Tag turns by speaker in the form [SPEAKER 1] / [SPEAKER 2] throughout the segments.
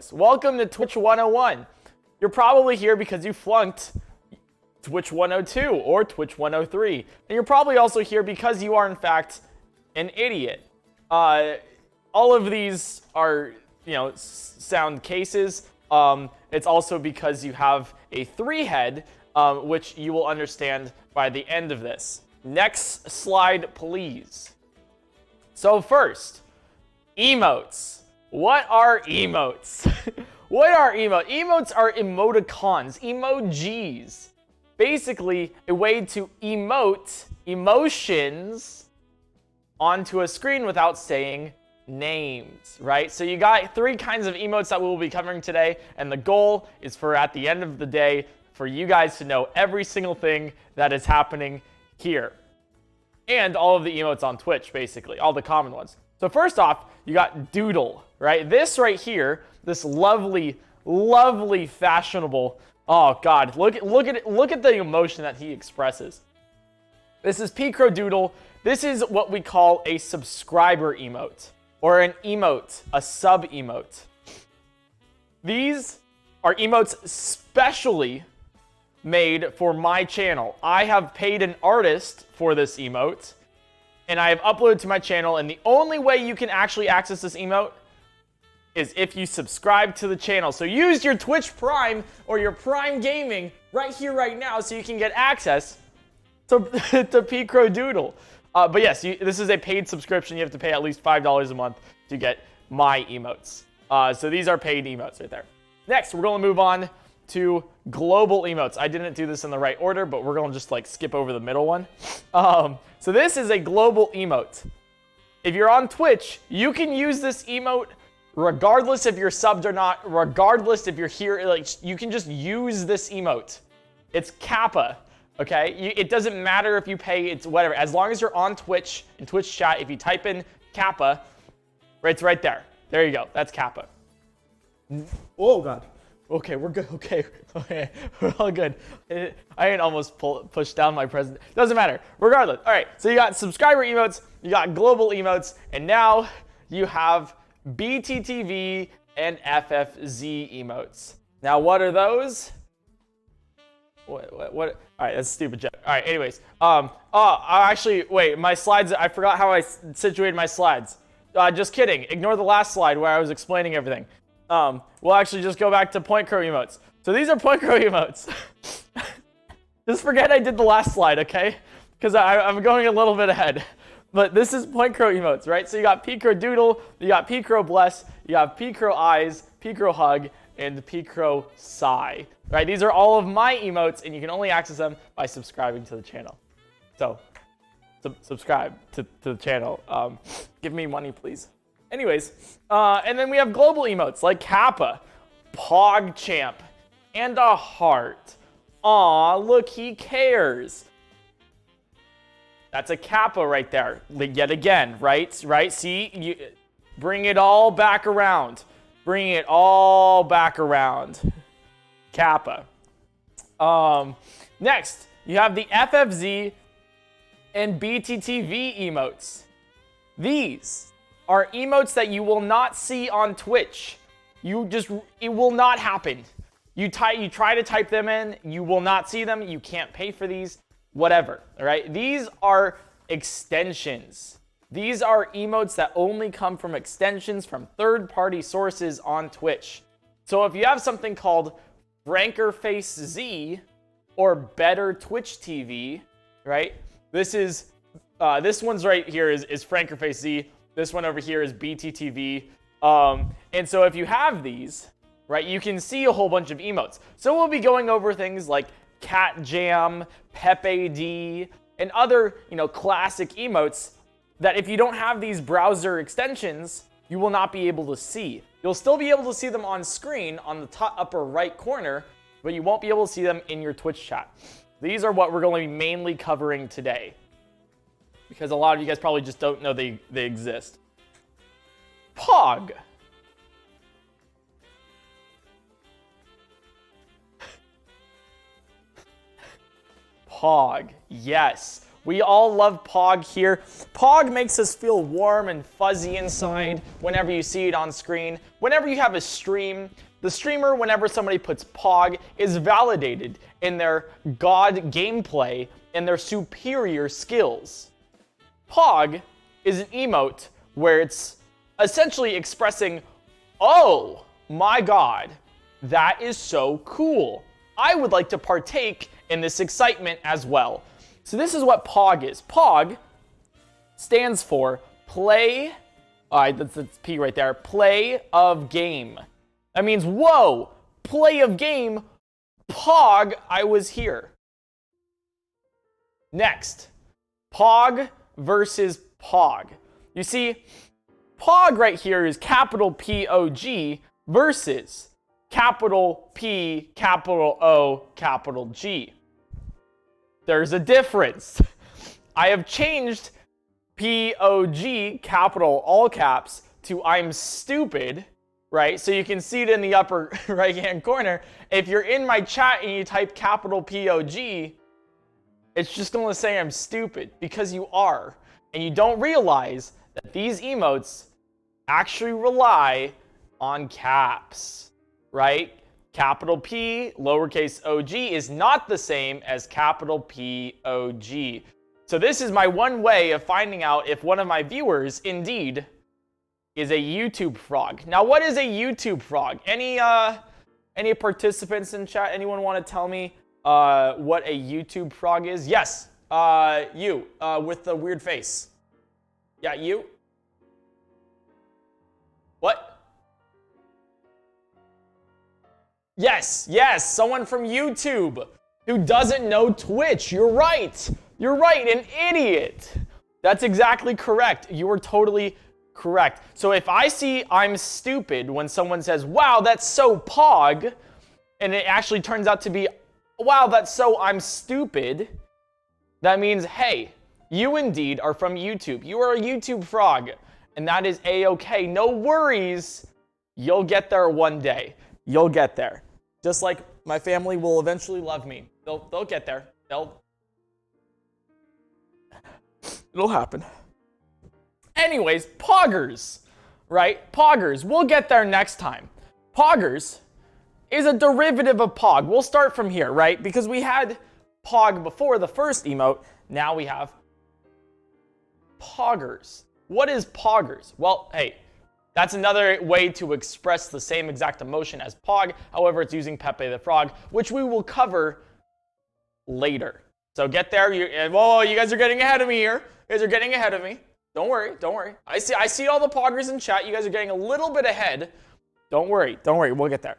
[SPEAKER 1] boys. Welcome to Twitch 101. You're probably here because you flunked Twitch 102 or Twitch 103. And you're probably also here because you are, in fact, an idiot. All of these are, sound cases. It's also because you have a 3-head, which you will understand by the end of this. Next slide, please. So first, emotes. What are emotes? What are emotes? Emotes are emoticons, emojis. Basically, a way to emote emotions onto a screen without saying names, right? So you got 3 kinds of emotes that we'll be covering today, and the goal is for, at the end of the day, for you guys to know every single thing that is happening here. And all of the emotes on Twitch, basically, all the common ones. So first off, you got doodle, right? This right here, this lovely, lovely, fashionable, oh God, look at the emotion that he expresses. This is PointCrow doodle. This is what we call a subscriber emote, or an emote, a sub emote. These are emotes specially made for my channel. I have paid an artist for this emote, and I have uploaded to my channel, and the only way you can actually access this emote is if you subscribe to the channel. So use your Twitch Prime or your Prime Gaming right here, right now, so you can get access to PointCrow doodle. But yes, this is a paid subscription. You have to pay at least $5 a month to get my emotes. So these are paid emotes right there. Next, we're going to move on to global emotes. I didn't do this in the right order, but we're going to just skip over the middle one. So this is a global emote. If you're on Twitch, you can use this emote regardless if you're subbed or not, regardless if you're here. You can just use this emote. It's Kappa. Okay, it doesn't matter if you pay, it's whatever. As long as you're on Twitch, in Twitch chat, if you type in Kappa, it's right there. There you go, that's Kappa. Oh God. Okay, we're good, okay, we're all good. I didn't almost push down my present. Doesn't matter, regardless. All right, so you got subscriber emotes, you got global emotes, and now you have BTTV and Ffz emotes. Now what are those? What? All right, that's a stupid joke. All right, anyways. Actually, wait, my slides, I forgot how I situated my slides. Just kidding. Ignore the last slide where I was explaining everything. We'll actually just go back to PointCrow emotes. So these are PointCrow emotes. Just forget I did the last slide, okay? Because I'm going a little bit ahead. But this is PointCrow emotes, right? So you got PointCrow doodle, you got PointCrow bless, you have PointCrow eyes, PointCrow hug, and PointCrow sigh. Right, these are all of my emotes, and you can only access them by subscribing to the channel. So, subscribe to the channel. Give me money, please. Anyways, and then we have global emotes like Kappa, Pog Champ, and a heart. Aw, look, he cares. That's a Kappa right there. Yet again, right? See, you bring it all back around. Bring it all back around. Kappa. Next, you have the Ffz and Bttv emotes. These are emotes that you will not see on Twitch. It will not happen. You try to type them in, you will not see them, you can't pay for these, whatever, all right? These are extensions. These are emotes that only come from extensions from third-party sources on Twitch. So if you have something called FrankerFaceZ or Better Twitch TV, right? This one's right here is FrankerFaceZ. This one over here is BTTV. And so if you have these, right, you can see a whole bunch of emotes. So we'll be going over things like Cat Jam, Pepe D, and other, classic emotes that if you don't have these browser extensions, you will not be able to see. You'll still be able to see them on screen on the top upper right corner, but you won't be able to see them in your Twitch chat. These are what we're going to be mainly covering today, because a lot of you guys probably just don't know they exist. Pog. Pog, yes. We all love Pog here. Pog makes us feel warm and fuzzy inside whenever you see it on screen. Whenever you have a stream, the streamer, whenever somebody puts Pog, is validated in their god gameplay and their superior skills. Pog is an emote where it's essentially expressing, oh my god, that is so cool. I would like to partake in this excitement as well. So this is what Pog is. Pog stands for play, that's P right there, play of game. That means, whoa, play of game, Pog, I was here. Next, Pog versus Pog. You see, Pog right here is capital P-O-G versus capital P, capital O, capital G. There's a difference. I have changed P-O-G, capital all caps, to I'm stupid, right? So you can see it in the upper right-hand corner. If you're in my chat and you type capital P-O-G, it's just going to say I'm stupid, because you are. And you don't realize that these emotes actually rely on caps, right? Capital P, lowercase og is not the same as capital P-O-G. So this is my one way of finding out if one of my viewers indeed is a YouTube frog. Now, what is a YouTube frog? Any participants in chat? Anyone want to tell me what a YouTube frog is? Yes, you with the weird face. Yeah, you. What? Yes, someone from YouTube who doesn't know Twitch. You're right. You're right, an idiot. That's exactly correct. You are totally correct. So if I see I'm stupid when someone says, wow, that's so Pog, and it actually turns out to be, wow, that's so I'm stupid, that means, hey, you indeed are from YouTube. You are a YouTube frog, and that is A-okay. No worries. You'll get there one day. You'll get there. Just like my family will eventually love me. They'll get there. It'll happen. Anyways, Poggers, right? Poggers. We'll get there next time. Poggers is a derivative of Pog. We'll start from here, right? Because we had Pog before the first emote. Now we have Poggers. What is Poggers? Well, hey, that's another way to express the same exact emotion as Pog. However, it's using Pepe the Frog, which we will cover later. So get there. Whoa, you guys are getting ahead of me here. You guys are getting ahead of me. Don't worry. I see all the Poggers in chat. You guys are getting a little bit ahead. Don't worry. We'll get there.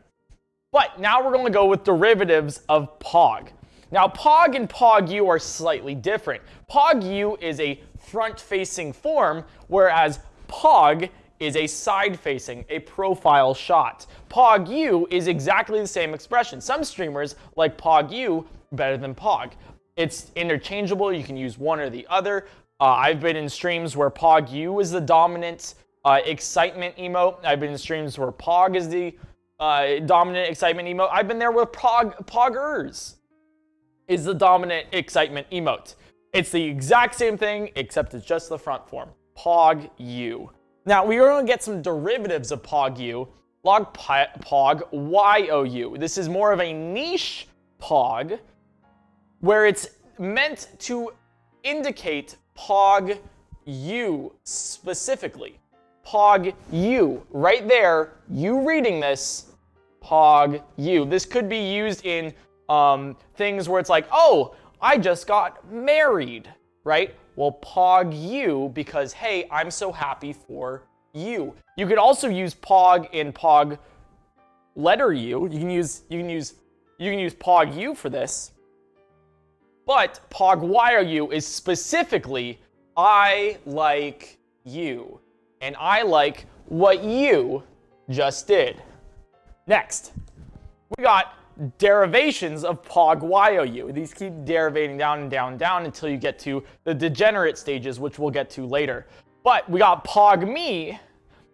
[SPEAKER 1] But now we're going to go with derivatives of Pog. Now, Pog and Pog-U are slightly different. Pog-U is a front-facing form, whereas Pog is a side-facing, a profile shot. Pog-U is exactly the same expression. Some streamers like Pog-U better than Pog. It's interchangeable. You can use one or the other. I've been in streams where Pog-U is the dominant excitement emote. I've been in streams where Pog is the dominant excitement emote. I've been there with Poggers is the dominant excitement emote. It's the exact same thing, except it's just the front form. Pog-U. Now, we are going to get some derivatives of Pog-U. Log Pog Y-O-U. This is more of a niche Pog, where it's meant to indicate Pog-U specifically. Pog-U. Right there, you reading this, Pog-U. This could be used in things where it's like, oh, I just got married, right? Well, Pog-U because, hey, I'm so happy for you. You could also use Pog in Pog letter U. You can use Pog-U for this. But Pog Y-O-U is specifically I like you. And I like what you just did. Next, we got derivations of Pog Y-O-U. These keep derivating down and down and down until you get to the degenerate stages, which we'll get to later. But we got Pog Me,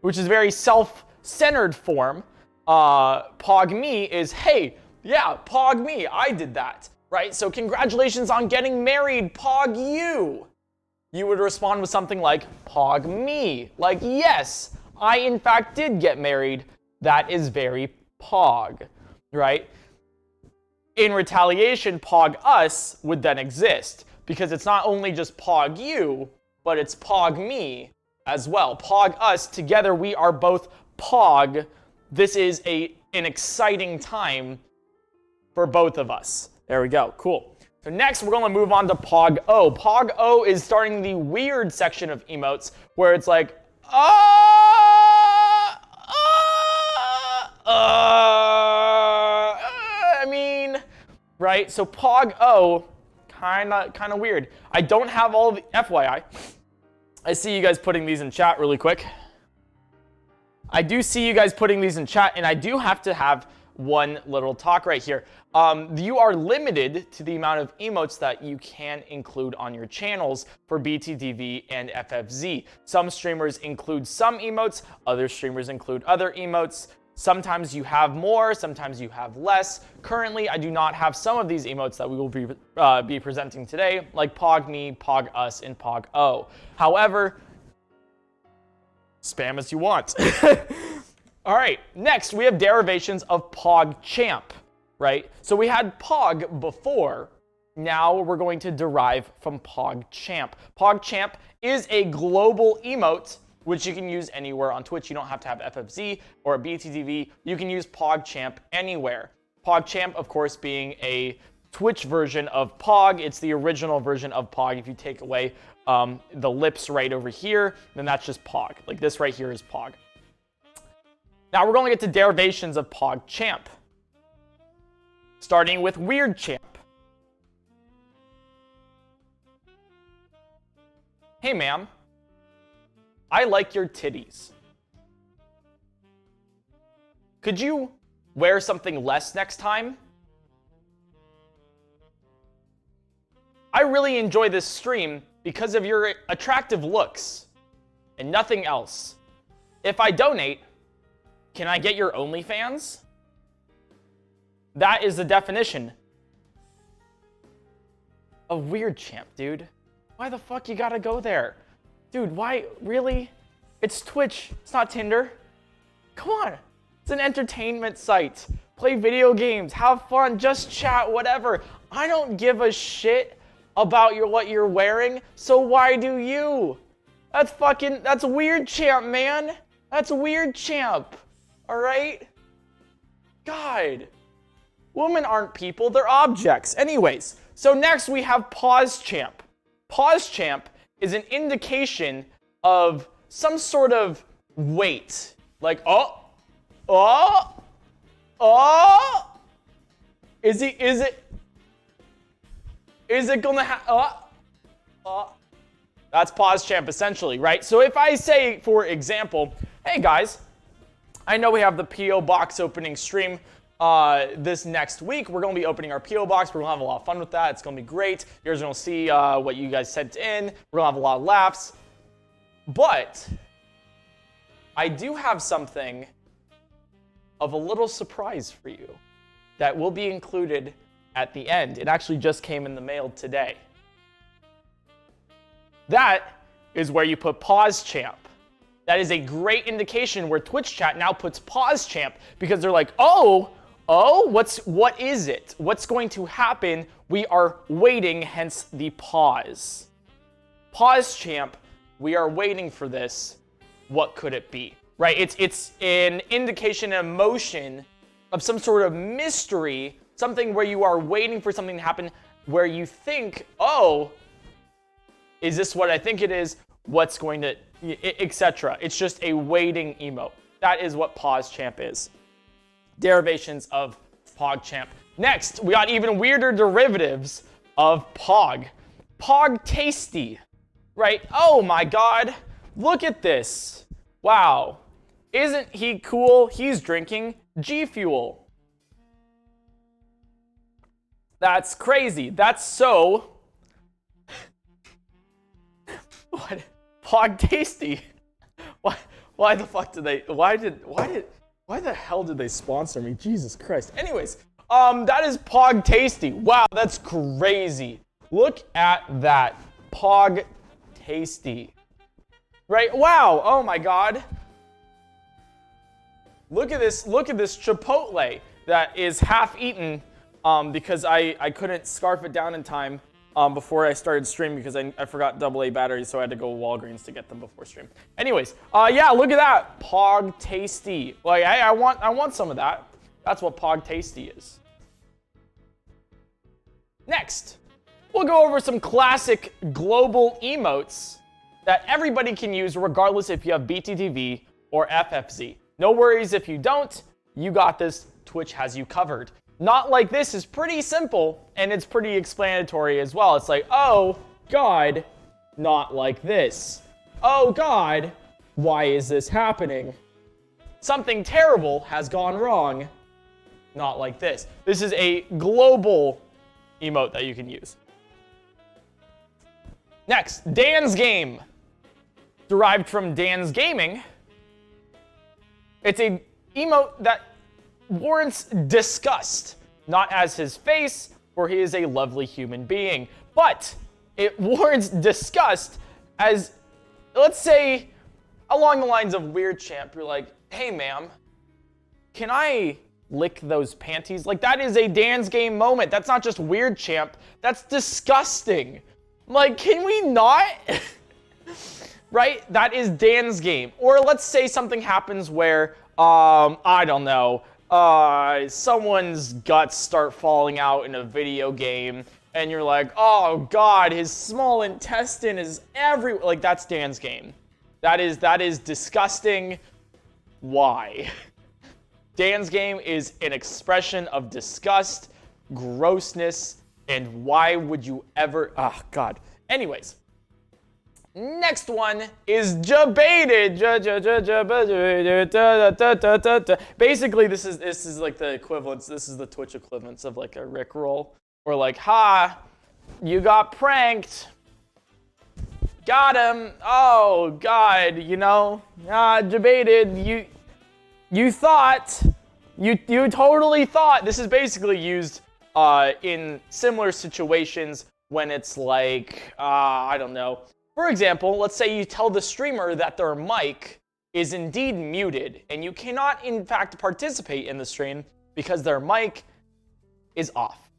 [SPEAKER 1] which is very self-centered form. Pog Me is, hey, yeah, Pog Me, I did that. right? So congratulations on getting married, Pog you. You would respond with something like Pog me. Like, yes, I in fact did get married. That is very Pog, right? In retaliation, Pog us would then exist because it's not only just Pog you, but it's Pog me as well. Pog us, together we are both Pog. This is an exciting time for both of us. There we go, cool. So next we're gonna move on to Pog O. Pog O is starting the weird section of emotes where it's like, I mean, right? So Pog O, kind of weird. I don't have all of the, FYI. I see you guys putting these in chat really quick. I do see you guys putting these in chat, and I do have to have one little talk right here. You are limited to the amount of emotes that you can include on your channels for BTTV and FFZ. Some streamers include some emotes, other streamers include other emotes. Sometimes you have more, sometimes you have less. Currently, I do not have some of these emotes that we will be presenting today, like Pog me, Pog us, and Pog O. However, spam as you want. All right, next we have derivations of Pog Champ, right? So we had Pog before. Now we're going to derive from Pog Champ. Pog Champ is a global emote which you can use anywhere on Twitch. You don't have to have FFZ or BTTV. You can use Pog Champ anywhere. Pog Champ, of course, being a Twitch version of Pog. It's the original version of Pog. If you take away the lips right over here, then that's just Pog. Like this right here is Pog. Now we're going to get to derivations of Pog Champ. Starting with Weird Champ. Hey ma'am, I like your titties. Could you wear something less next time? I really enjoy this stream because of your attractive looks and nothing else. If I donate, can I get your OnlyFans? That is the definition of Weird Champ, dude. Why the fuck you gotta go there? Dude, why? Really? It's Twitch. It's not Tinder. Come on. It's an entertainment site. Play video games. Have fun. Just chat. Whatever. I don't give a shit about what you're wearing, so why do you? That's Weird Champ, man. That's Weird Champ. Alright? God. Women aren't people, they're objects. Anyways, so next we have Pause Champ. Pause Champ is an indication of some sort of weight. Like, is it gonna that's Pause Champ essentially, right? So if I say, for example, hey guys, I know we have the P.O. Box opening stream this next week. We're going to be opening our P.O. Box. We're going to have a lot of fun with that. It's going to be great. You're going to see what you guys sent in. We're going to have a lot of laughs. But I do have something of a little surprise for you that will be included at the end. It actually just came in the mail today. That is where you put Pause Champ. That is a great indication where Twitch chat now puts Pause Champ because they're like, what is it? What's going to happen? We are waiting, hence the pause. Pause Champ, we are waiting for this. What could it be? Right? It's an indication, an emotion of some sort of mystery, something where you are waiting for something to happen, where you think, is this what I think it is? What's going to, etc. It's just a waiting emote. That is what Pause Champ is. Derivations of Pog Champ. Next, we got even weirder derivatives of Pog. Pog Tasty, right? Oh my God, look at this. Wow, isn't he cool? He's drinking G Fuel. That's crazy. That's so... What? Pog Tasty. Why the fuck did they? Why the hell did they sponsor me? Jesus Christ. Anyways, That is Pog Tasty. Wow, that's crazy. Look at that. Pog Tasty. Right? Wow. Oh my god. Look at this Chipotle that is half eaten because I couldn't scarf it down in time before I started stream because I forgot AA batteries, so I had to go to Walgreens to get them before stream. Anyways, yeah, look at that. Pog Tasty. Like, I want some of that. That's what Pog Tasty is. Next, we'll go over some classic global emotes that everybody can use regardless if you have BTTV or FFZ. No worries if you don't. You got this. Twitch has you covered. Not Like This is pretty simple, and it's pretty explanatory as well. It's like, oh, God, not like this. Oh, God, why is this happening? Something terrible has gone wrong. Not like this. This is a global emote that you can use. Next, Dan's Game. Derived from Dan's Gaming. It's a emote that warrants disgust, not as his face, for he is a lovely human being, but it warrants disgust as, let's say, along the lines of Weird Champ, you're like, hey ma'am, can I lick those panties? Like, that is a Dan's Game moment. That's not just Weird Champ, that's disgusting. Like, can we not? Right? That is Dan's Game. Or let's say something happens where, I don't know, someone's guts start falling out in a video game, and you're like, oh god, his small intestine is everywhere. Like, that's Dan's Game. That is disgusting. Why? Dan's Game is an expression of disgust, grossness, and why would you ever, oh god. Anyways. Next one is Jabain. Basically, this is like the equivalence. This is the Twitch equivalence of like a Rickroll, or like, ha, you got pranked. Got him. Oh god, you know, Jabain. You thought, you totally thought. This is basically used in similar situations when it's like, I don't know. For example, let's say you tell the streamer that their mic is indeed muted, and you cannot, in fact, participate in the stream because their mic is off.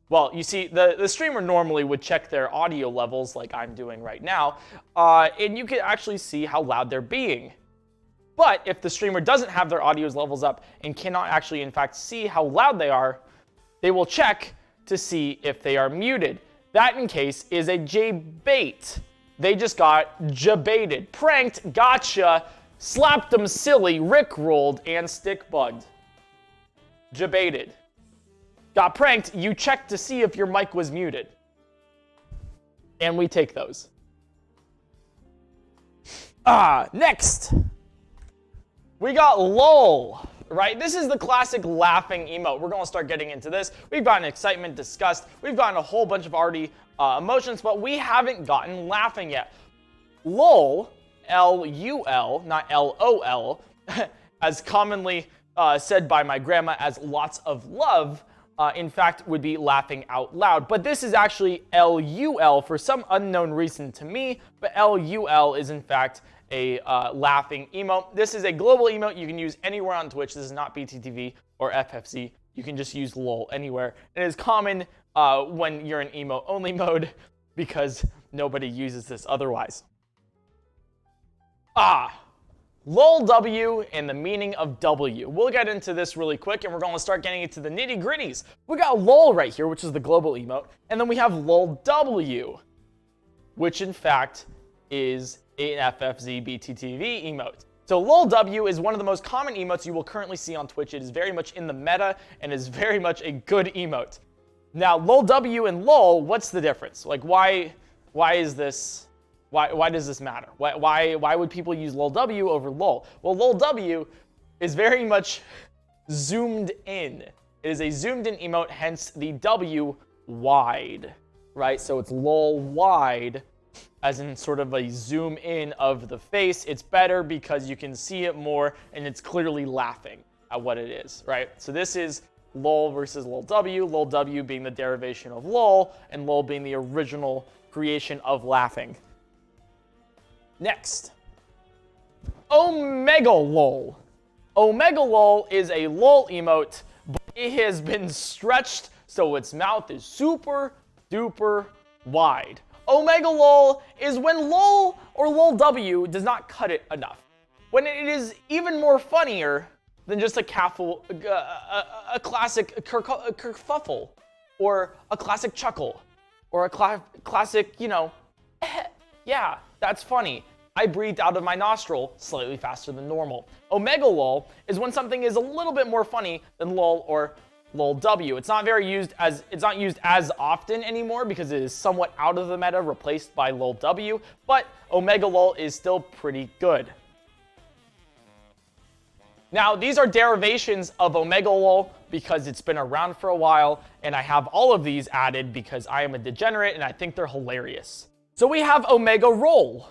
[SPEAKER 1] Well, you see, the streamer normally would check their audio levels like I'm doing right now, and you can actually see how loud they're being. But if the streamer doesn't have their audio levels up and cannot actually, in fact, see how loud they are, they will check to see if they are muted. That, in case, is a J-bait. They just got Jabained, pranked, gotcha, slapped them silly, rickrolled, and stick bugged. Jabained. Got pranked, you checked to see if your mic was muted. And we take those. Next. We got LOL, right? This is the classic laughing emote. We're gonna start getting into this. We've gotten excitement, disgust. We've gotten a whole bunch of already emotions, but we haven't gotten laughing yet. LOL, L-U-L, not L-O-L, as commonly said by my grandma as lots of love, in fact, would be laughing out loud. But this is actually L-U-L for some unknown reason to me, but L-U-L is in fact a laughing emote. This is a global emote you can use anywhere on Twitch. This is not BTTV or FFC. You can just use LOL anywhere. It is common when you're in emote only mode because nobody uses this otherwise. LOL W and the meaning of W. We'll get into this really quick, and we're going to start getting into the nitty gritties. We got LOL right here, which is the global emote, and then we have LOL W, which in fact is an FFZ BTTV emote. So LOL W is one of the most common emotes you will currently see on Twitch. It is very much in the meta and is very much a good emote. Now, LOL W and LOL, what's the difference? Like, why is this? Why does this matter? Why would people use LOL W over LOL? Well, LOL W is very much zoomed in. It is a zoomed in emote, hence the W wide, right? So it's LOL wide, as in sort of a zoom in of the face. It's better because you can see it more and it's clearly laughing at what it is, right? So this is lol versus lol w being the derivation of lol, and lol being the original creation of laughing. Next, Omega lol. Omega lol is a lol emote, but it has been stretched so its mouth is super duper wide. Omega lol is when lol or lol w does not cut it enough. When it is even more funnier than just a classic kerfuffle, or a classic chuckle, or a classic, you know, yeah, that's funny. I breathed out of my nostril slightly faster than normal. Omega lol is when something is a little bit more funny than lol or lol w. It's not used as often anymore because it is somewhat out of the meta, replaced by lol w, but omega lol is still pretty good. Now, these are derivations of omega lol because it's been around for a while, and I have all of these added because I am a degenerate and I think they're hilarious. So we have omega roll,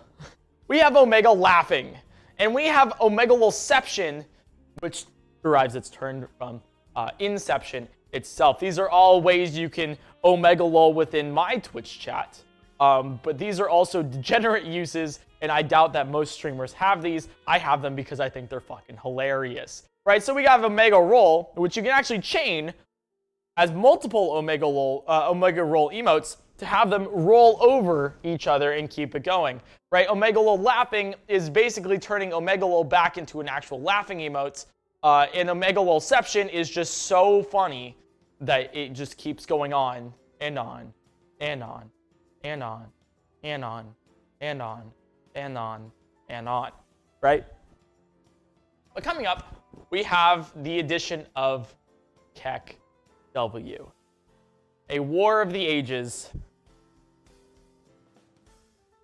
[SPEAKER 1] we have omega laughing, and we have omega lolception, which derives its term from inception itself. These are all ways you can omega lol within my Twitch chat. But these are also degenerate uses, and I doubt that most streamers have these. I have them because I think they're fucking hilarious. Right, so we have omega roll, which you can actually chain as multiple omega roll emotes to have them roll over each other and keep it going. Right, omega lol laughing is basically turning omega lol back into an actual laughing emote. And omega lolception is just so funny that it just keeps going on and on and on and on and on and on and on and on, right? But coming up, we have the addition of Kek W, a war of the ages,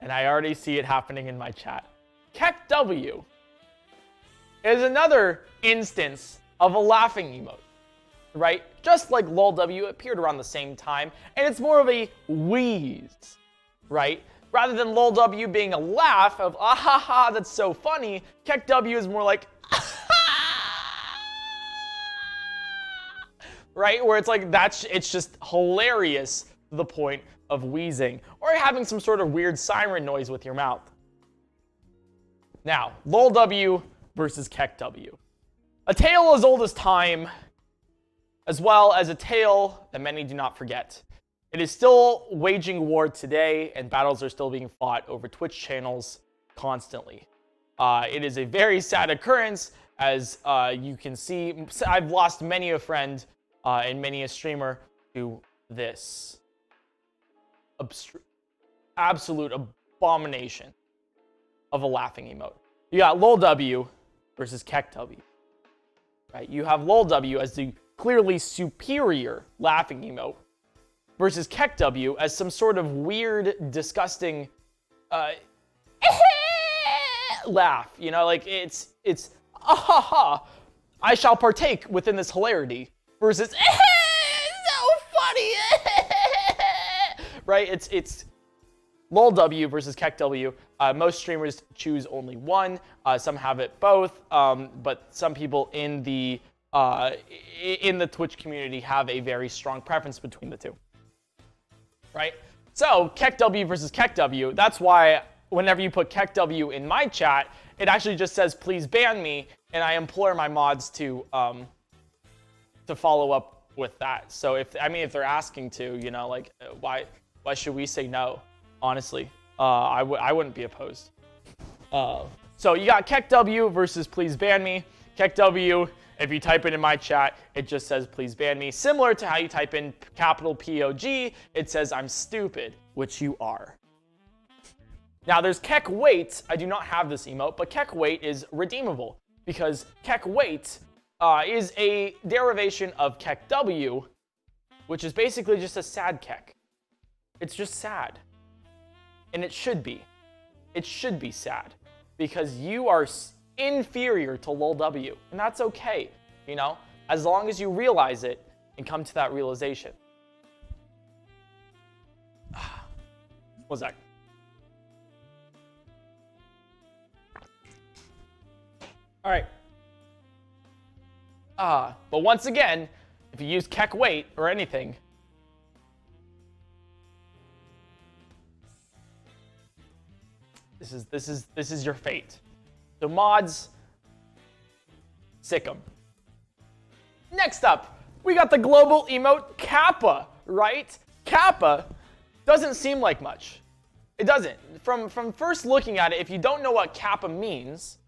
[SPEAKER 1] and I already see it happening in my chat. Kek W is another instance of a laughing emote, right? Just like lol w appeared around the same time, and it's more of a wheeze, right? Rather than lol w being a laugh of ah ha ha, that's so funny, Kek w is more like right? Where it's like it's just hilarious to the point of wheezing or having some sort of weird siren noise with your mouth. Now, lol w versus Kek w. A tale as old as time, as well as a tale that many do not forget. It is still waging war today, and battles are still being fought over Twitch channels constantly. It is a very sad occurrence, as you can see. I've lost many a friend and many a streamer to this absolute abomination of a laughing emote. You got lol w versus Kek w. Right? You have lol w as the clearly superior laughing emote versus Kek w as some sort of weird, disgusting laugh. You know, like it's ah ha ha, I shall partake within this hilarity versus so funny. Right? It's lol w versus Kek w. Most streamers choose only one. Some have it both, but some people in the Twitch community have a very strong preference between the two. Right? So Kek w versus Kek w. That's why whenever you put Kek w in my chat, it actually just says please ban me, and I implore my mods to follow up with that. So if they're asking to, you know, like why should we say no? Honestly, I wouldn't be opposed. So you got Kek w versus please ban me. Kek w, if you type it in my chat, it just says please ban me. Similar to how you type in capital POG, it says I'm stupid, which you are. Now there's Kek wait. I do not have this emote, but Kek wait is redeemable because Kek wait is a derivation of Kek w, which is basically just a sad Kek. It's just sad. And it should be. It should be sad because you are inferior to lol w, and that's okay, you know, as long as you realize it and come to that realization. What's that? All right. But once again, if If you use kek weight or anything, this is your fate. So mods, sick 'em. Next up, we got the global emote Kappa, right? Kappa doesn't seem like much. It doesn't. From first looking at it, if you don't know what Kappa means,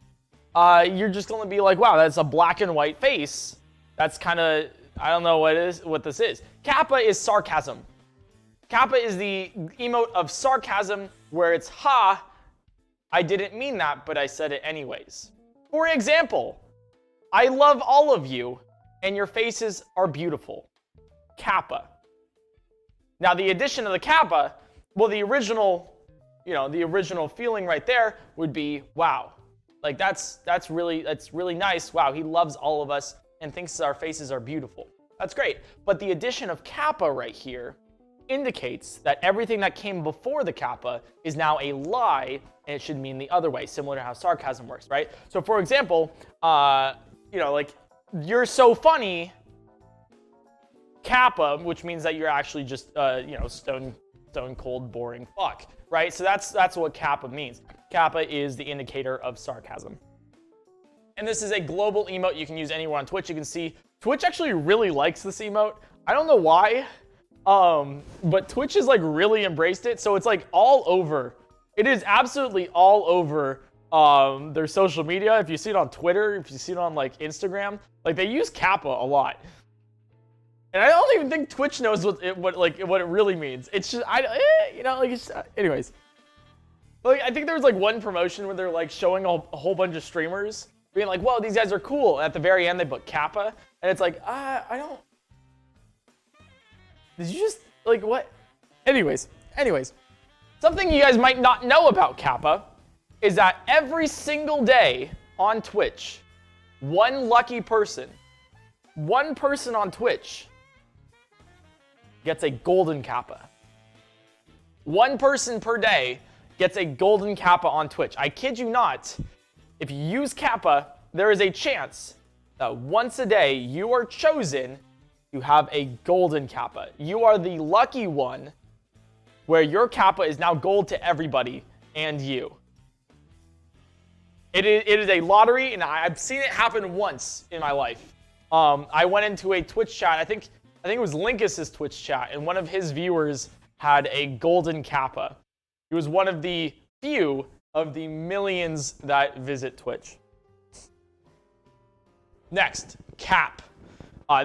[SPEAKER 1] you're just gonna be like, wow, that's a black and white face. That's kind of, I don't know what this is. Kappa is sarcasm. Kappa is the emote of sarcasm where it's, ha, I didn't mean that, but I said it anyways. For example, I love all of you, and your faces are beautiful. Kappa. Now, the addition of the Kappa, well, the original feeling right there would be, wow. Like, that's really nice. Wow, he loves all of us and thinks our faces are beautiful. That's great. But the addition of Kappa right here indicates that everything that came before the Kappa is now a lie, and it should mean the other way, similar to how sarcasm works, right? So, for example, like, you're so funny, Kappa, which means that you're actually just, stone cold, boring fuck, right? So that's what Kappa means. Kappa is the indicator of sarcasm. And this is a global emote you can use anywhere on Twitch. You can see Twitch actually really likes this emote. I don't know why, but Twitch has like really embraced it. So it's like all over. It is absolutely all over their social media. If you see it on Twitter, if you see it on like Instagram, like they use Kappa a lot. And I don't even think Twitch knows what it really means. It's just anyways. Like, I think there was like one promotion where they're like showing a whole bunch of streamers being like, "Whoa, these guys are cool." And at the very end, they put Kappa, and it's like, I don't. Did you just like what? Anyways, something you guys might not know about Kappa is that every single day on Twitch, one person on Twitch gets a golden Kappa. One person per day gets a golden Kappa on Twitch. I kid you not. If you use Kappa, there is a chance that once a day you are chosen to have a golden Kappa. You are the lucky one where your Kappa is now gold to everybody and you. It is a lottery, and I've seen it happen once in my life. I went into a Twitch chat. I think it was Linkus's Twitch chat, and one of his viewers had a golden Kappa. He was one of the few of the millions that visit Twitch. Next, Cap.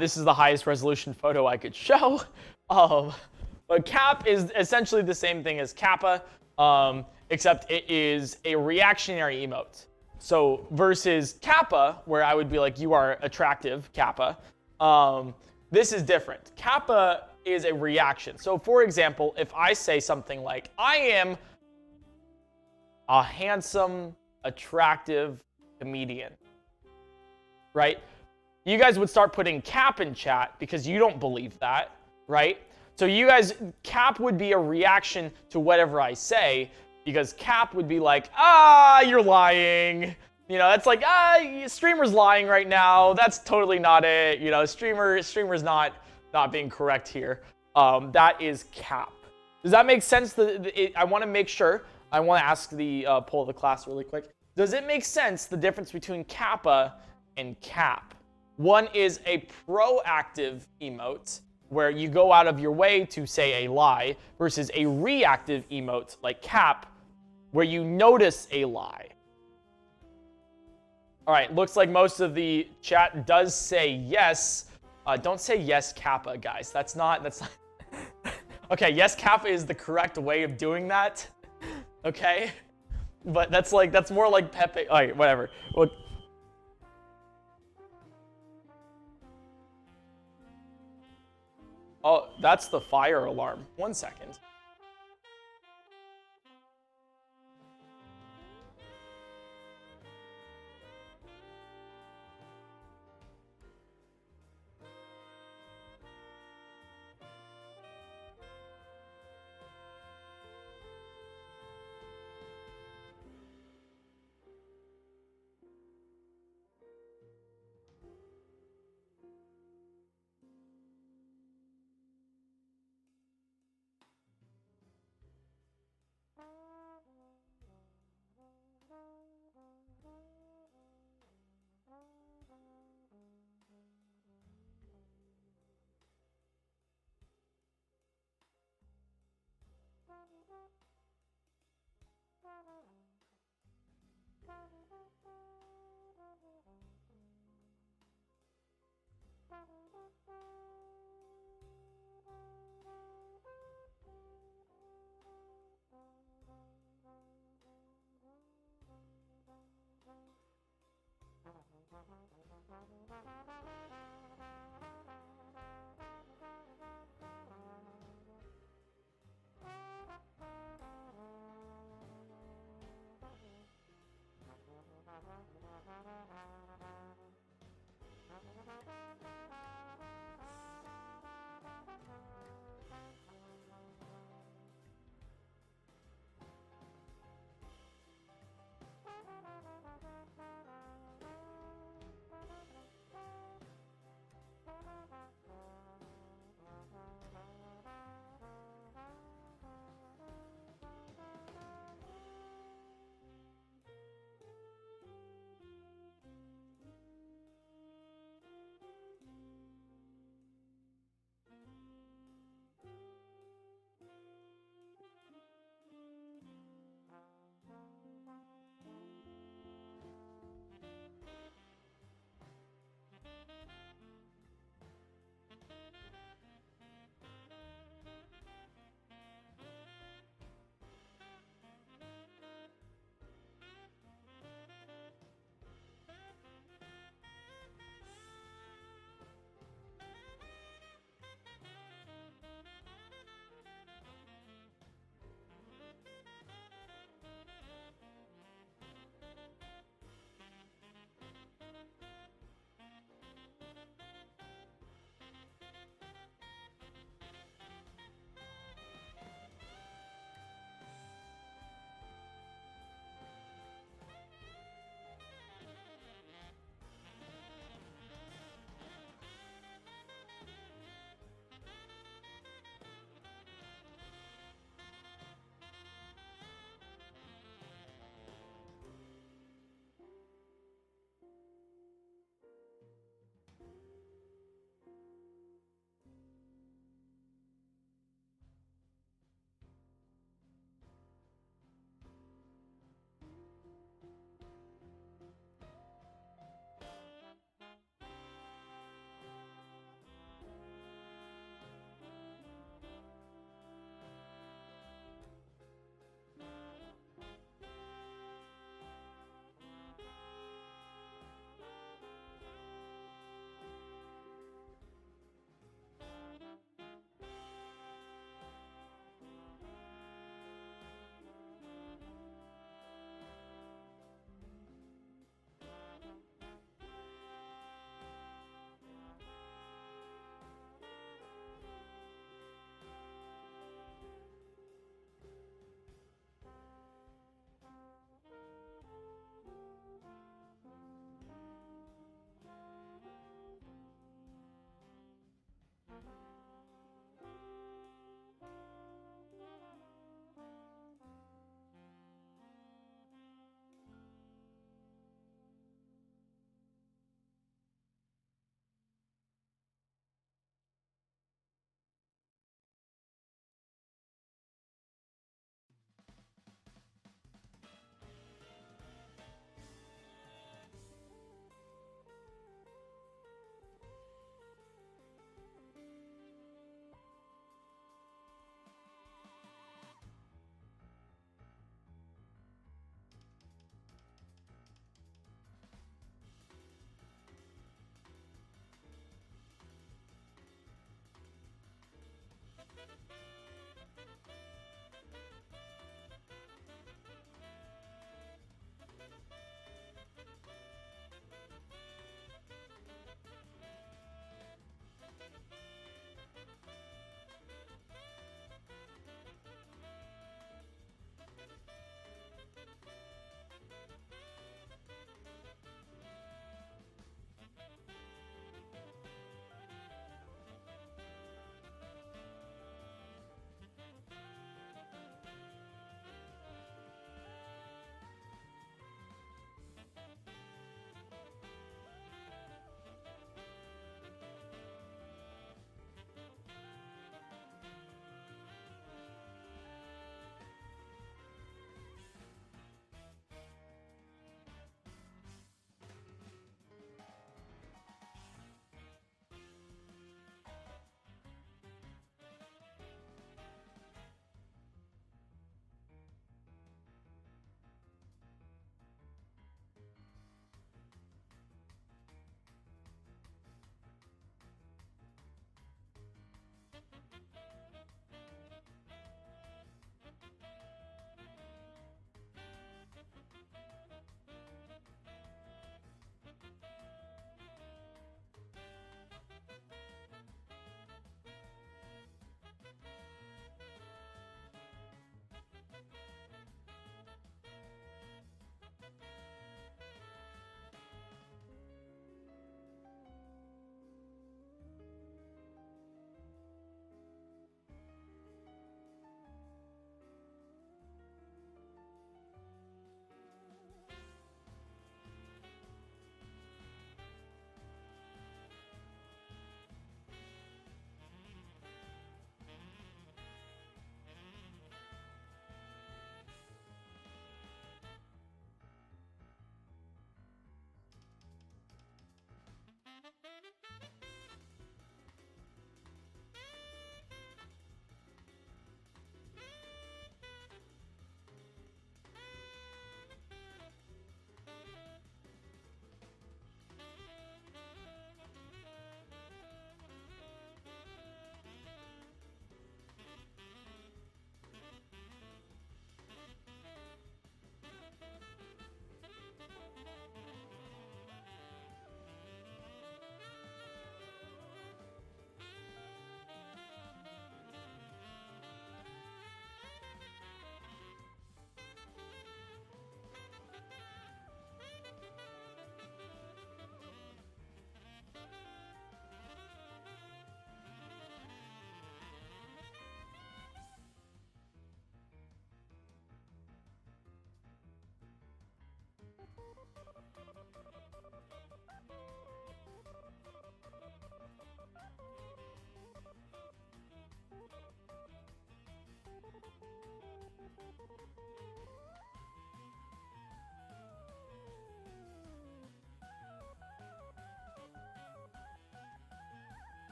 [SPEAKER 1] This is the highest resolution photo I could show. But Cap is essentially the same thing as Kappa, except it is a reactionary emote. So versus Kappa, where I would be like, you are attractive, Kappa, this is different. Kappa is a reaction. So for example, if I say something like, I am a handsome, attractive comedian, right? You guys would start putting Cap in chat because you don't believe that, right? So you guys, Cap would be a reaction to whatever I say, because Cap would be like, you're lying. You know, it's like, streamer's lying right now. That's totally not it. You know, streamer's not being correct here. That is Cap. Does that make sense? I want to make sure. I want to ask the poll of the class really quick. Does it make sense, the difference between Kappa and Cap? One is a proactive emote, where you go out of your way to say a lie, versus a reactive emote like Cap, where you notice a lie. All right, looks like most of the chat does say yes. Don't say yes, Kappa, guys. That's not. Okay, yes, Kappa is the correct way of doing that. Okay, but that's more like Pepe. All right, whatever. Well, oh, that's the fire alarm. 1 second.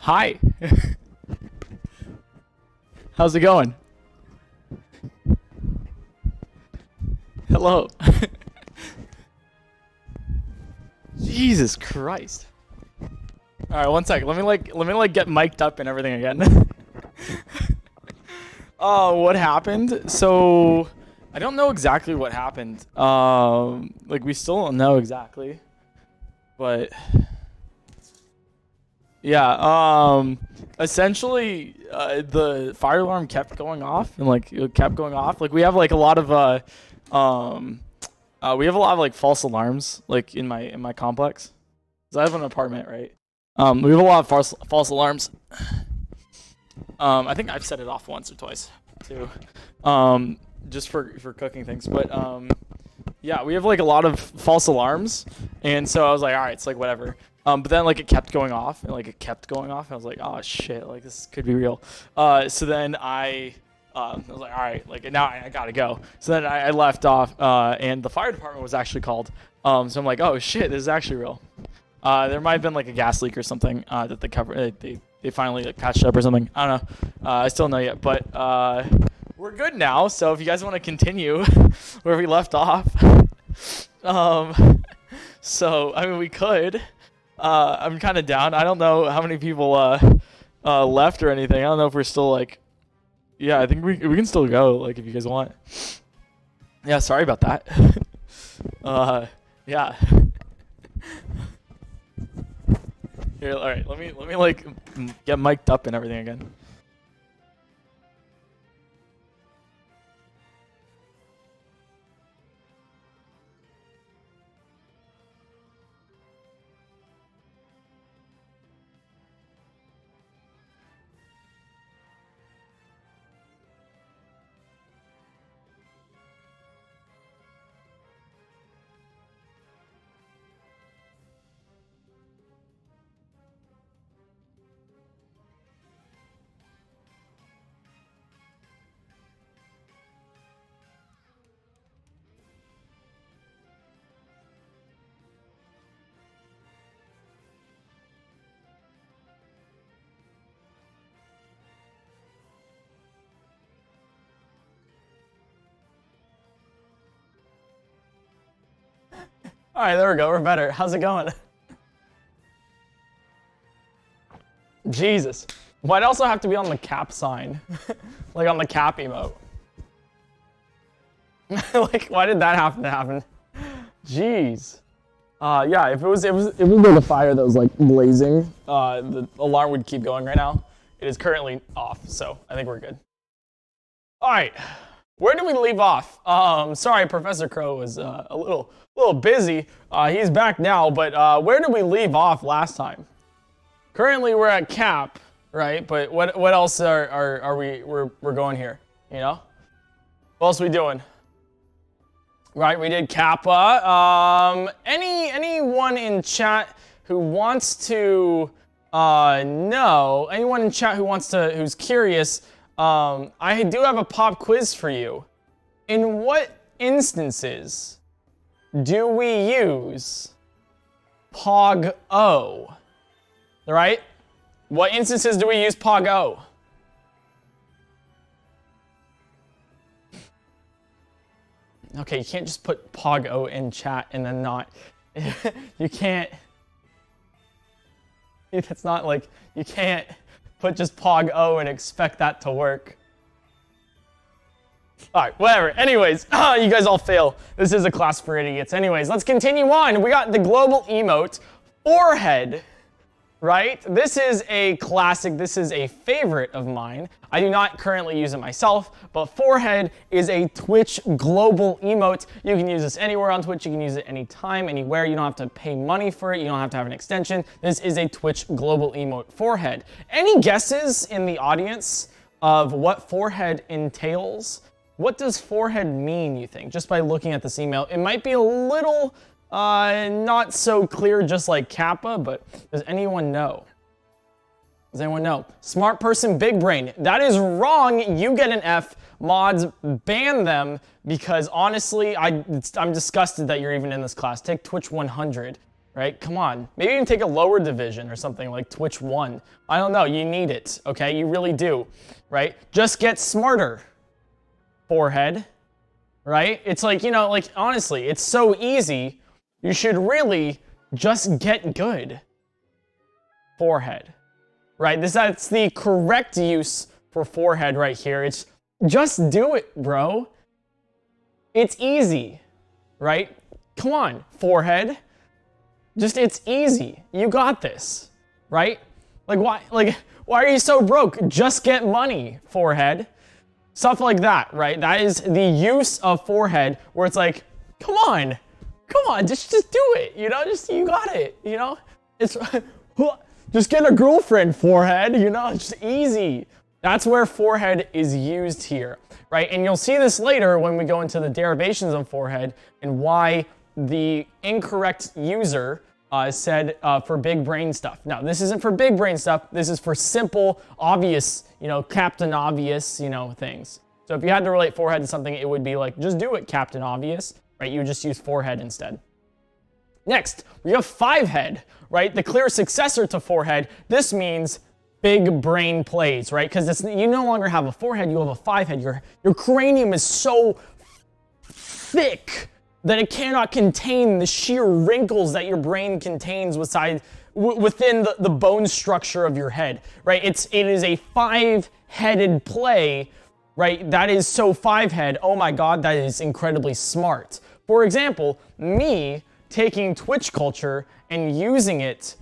[SPEAKER 1] Hi. How's it going? Hello. Jesus Christ. All right, one second. Let me get mic'd up and everything again. Oh, what happened? So I don't know exactly what happened. Like we still don't know exactly, but yeah. Essentially, the fire alarm kept going off and like it kept going off. Like we have like a lot of like false alarms like in my complex. 'Cause I have an apartment, right? We have a lot of false alarms. I think I've set it off once or twice too, just for cooking things. But yeah, we have like a lot of false alarms, and so I was like, all right, it's like whatever. But then like it kept going off, and like it kept going off. And I was like, oh shit, like this could be real. So then I was like, all right, like now I gotta go. So then I left off, and the fire department was actually called. So I'm like, oh shit, this is actually real. There might have been like a gas leak or something that they finally like, patched up or something. I don't know. I still don't know yet, but we're good now. So if you guys want to continue where we left off, so I mean we could. I'm kind of down. I don't know how many people left or anything. I don't know if we're still like. Yeah, I think we can still go like if you guys want. Yeah, sorry about that. Yeah. Here, all right. Let me like get mic'd up and everything again. All right, there we go. We're better. How's it going? Jesus. Why'd it also have to be on the cap sign? Like on the cap emote. Like, why did that have to happen? Jeez. Yeah, if it was like a fire that was like blazing, the alarm would keep going right now. It is currently off, so I think we're good. All right. Where did we leave off? Sorry, Professor Crow was a little busy. He's back now, but where did we leave off last time? Currently, we're at cap, right? But what else we're going here? You know, what else are we doing? Right, we did Kappa. Anyone in chat who wants to know? Anyone in chat who's curious? I do have a pop quiz for you. In what instances do we use Pog-O? Right? What instances do we use Pog-O? Okay, you can't just put Pog-O in chat and then not. You can't. It's not like you can't put just Pog-O and expect that to work. Alright, whatever. Anyways, you guys all fail. This is a class for idiots. Anyways, let's continue on. We got the global emote, forehead, right? This is a classic. This is a favorite of mine. I do not currently use it myself, but forehead is a Twitch global emote. You can use this anywhere on Twitch. You can use it anytime, anywhere. You don't have to pay money for it. You don't have to have an extension. This is a Twitch global emote, forehead. Any guesses in the audience of what forehead entails? What does forehead mean, you think, just by looking at this email? It might be a little not so clear, just like Kappa, but does anyone know? Does anyone know? Smart person, big brain. That is wrong. You get an F. Mods, ban them, because honestly, I'm disgusted that you're even in this class. Take Twitch 100. right? Come on. Maybe even take a lower division or something like Twitch 1. I don't know. You need it, okay? You really do, right? Just get smarter, forehead, right? It's like, you know, like, honestly, it's so easy. You should really just get good, forehead, right? That's the correct use for forehead right here. It's just do it, bro. It's easy, right? Come on, forehead. Just, it's easy. You got this, right? Like, why are you so broke? Just get money, forehead. Stuff like that, right? That is the use of forehead where it's like, come on, just do it, you know? Just, you got it, you know? It's, just get a girlfriend, forehead, you know? It's just easy. That's where forehead is used here, right? And you'll see this later when we go into the derivations of forehead and why the incorrect user said for big brain stuff. Now, this isn't for big brain stuff. This is for simple, obvious, you know, Captain Obvious, you know, things. So if you had to relate forehead to something, it would be like, just do it, Captain Obvious, right? You would just use forehead instead. Next, we have five head, right? The clear successor to forehead. This means big brain plays, right? Because you no longer have a forehead, you have a five head. Your cranium is so thick that it cannot contain the sheer wrinkles that your brain contains within the bone structure of your head, right? It is a five-headed play, right? That is so five-head, oh my god, that is incredibly smart. For example, me taking Twitch culture and using it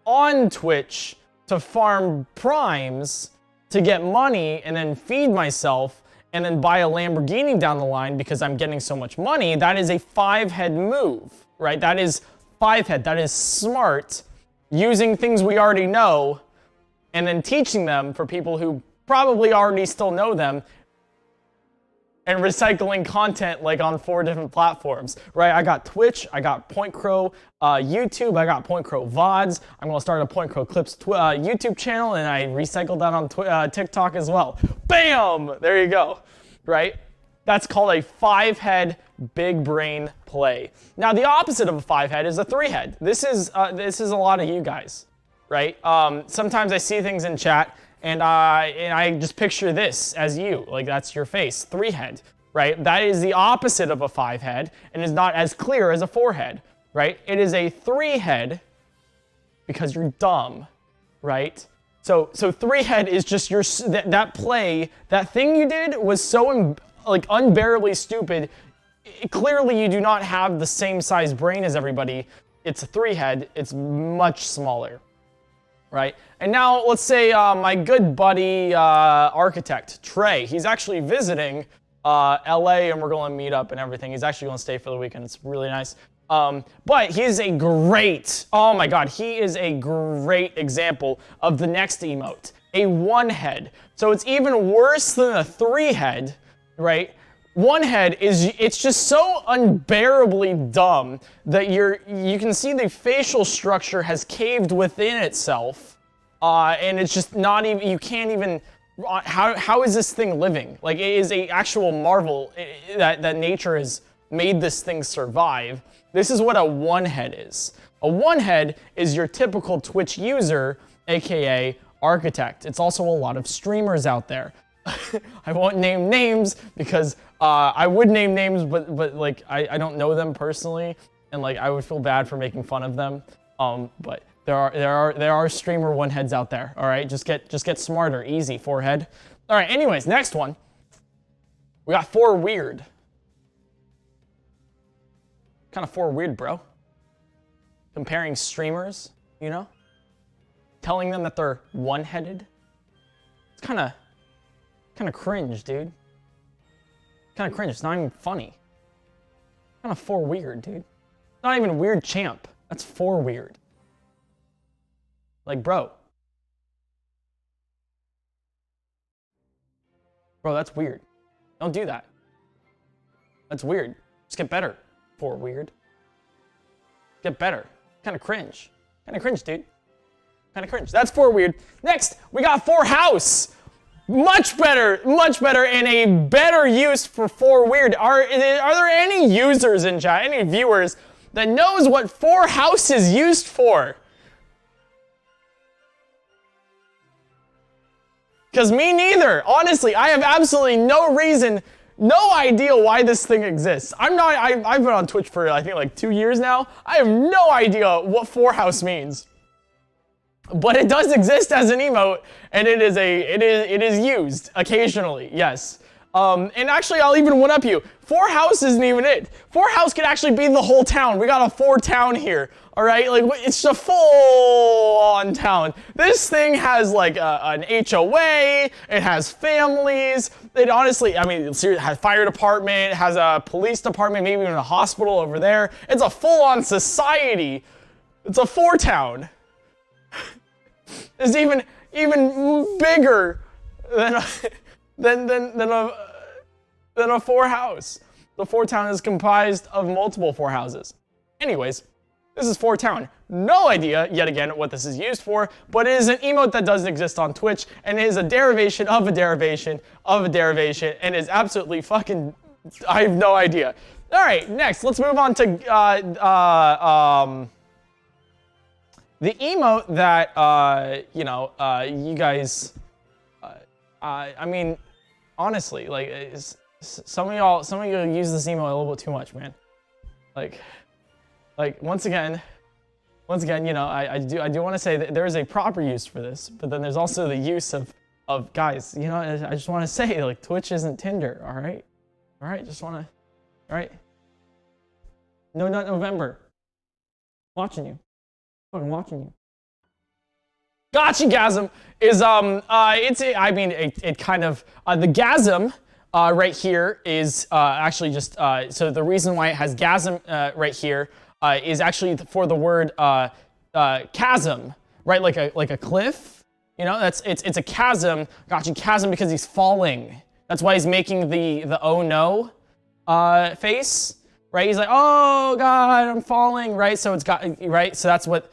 [SPEAKER 1] on Twitch to farm primes to get money and then feed myself and then buy a Lamborghini down the line because I'm getting so much money, that is a five-head move, right? That is five-head. That is smart, using things we already know and then teaching them for people who probably already still know them and recycling content like on 4 different platforms, right? I got Twitch, I got PointCrow YouTube, I got PointCrow VODs. I'm gonna start a PointCrow Clips YouTube channel, and I recycled that on TikTok as well. Bam! There you go, right? That's called a five-head big brain play. Now, the opposite of a five-head is a three-head. This is a lot of you guys, right? Sometimes I see things in chat, and I just picture this as you, like that's your face, three-head, right? That is the opposite of a five-head and is not as clear as a four-head, right? It is a three-head because you're dumb, right? So three-head is just that play, that thing you did was so unbearably stupid. Clearly you do not have the same size brain as everybody. It's a three-head, it's much smaller. Right? And now let's say my good buddy architect, Trey, he's actually visiting LA and we're going to meet up and everything. He's actually going to stay for the weekend. It's really nice. But he is a great, oh my god, he is a great example of the next emote, a one head. So it's even worse than a three head, right? One head it's just so unbearably dumb that you can see the facial structure has caved within itself, and it's just not even, you can't even, how is this thing living? Like, it is a actual marvel that nature has made this thing survive. This is what a one head is. A one head is your typical Twitch user, aka architect. It's also a lot of streamers out there. I won't name names because I would name names, but like I don't know them personally, and like I would feel bad for making fun of them. But there are streamer one heads out there. All right, just get smarter, easy, forehead. All right. Anyways, next one. We got four weird. Kind of four weird, bro. Comparing streamers, you know, telling them that they're one-headed. It's kind of cringe, dude. Kind of cringe. It's not even funny. Kind of four weird, dude. Not even weird champ. That's four weird. Like, bro. Bro, that's weird. Don't do that. That's weird. Just get better. Four weird. Get better. Kind of cringe. Kind of cringe, dude. Kind of cringe. That's four weird. Next, we got four house. Much better, and a better use for four weird. Are there any users in chat, any viewers that knows what 4house is used for. Because me neither. Honestly, I have absolutely no reason, no idea why this thing exists. I've been on Twitch for I think like 2 years now. I have no idea what 4house means. But it does exist as an emote, and it is used occasionally, yes. And actually, I'll even one up you. 4house isn't even it. 4house could actually be the whole town. We got a 4 town here, all right? Like, it's a full-on town. This thing has, like, an HOA. It has families. It honestly, I mean, it has a fire department. It has a police department, maybe even a hospital over there. It's a full-on society. It's a 4 town. It's even bigger than a 4house. The 4 town is comprised of multiple 4houses. Anyways, this is 4 town. No idea, yet again, what this is used for, but it is an emote that does exist on Twitch, and it is a derivation of a derivation of a derivation, and is absolutely fucking, I have no idea. All right, next, let's move on to the emote that, you guys, I mean, honestly, like, some of y'all use this emote a little bit too much, man. Like once again, you know, I do want to say that there is a proper use for this, but then there's also the use of guys, you know, I just want to say, like, Twitch isn't Tinder, all right? All right, just want to, all right? No Nut November. Watching you. Fucking watching you. Gotcha-gasm is, it kind of, the gasm, right here is, actually just, so the reason why it has gasm, right here, is actually for the word, chasm, right? Like a cliff, you know, it's a chasm, gotcha-chasm, because he's falling. That's why he's making the oh no, face, right? He's like, oh God, I'm falling, right? So it's got, right? So that's what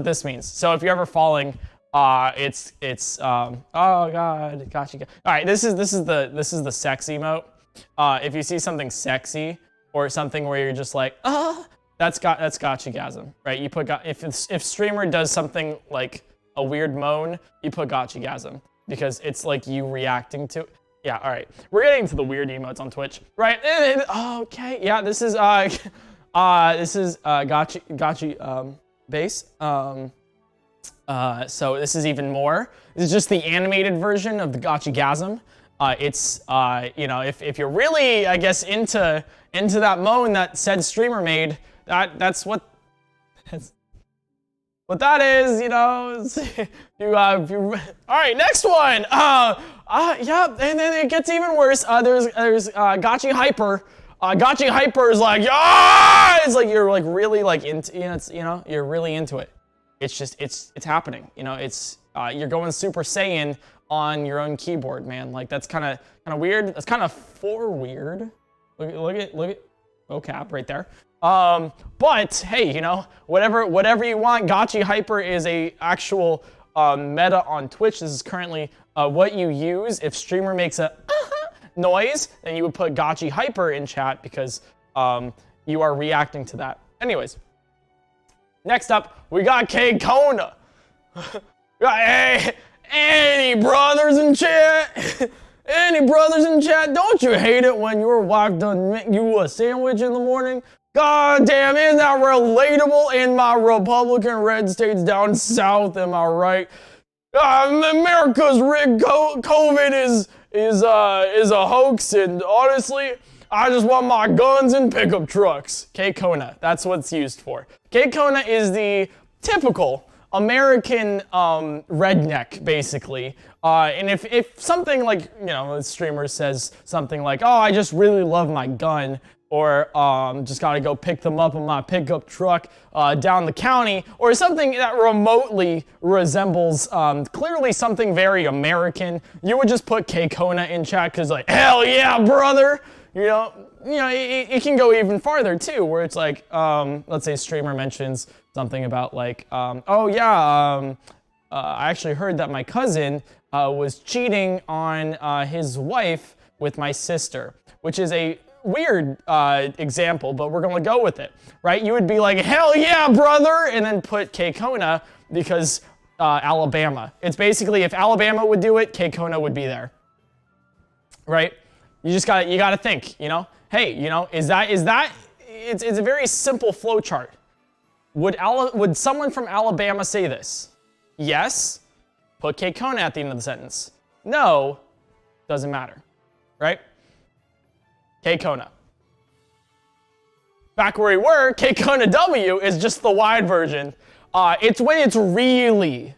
[SPEAKER 1] this means. So if you're ever falling, it's oh God, gotcha. All right, this is the sex emote. If you see something sexy or something where you're just like, that's gotcha-gasm, right? You put if streamer does something like a weird moan, you put gotcha-gasm because it's like you reacting to. Yeah, all right. We're getting to the weird emotes on Twitch, right? Okay, yeah, this is gotcha base. So this is even more. This is just the animated version of the gotcha-gasm. It's you know, if you're really, I guess, into that moan that said streamer made, that's what that is, you know. All right, next one. Yeah, and then it gets even worse. There's Gotcha Hyper. Gotcha Hyper is like, yeah, it's like you're like really like into, you're really into it. It's just it's happening, you know. It's you're going Super Saiyan on your own keyboard, man. Like that's kind of weird. That's kind of weird. Look at vocab right there. But hey, you know, whatever you want. Gotcha Hyper is a actual meta on Twitch. This is currently what you use if streamer makes a noise, then you would put Gotcha Hyper in chat because you are reacting to that. Anyways, next up we got K Kona. Hey, any brothers in chat? Any brothers in chat? Don't you hate it when your wife doesn't make you a sandwich in the morning? God damn, isn't that relatable in my Republican red states down south, am I right? America's rigged COVID is a hoax, and honestly, I just want my guns and pickup trucks. K-Kona, that's what it's used for. K-Kona is the typical American redneck, basically. And if something like, you know, a streamer says something like, oh, I just really love my gun, or just gotta go pick them up in my pickup truck down the county, or something that remotely resembles clearly something very American, you would just put K-Kona in chat, because like, hell yeah, brother! You know, it can go even farther too, where it's like, let's say streamer mentions something about like, oh yeah, I actually heard that my cousin was cheating on his wife with my sister, which is a weird example, but we're gonna go with it, right? You would be like, hell yeah, brother, and then put K-Kona because Alabama. It's basically if Alabama would do it, K-Kona would be there, right? You gotta think, you know? Hey, you know, it's a very simple flow chart. Would someone from Alabama say this? Yes, put K-Kona at the end of the sentence. No, doesn't matter, right? K-Kona. Back where we were, K-Kona W is just the wide version. It's when it's really,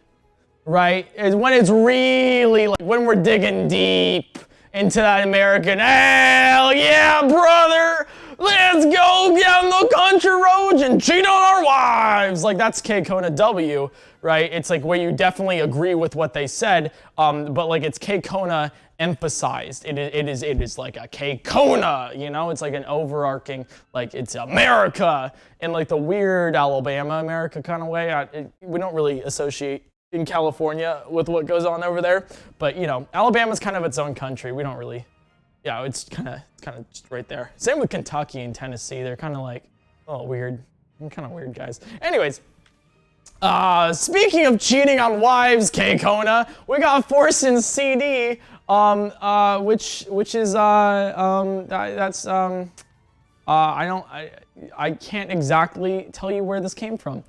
[SPEAKER 1] right? It's when it's really, like when we're digging deep into that American, hell yeah, brother! Let's go down the country roads and cheat on our wives! Like, that's K-Kona W, right? It's like where you definitely agree with what they said, but like it's K-Kona emphasized. It is like a K-Kona, you know? It's like an overarching, like it's America in like the weird Alabama America kind of way. We don't really associate in California with what goes on over there, but you know, Alabama's kind of its own country. We don't really, yeah, it's kind of just right there. Same with Kentucky and Tennessee. They're kind of like, oh, weird. They're kind of weird guys. Anyways, speaking of cheating on wives, K-Kona, we got Ffz and CD, which is I can't exactly tell you where this came from.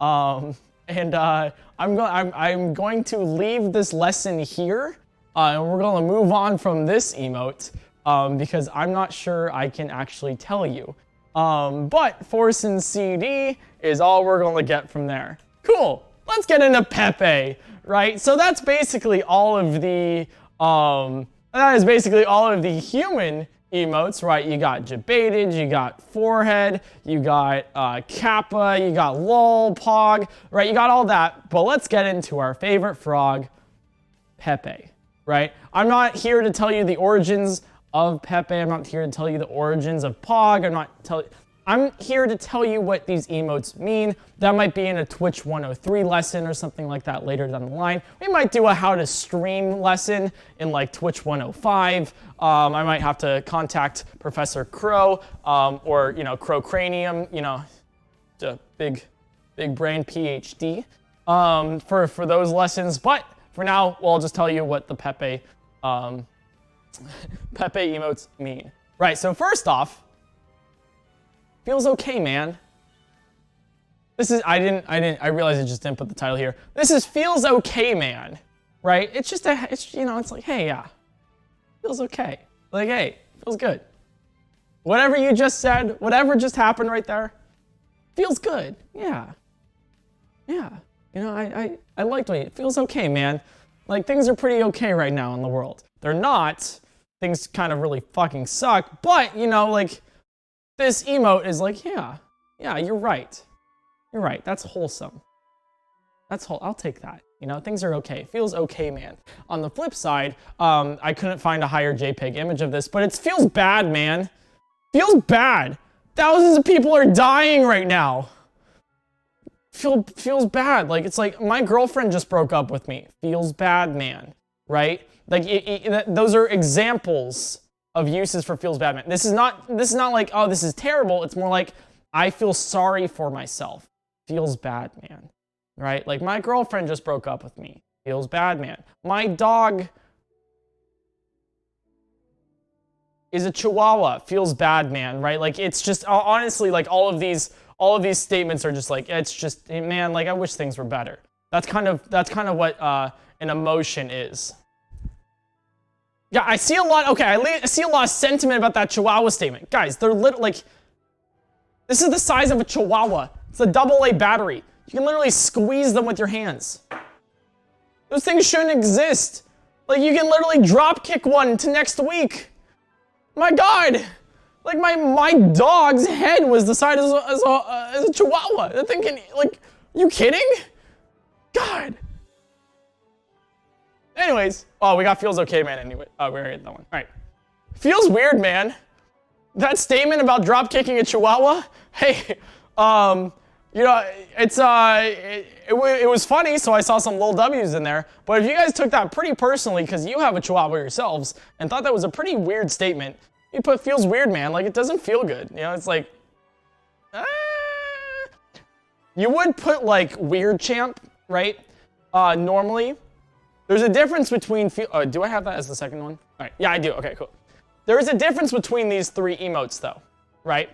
[SPEAKER 1] I'm going to leave this lesson here, and we're going to move on from this emote, because I'm not sure I can actually tell you. But Ffz and CD is all we're going to get from there. Cool. Let's get into Pepe, right? So that's basically all of the, human emotes, right? You got Jabain, you got forehead, you got Kappa, you got lol, pog, right? You got all that, but let's get into our favorite frog, Pepe, right? I'm not here to tell you the origins of Pepe. I'm not here to tell you the origins of Pog. I'm here to tell you what these emotes mean. That might be in a Twitch 103 lesson or something like that later down the line. We might do a how to stream lesson in like Twitch 105. I might have to contact Professor Crow, or, you know, Crow Cranium, you know, the big brain PhD, for those lessons. But for now, well, I'll just tell you what the Pepe emotes mean. Right, so first off, feels okay, man. This is, I realized I just didn't put the title here. This is feels okay, man, right? It's just you know, it's like, hey, yeah, feels okay. Like, hey, feels good. Whatever you just said, whatever just happened right there, feels good, yeah. Yeah, you know, I liked it. It feels okay, man. Like, things are pretty okay right now in the world. They're not. Things kind of really fucking suck, but, you know, like, this emote is like, yeah, you're right. You're right, that's wholesome. I'll take that. You know, things are okay. Feels okay, man. On the flip side, I couldn't find a higher JPEG image of this, but it feels bad, man. Feels bad. Thousands of people are dying right now. Feels bad. Like, it's like, my girlfriend just broke up with me. Feels bad, man. Right? Like, those are examples of uses for feels bad, man. This is not like, oh, this is terrible. It's more like, I feel sorry for myself. Feels bad, man. Right? Like, my girlfriend just broke up with me. Feels bad, man. My dog is a chihuahua. Feels bad, man. Right? Like, it's just, honestly, like, all of these statements are just like, it's just, man, like, I wish things were better. That's kind of what an emotion is. Yeah, I see a lot of sentiment about that chihuahua statement. Guys, they're like, this is the size of a chihuahua. It's a AA battery. You can literally squeeze them with your hands. Those things shouldn't exist. Like, you can literally drop kick one to next week. My God. Like, my dog's head was the size as a chihuahua. They're thinking, like, you kidding? God. Anyways, oh, we got feels okay, man, anyway. Oh, we already had that one. All right. Feels weird, man. That statement about drop kicking a chihuahua, hey, you know, it was funny, so I saw some little W's in there, but if you guys took that pretty personally because you have a chihuahua yourselves and thought that was a pretty weird statement,
[SPEAKER 2] You put feels weird, man. Like, it doesn't feel good. You know, it's like, you would put like weird champ, right? Normally. There's a difference between, do I have that as the second one? All right, yeah, I do. Okay, cool. There is a difference between these three emotes though, right?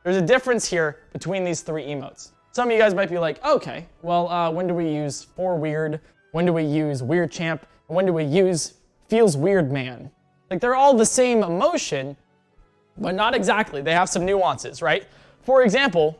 [SPEAKER 2] There's a difference here between these three emotes. Some of you guys might be like, okay, well, when do we use for weird? When do we use weird champ? And when do we use feels weird man? Like, they're all the same emotion, but not exactly. They have some nuances, right? For example,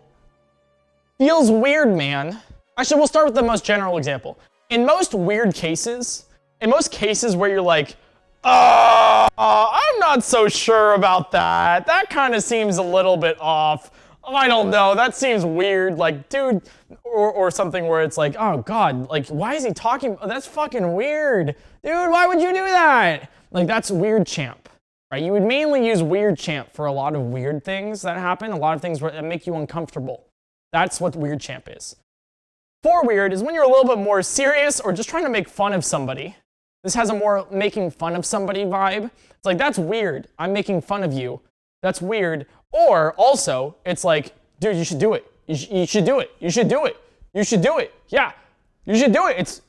[SPEAKER 2] feels weird man. Actually, we'll start with the most general example. In most weird cases, in most cases where you're like, I'm not so sure about that. That kind of seems a little bit off. I don't know. That seems weird. Like, dude, or something where it's like, oh God, like, why is he talking? Oh, that's fucking weird. Dude, why would you do that? Like, that's weird champ, right? You would mainly use weird champ for a lot of weird things that happen, a lot of things that make you uncomfortable. That's what weird champ is. For weird is when you're a little bit more serious or just trying to make fun of somebody. This has a more making fun of somebody vibe. It's like, that's weird. I'm making fun of you. That's weird. Or also, it's like, dude, you should do it. You should do it. You should do it. You should do it. Yeah, you should do it. It's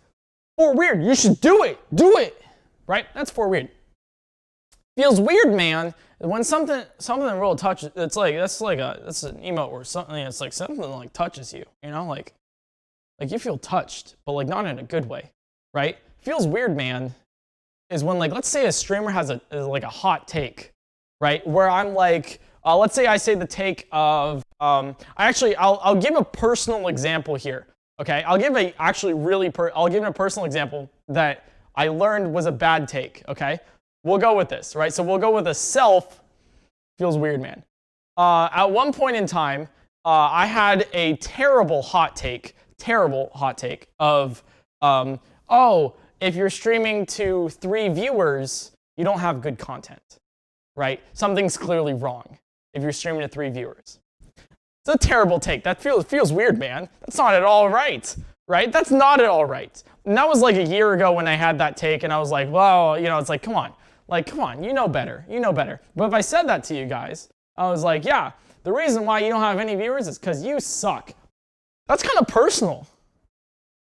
[SPEAKER 2] for weird. You should do it. Do it. Right? That's for weird. Feels weird, man. When something real touches, it's like, that's an emote or something. It's like something like touches you, you know, like you feel touched, but like not in a good way, right? Feels weird, man, is when, like, let's say a streamer has a hot take, right? Where I'm like, let's say I say the take of, I'll give a personal example here, okay? I'll give a personal example that I learned was a bad take, okay? We'll go with this, right? So we'll go with a self feels weird, man. At one point in time, I had a terrible hot take of, oh, if you're streaming to 3 viewers, you don't have good content, right? Something's clearly wrong if you're streaming to 3 viewers. It's a terrible take. That feels weird, man. That's not at all right, right? That's not at all right. And that was like a year ago when I had that take, and I was like, well, you know, it's like, come on, you know better, But if I said that to you guys, I was like, yeah, the reason why you don't have any viewers is because you suck. That's kind of personal.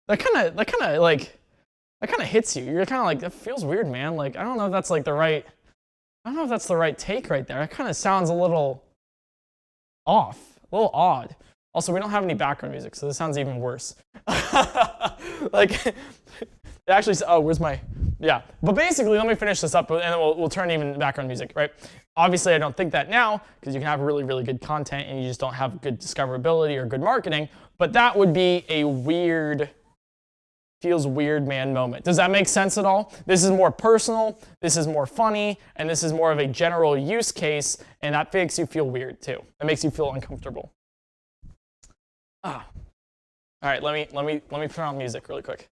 [SPEAKER 2] That kind of hits you. You're kind of like, that feels weird, man. Like, I don't know if that's like the right take right there. It kind of sounds a little off, a little odd. Also, we don't have any background music, so this sounds even worse. Like, it actually, oh, where's my, yeah. But basically, let me finish this up, and then we'll turn even background music, right? Obviously, I don't think that now, because you can have really, really good content, and you just don't have good discoverability or good marketing, but that would be a weird, feels weird man moment. Does that make sense at all? This is more personal, this is more funny, and this is more of a general use case, and that makes you feel weird too. It makes you feel uncomfortable. All right, let me turn on music really quick.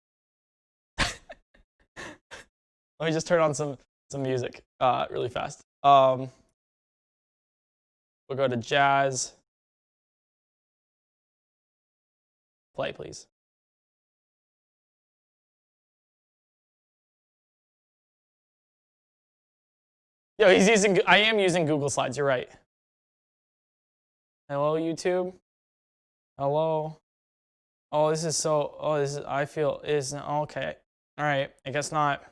[SPEAKER 2] Let me just turn on some music really fast. We'll go to jazz. Play, please. Yo, I am using Google Slides, you're right. Hello, YouTube. Hello. Oh, this is so, I feel, okay. All right, I guess not.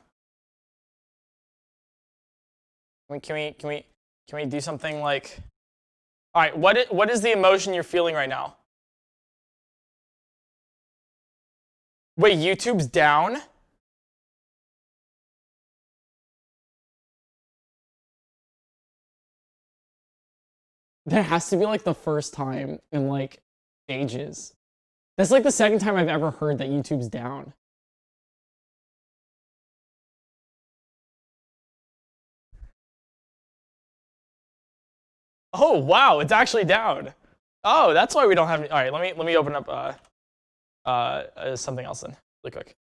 [SPEAKER 2] Can we do something like, all right, what is the emotion you're feeling right now? Wait, YouTube's down? That has to be like the first time in like ages. That's like the second time I've ever heard that YouTube's down. Oh wow, it's actually down. Oh, that's why we don't have any. All right, let me open up something else then, really quick.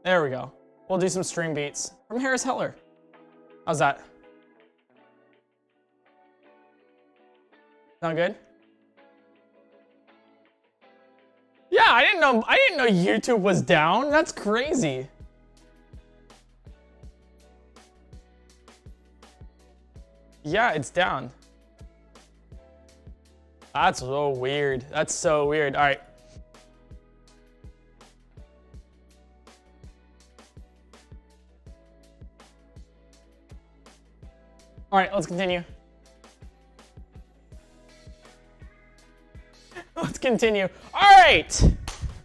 [SPEAKER 2] There we go. We'll do some stream beats from Harris Heller. How's that? Sound good? Yeah, I didn't know YouTube was down. That's crazy. Yeah, it's down. That's so weird. That's so weird. All right. All right, let's continue. Let's continue. All right.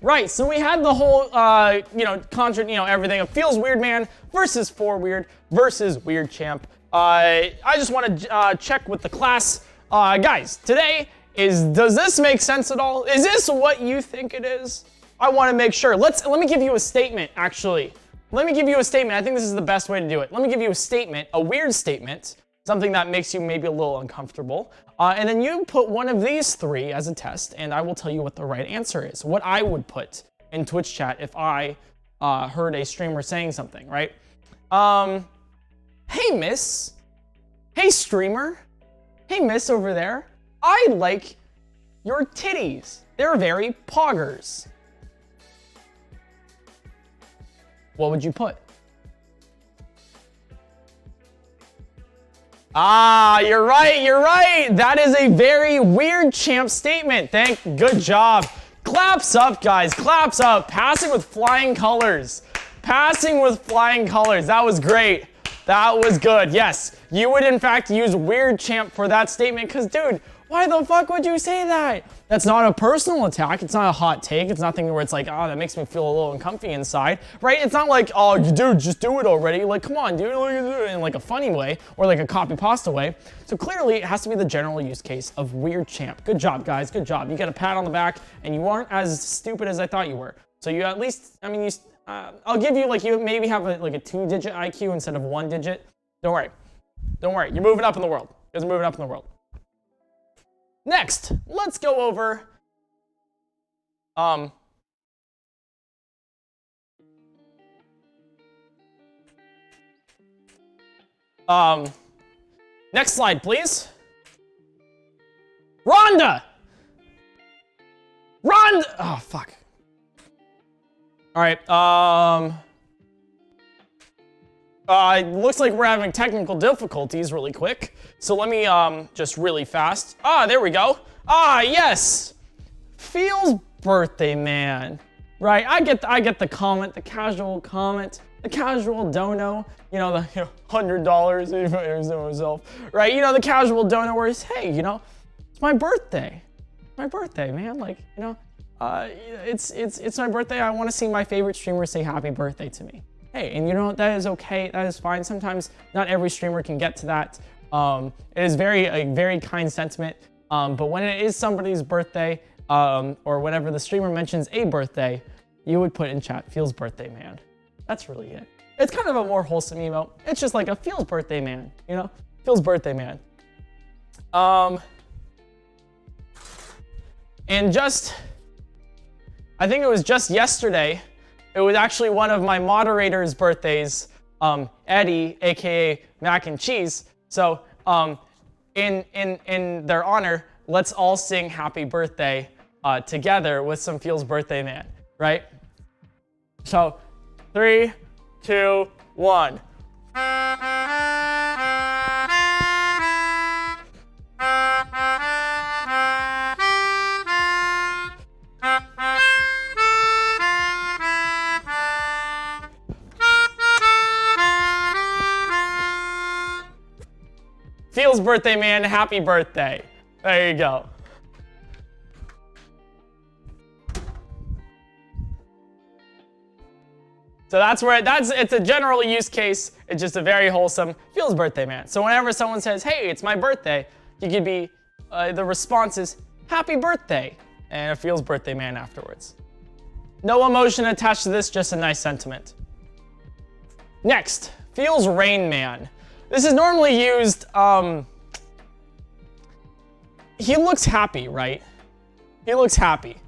[SPEAKER 2] Right, so we had the whole, everything. It feels weird, man, versus for weird versus weird champ. I just want to check with the class. Guys, today does this make sense at all? Is this what you think it is? I want to make sure. Let me give you a statement, actually. Let me give you a statement. I think this is the best way to do it. Let me give you a statement, a weird statement, something that makes you maybe a little uncomfortable. And then you put one of these three as a test, and I will tell you what the right answer is. What I would put in Twitch chat if I heard a streamer saying something, right? Hey, miss. Hey, streamer. Hey, miss over there. I like your titties. They're very poggers. What would you put? Ah, you're right. That is a very weird champ statement. Good job. Claps up, guys, claps up. Passing with flying colors. Passing with flying colors. That was great. That was good. Yes, you would in fact use weird champ for that statement because, dude, why the fuck would you say that? That's not a personal attack. It's not a hot take. It's nothing where it's like, oh, that makes me feel a little uncomfy inside, right? It's not like, oh, dude, just do it already. Like, come on, dude, in like a funny way or like a copy pasta way. So clearly it has to be the general use case of weird champ. Good job, guys, good job. You get a pat on the back and you aren't as stupid as I thought you were. So you at least, I mean, I'll give you, like, you maybe have a 2-digit IQ instead of 1 digit. Don't worry. Don't worry. You're moving up in the world. You guys are moving up in the world. Next, let's go over next slide, please. Rhonda! Oh, fuck. All right, it looks like we're having technical difficulties really quick. So let me, just really fast. Ah, there we go. Ah, yes. Feels birthday man. Right, I get the comment, the casual comment, the casual dono, you know, the $100 right? You know, the casual dono where it's, hey, you know, it's my birthday. My birthday, man. Like, you know, it's my birthday. I want to see my favorite streamer say happy birthday to me. Hey, and you know what? That is okay. That is fine. Sometimes not every streamer can get to that. It is a very kind sentiment. But when it is somebody's birthday, or whenever the streamer mentions a birthday, you would put in chat, feels birthday man. That's really it. It's kind of a more wholesome emote. It's just like a feels birthday man, you know? Feels birthday man. And I think it was just yesterday, it was actually one of my moderators' birthdays, Eddie, aka Mac and Cheese. So in their honor, let's all sing happy birthday together with some Feels Birthday Man, right? So 3, 2, 1. Feels Birthday Man, happy birthday. There you go. So it's a general use case. It's just a very wholesome, feels birthday man. So whenever someone says, hey, it's my birthday, you could be, the response is, happy birthday, and it feels birthday man afterwards. No emotion attached to this, just a nice sentiment. Next, feels rain man. This is normally used, he looks happy, right? He looks happy.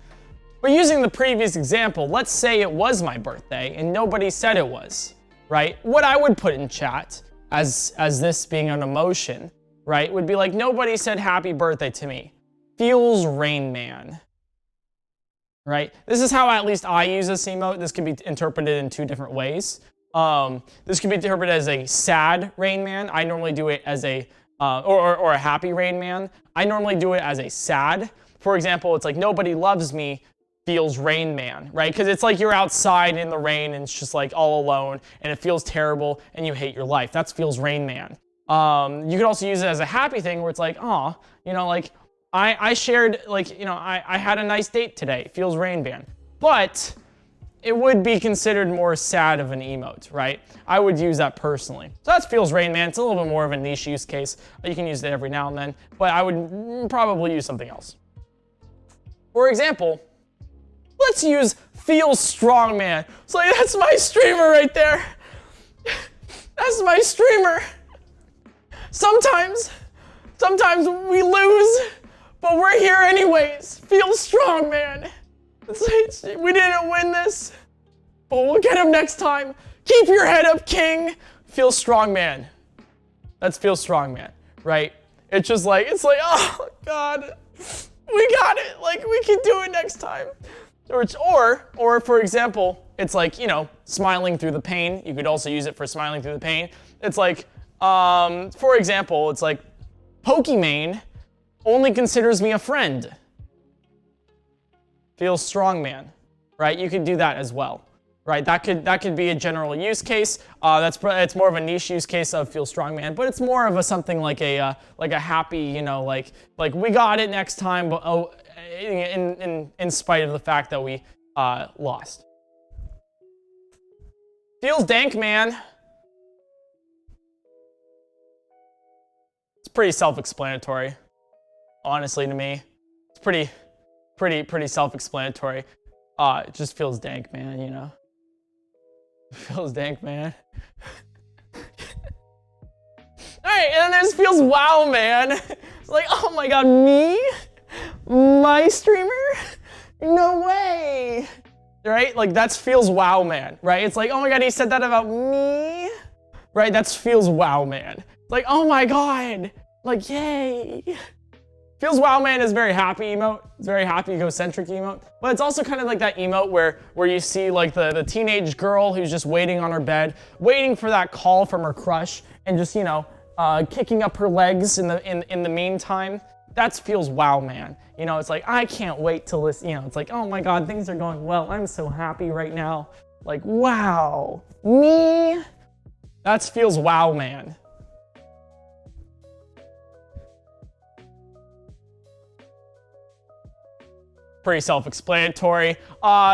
[SPEAKER 2] But using the previous example, let's say it was my birthday and nobody said it was. right? What I would put in chat as this being an emotion, right, would be like, nobody said happy birthday to me. Feels Rain Man. Right? This is how at least I use this emote. This can be interpreted in 2 different ways. This can be interpreted as a sad Rain Man. I normally do it as a, or a happy Rain Man. I normally do it as a sad. For example, it's like, nobody loves me, feels Rain Man, right? Because it's like you're outside in the rain and it's just like all alone and it feels terrible and you hate your life. That feels Rain Man. You could also use it as a happy thing where it's like, oh, you know, like, I shared, like, you know, I had a nice date today. Feels Rain Man. But it would be considered more sad of an emote, right? I would use that personally. So that feels Rain Man. It's a little bit more of a niche use case. You can use it every now and then, but I would probably use something else. For example, let's use Feels Strong Man. It's like, that's my streamer right there. That's my streamer. Sometimes we lose, but we're here anyways. Feel strong, man. We didn't win this, but we'll get him next time. Keep your head up, king. Feel strong, man. That's Feel Strong Man, right? It's just like, it's like, oh God, we got it. Like, we can do it next time. Or for example, it's like, you know, smiling through the pain. You could also use it for smiling through the pain. It's like, for example, it's like, Pokimane only considers me a friend. Feels strong, man, right? You could do that as well, right? That could be a general use case. It's more of a niche use case of Feel Strong Man, but it's more of a something like a happy, you know, like we got it next time, but oh, in spite of the fact that we lost. Feels dank, man. It's pretty self-explanatory. Honestly, to me, it's pretty self-explanatory. It just feels dank, man, you know? It feels dank, man. All right, and then there's Feels Wow, man. It's like, oh my God, me? My streamer? No way. Right? Like, that's Feels Wow, man, right? It's like, oh my God, he said that about me? Right? That's Feels Wow, man. It's like, oh my God, like, yay. Feels Wow Man is very happy emote. It's very happy, egocentric emote. But it's also kind of like that emote where you see like the teenage girl who's just waiting on her bed, waiting for that call from her crush, and just, you know, kicking up her legs in the meantime. That's Feels Wow Man. You know, it's like, I can't wait to listen. You know, it's like, oh my God, things are going well. I'm so happy right now. Like, wow, me? That's Feels Wow Man. Pretty self-explanatory.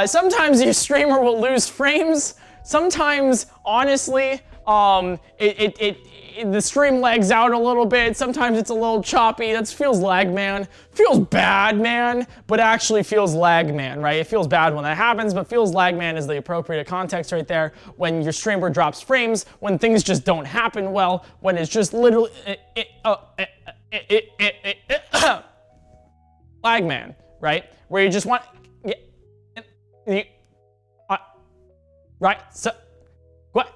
[SPEAKER 2] Sometimes your streamer will lose frames. Sometimes, honestly, the stream lags out a little bit. Sometimes it's a little choppy. That feels lag, man. Feels bad, man, but actually feels lag, man, right? It feels bad when that happens, but feels lag, man is the appropriate context right there. When your streamer drops frames, when things just don't happen well, when it's just literally lag, man, right? Where you just want, right? So, what?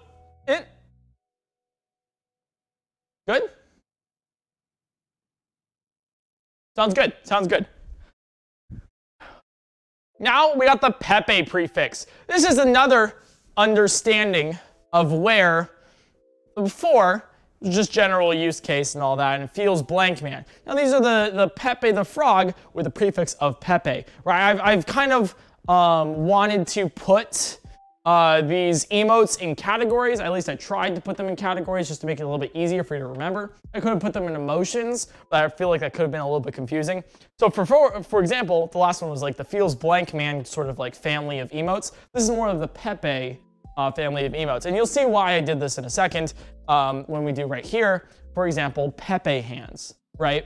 [SPEAKER 2] Good? Sounds good. Sounds good. Now we got the Pepe prefix. This is another understanding of where before just general use case and all that, and it feels blank, man. Now these are the Pepe the frog with the prefix of Pepe, right? I've kind of wanted to put these emotes in categories. At least I tried to put them in categories just to make it a little bit easier for you to remember. I could have put them in emotions, but I feel like that could have been a little bit confusing. So for example, the last one was like the feels blank man sort of like family of emotes. This is more of the Pepe family of emotes. And you'll see why I did this in a second when we do right here. For example, Pepe hands, right?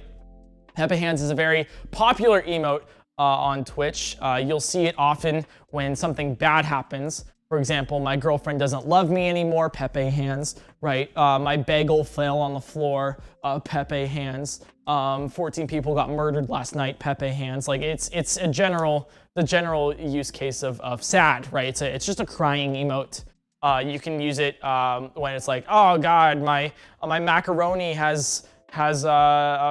[SPEAKER 2] Pepe hands is a very popular emote on Twitch. You'll see it often when something bad happens. For example, my girlfriend doesn't love me anymore, Pepe hands, right? My bagel fell on the floor, Pepe hands. 14 people got murdered last night, Pepe hands. Like it's the general use case of sad, right? It's just a crying emote. You can use it when it's like, oh God, my macaroni has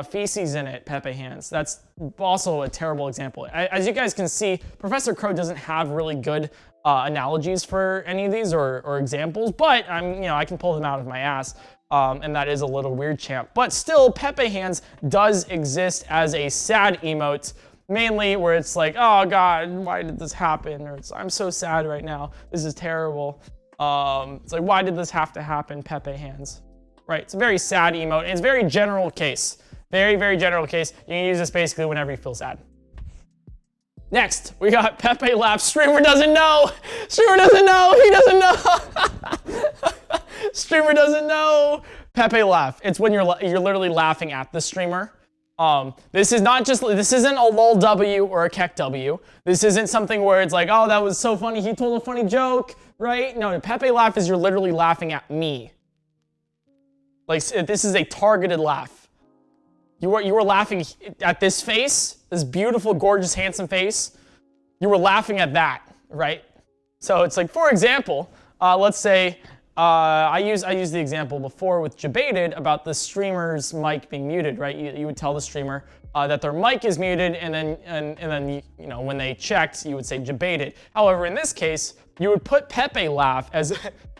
[SPEAKER 2] feces in it, Pepe hands. That's also a terrible example. As you guys can see, Professor Crow doesn't have really good analogies for any of these or examples, but I can pull them out of my ass. And that is a little weird, champ. But still, Pepe hands does exist as a sad emote, mainly where it's like, oh God, why did this happen? Or it's, I'm so sad right now. This is terrible. It's like, why did this have to happen, Pepe hands? Right, it's a very sad emote, and it's a very general case. Very, very general case. You can use this basically whenever you feel sad. Next, we got Pepe laugh. Streamer doesn't know. Streamer doesn't know. He doesn't know. Streamer doesn't know. Pepe laugh. It's when you're literally laughing at the streamer. This isn't a lol W or a kek W. This isn't something where it's like, oh, that was so funny. He told a funny joke, right? No, Pepe laugh is you're literally laughing at me. Like, this is a targeted laugh. You were laughing at this face, this beautiful, gorgeous, handsome face. You were laughing at that, right? So it's like, for example, let's say I used the example before with Jabain about the streamer's mic being muted, right? You would tell the streamer that their mic is muted, and then when they checked, you would say Jabain. However, in this case, you would put Pepe laugh as,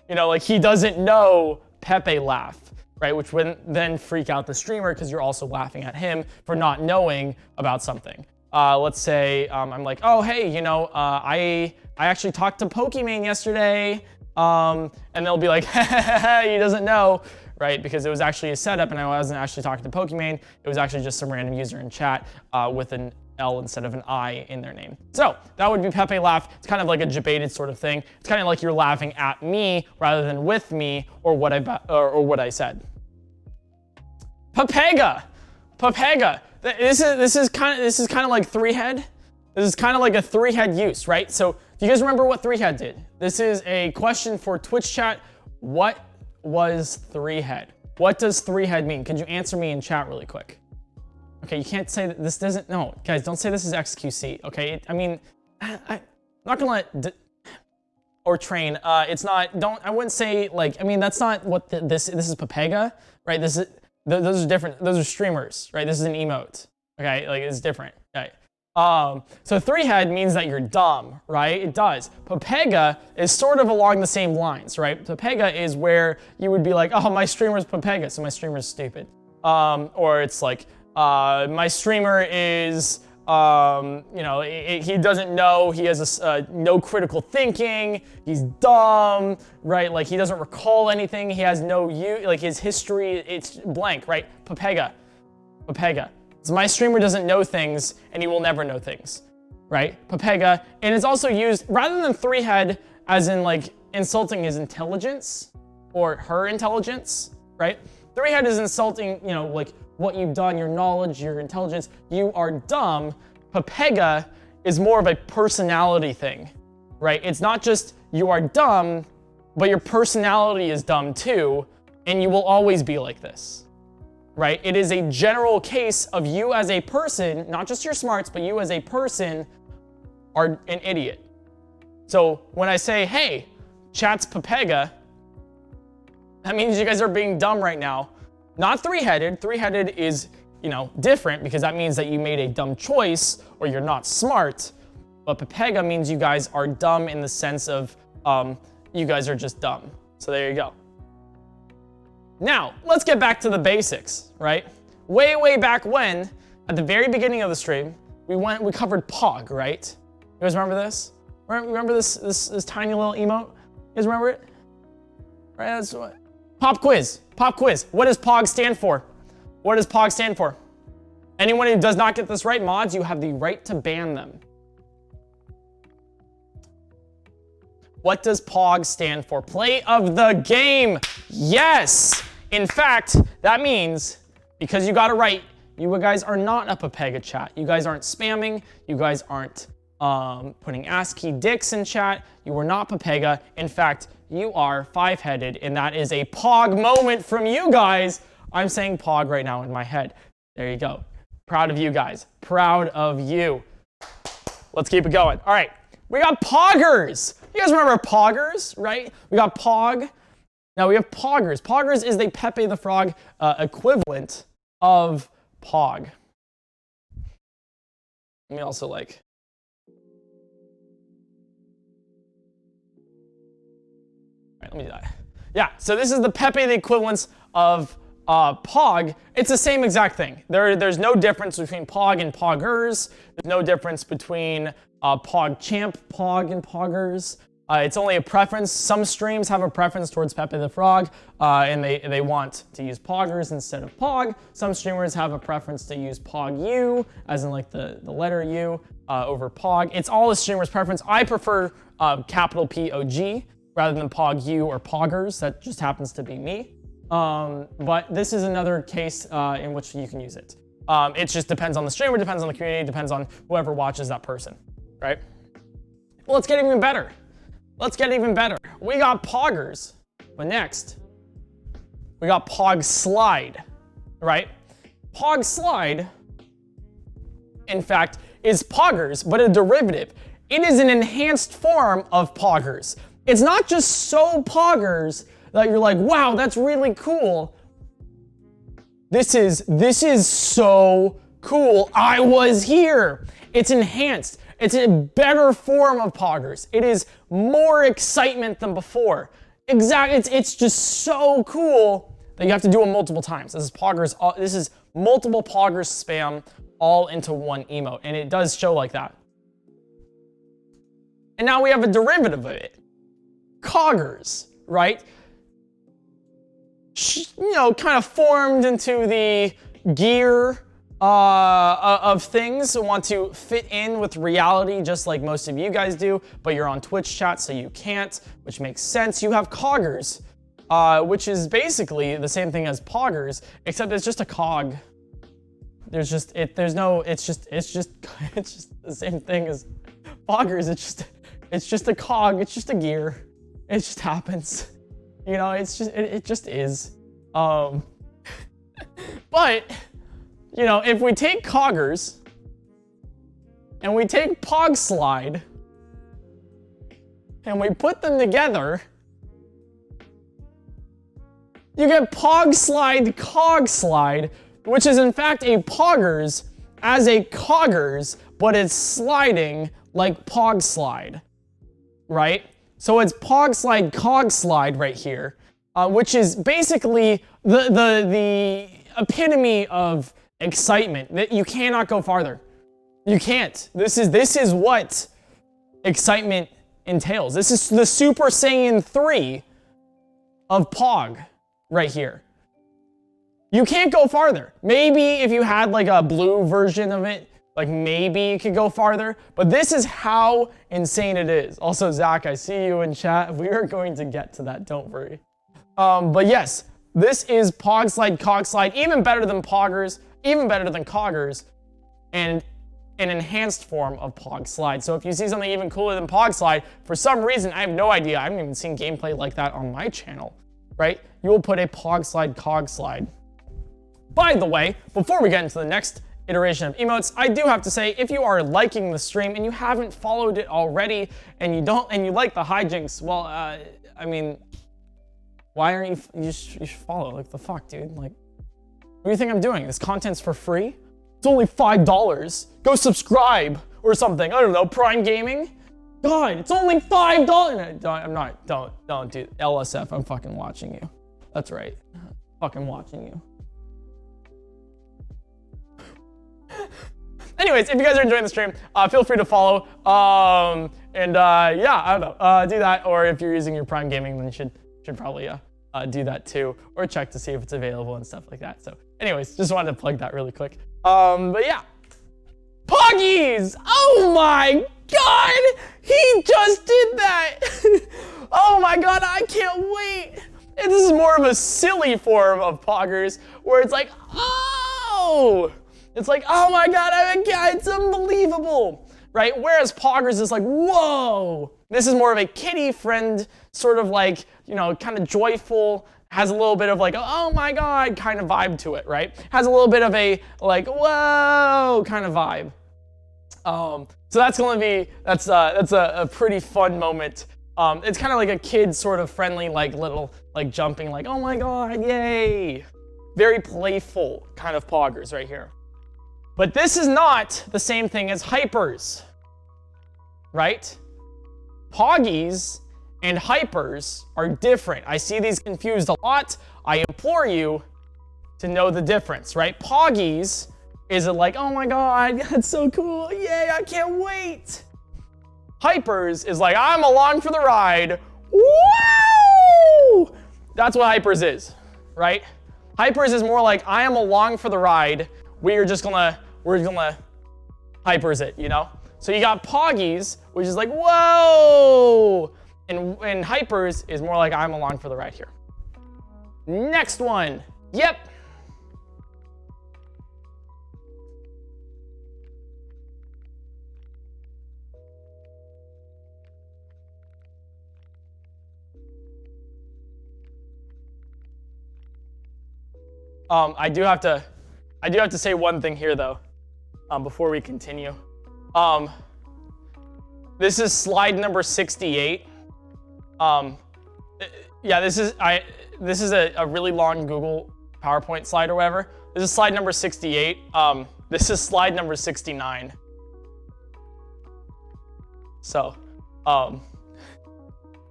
[SPEAKER 2] like he doesn't know Pepe laugh. Right, which would then freak out the streamer because you're also laughing at him for not knowing about something. Let's say I'm like, oh hey, I actually talked to Pokimane yesterday, and they'll be like, he doesn't know, right? Because it was actually a setup, and I wasn't actually talking to Pokimane. It was actually just some random user in chat with an L instead of an I in their name. So that would be Pepe laugh. It's kind of like a Jabain sort of thing. It's kind of like you're laughing at me rather than with me or what I said. Pepega. This is kind of like three-head. This is kind of like a three-head use, right? So do you guys remember what three-head did? This is a question for Twitch chat. What was three-head? What does three-head mean? Could you answer me in chat really quick? Okay, you can't say that this doesn't, no, guys, don't say this is XQC, okay? I'm not gonna let, or train, it's not, I wouldn't say, like, that's not what this is Pepega, right? Those are different, those are streamers, right? This is an emote, okay? Like, it's different, okay? So three-head means that you're dumb, right? It does. Pepega is sort of along the same lines, right? Pepega is where you would be like, oh, my streamer's Pepega, so my streamer's stupid. Or it's like, my streamer is, he doesn't know, he has no critical thinking, he's dumb, right? Like, he doesn't recall anything, he has his history, it's blank, right? Pepega. So my streamer doesn't know things, and he will never know things, right? Pepega, and it's also used, rather than three-head, as in, like, insulting his intelligence, or her intelligence, right? Three-head is insulting, like, what you've done, your knowledge, your intelligence, you are dumb. Pepega is more of a personality thing, right? It's not just you are dumb, but your personality is dumb too, and you will always be like this, right? It is a general case of you as a person, not just your smarts, but you as a person are an idiot. So when I say, hey, chat's Pepega, that means you guys are being dumb right now. Not three-headed. Three-headed is, different because that means that you made a dumb choice or you're not smart. But Pepega means you guys are dumb in the sense of you guys are just dumb. So there you go. Now, let's get back to the basics, right? Way back when, at the very beginning of the stream, we covered Pog, right? You guys remember this? Remember this tiny little emote? You guys remember it? Right, that's what. Pop quiz. What does POG stand for? What does POG stand for? Anyone who does not get this right, mods, you have the right to ban them. What does POG stand for? Play of the game. Yes. In fact, that means, because you got it right, you guys are not a Pepega chat. You guys aren't spamming. You guys aren't putting ASCII dicks in chat. You are not Pepega. In fact, you are five-headed, and that is a Pog moment from you guys. I'm saying Pog right now in my head. There you go. Proud of you guys. Proud of you. Let's keep it going. All right, we got Poggers. You guys remember poggers, right? We got pog. Now we have poggers. Poggers is the Pepe the Frog equivalent of pog. Let me also like... All right, let me do that. Yeah, so this is the Pepe, the equivalence of Pog. It's the same exact thing. There's no difference between Pog and Poggers. There's no difference between Pog Champ, Pog, and Poggers. It's only a preference. Some streams have a preference towards Pepe the Frog, and they want to use Poggers instead of Pog. Some streamers have a preference to use Pog U, as in like the letter U, over Pog. It's all a streamer's preference. I prefer capital P-O-G rather than Pog U or Poggers. That just happens to be me. But this is another case in which you can use it. It just depends on the streamer, depends on the community, depends on whoever watches that person, right? Well, let's get even better. Let's get even better. We got Poggers, but next, we got Pog Slide, right? Pog Slide, in fact, is Poggers, but a derivative. It is an enhanced form of Poggers. It's not just so Poggers that you're like, wow, that's really cool. This is so cool. I was here. It's enhanced. It's a better form of Poggers. It is more excitement than before. Exactly. It's just so cool that you have to do it multiple times. This is Poggers. This is multiple Poggers spam all into one emote, and it does show like that. And now we have a derivative of it. Coggers, right? You know, kind of formed into the gear of things, want to fit in with reality just like most of you guys do, but you're on Twitch chat so you can't, which makes sense. You have coggers, which is basically the same thing as poggers, except it's just a cog. It's just the same thing as poggers. It's just a cog, it's just a gear. It just happens. You know, it just is. But, you know, if we take coggers and we take Pog Slide and we put them together, you get Pog Slide Cog Slide, which is in fact a Poggers as a coggers, but it's sliding like Pog Slide, right? So it's Pog Slide Cog Slide right here, which is basically the epitome of excitement. That you cannot go farther. You can't. This is what excitement entails. This is the Super Saiyan 3 of Pog right here. You can't go farther. Maybe if you had like a blue version of it, like maybe you could go farther, but this is how insane it is. Also, Zach, I see you in chat. We are going to get to that, don't worry. But yes, this is Pog Slide, Cog Slide, even better than Poggers, even better than Coggers, and an enhanced form of Pog Slide. So if you see something even cooler than Pog Slide, for some reason, I have no idea, I haven't even seen gameplay like that on my channel, right? You will put a Pog Slide, Cog Slide. By the way, before we get into the next iteration of emotes, I do have to say, if you are liking the stream and you haven't followed it already, and you like the hijinks, well, I mean, why aren't you should follow, like the fuck, dude, like, what do you think I'm doing? This content's for free? It's only $5. Go subscribe or something, I don't know, Prime Gaming? God, it's only $5. Don't do LSF, I'm fucking watching you. That's right, fucking watching you. Anyways, if you guys are enjoying the stream, feel free to follow. Yeah, I don't know, do that. Or if you're using your Prime Gaming, then you should probably do that too, or check to see if it's available and stuff like that. So, anyways, just wanted to plug that really quick. But yeah, Poggies! Oh my God, he just did that! Oh my God, I can't wait. And this is more of a silly form of Poggers, where it's like, oh. It's like, oh my God, it's unbelievable, right? Whereas Poggers is like, whoa. This is more of a kitty friend, sort of like, you know, kind of joyful, has a little bit of like, oh my God kind of vibe to it, right? Has a little bit of a like, whoa kind of vibe. So that's a pretty fun moment It's kind of like a kid sort of friendly, like little, like jumping, like, oh my god, yay. Very playful kind of poggers right here. But this is not the same thing as hypers, right? Poggies and hypers are different. I see these confused a lot. I implore you to know the difference, right? Poggies is it like, oh my god, that's so cool, yay, I can't wait. Hypers is like, I'm along for the ride, woo! That's what hypers is, right? Hypers is more like, I am along for the ride, we're gonna hypers it, you know? So you got poggies, which is like, whoa! And hypers is more like, I'm along for the ride here. Next one, yep. I do have to say one thing here though, before we continue. This is slide number 68. Yeah, this is a really long Google PowerPoint slide or whatever. This is slide number 68. This is slide number 69. So,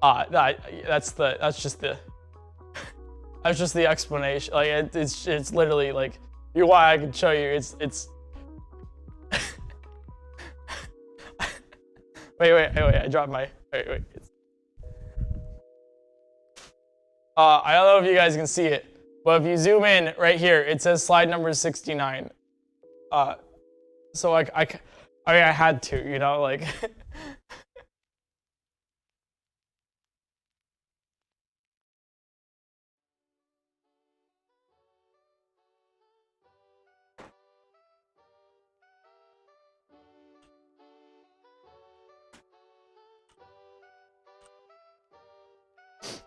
[SPEAKER 2] that's just the explanation. Like it's literally like why I can show you. It's. wait. I dropped my. Wait. I don't know if you guys can see it, but if you zoom in right here, it says slide number 69. So like I had to, you know, like.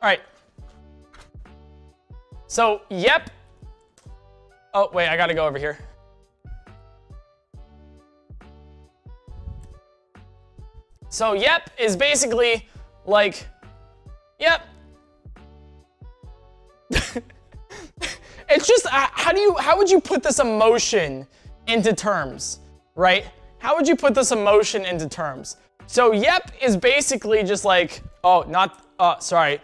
[SPEAKER 2] All right. So, yep. Oh, wait, I gotta go over here. So, yep is basically like, yep. It's just, how would you put this emotion into terms, right? How would you put this emotion into terms? So, yep is basically just like, oh, not, sorry.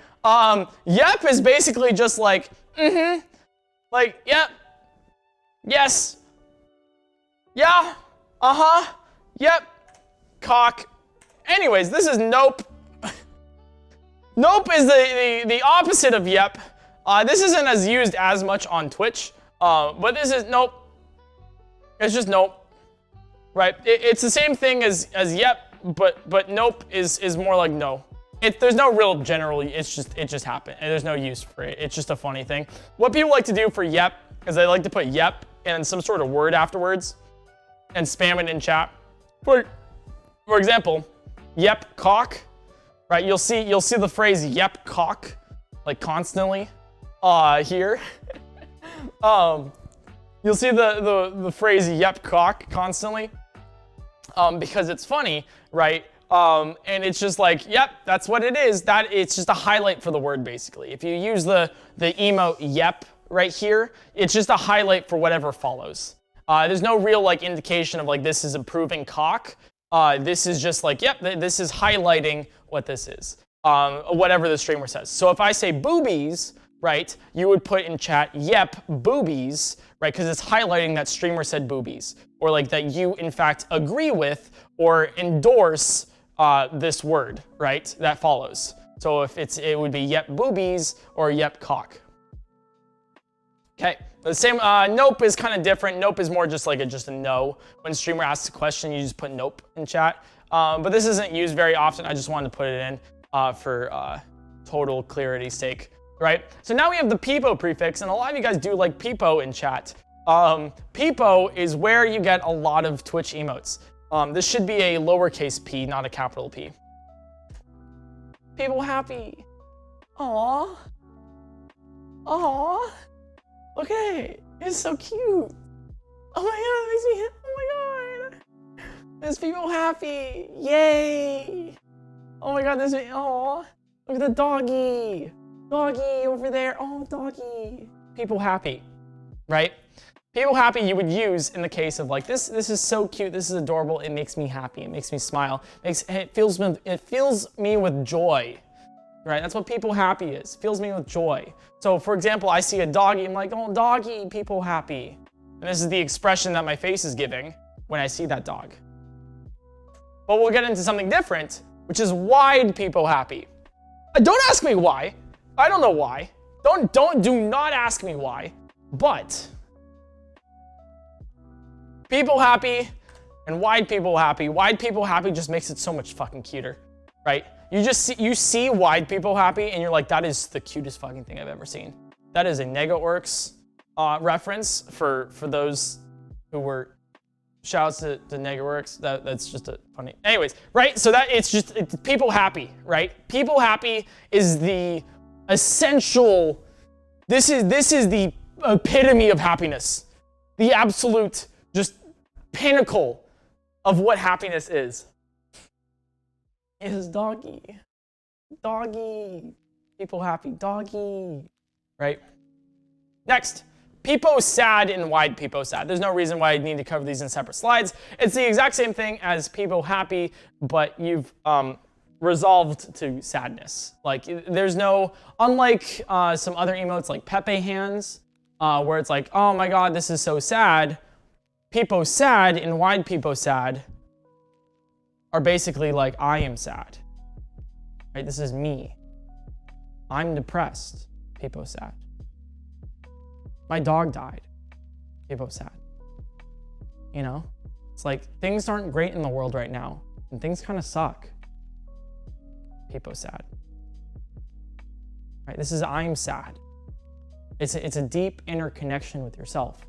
[SPEAKER 2] Yep is basically just like, like, yep, yes, yeah, yep, cock. Anyways, this is nope. Nope is the opposite of yep. This isn't as used as much on Twitch, but this is nope. It's just nope, right? It's the same thing as yep, but nope is more like no. There's no real generally, it just happened, and there's no use for it. It's just a funny thing. What people like to do for yep is they like to put yep and some sort of word afterwards and spam it in chat. For example, yep cock, right? You'll see the phrase yep cock like constantly here. You'll see the phrase yep cock constantly because it's funny, right? And it's just like, yep, that's what it is. It's just a highlight for the word, basically. If you use the emote yep right here, it's just a highlight for whatever follows. There's no real like indication of like this is improving cock. This is just like, yep, this is highlighting what this is, whatever the streamer says. So if I say boobies, right, you would put in chat, yep, boobies, right, because it's highlighting that streamer said boobies, or like that you in fact agree with or endorse this word, right, that follows. So if it would be yep boobies or yep cock. Okay, the same, nope is kind of different. Nope is more just like a no. When streamer asks a question, you just put nope in chat. But this isn't used very often. I just wanted to put it in for total clarity's sake, right? So now we have the Peepo prefix, and a lot of you guys do like Peepo in chat. Peepo is where you get a lot of Twitch emotes. This should be a lowercase p, not a capital P. People happy. Aww. Aww. Okay, it's so cute. Oh my god, it makes me, oh my god. There's people happy, yay. Oh my God, oh, look at the doggy. Doggy over there, oh, doggy. People happy, right? People happy you would use in the case of like, this is so cute, this is adorable, it makes me happy, it makes me smile, it fills me with joy, right? That's what people happy is, fills me with joy. So for example, I see a doggy, I'm like, oh, doggy, people happy. And this is the expression that my face is giving when I see that dog. But we'll get into something different, which is wide people happy. Don't ask me why. I don't know why. Do not ask me why. But people happy and wide people happy. Wide people happy just makes it so much fucking cuter, right? You see wide people happy and you're like, that is the cutest fucking thing I've ever seen. That is a NegaWorks reference for those who were. Shouts to NegaWorks. That's just a funny. Anyways, right? So that it's people happy, right? People happy is the essential. This is the epitome of happiness, the absolute just pinnacle of what happiness is. Is doggy, people happy, doggy, right? Next. Peepo sad and wide Peepo sad. There's no reason why I need to cover these in separate slides. It's the exact same thing as Peepo happy, but you've resolved to sadness. Like there's no, unlike some other emotes like Pepe hands, where it's like, oh my God, this is so sad. Peepo sad and wide Peepo sad are basically like, I am sad. Right? This is me. I'm depressed. Peepo sad. My dog died. Peepo sad. You know? It's like things aren't great in the world right now, and things kind of suck. Peepo sad. Right? This is I'm sad. It's a deep inner connection with yourself.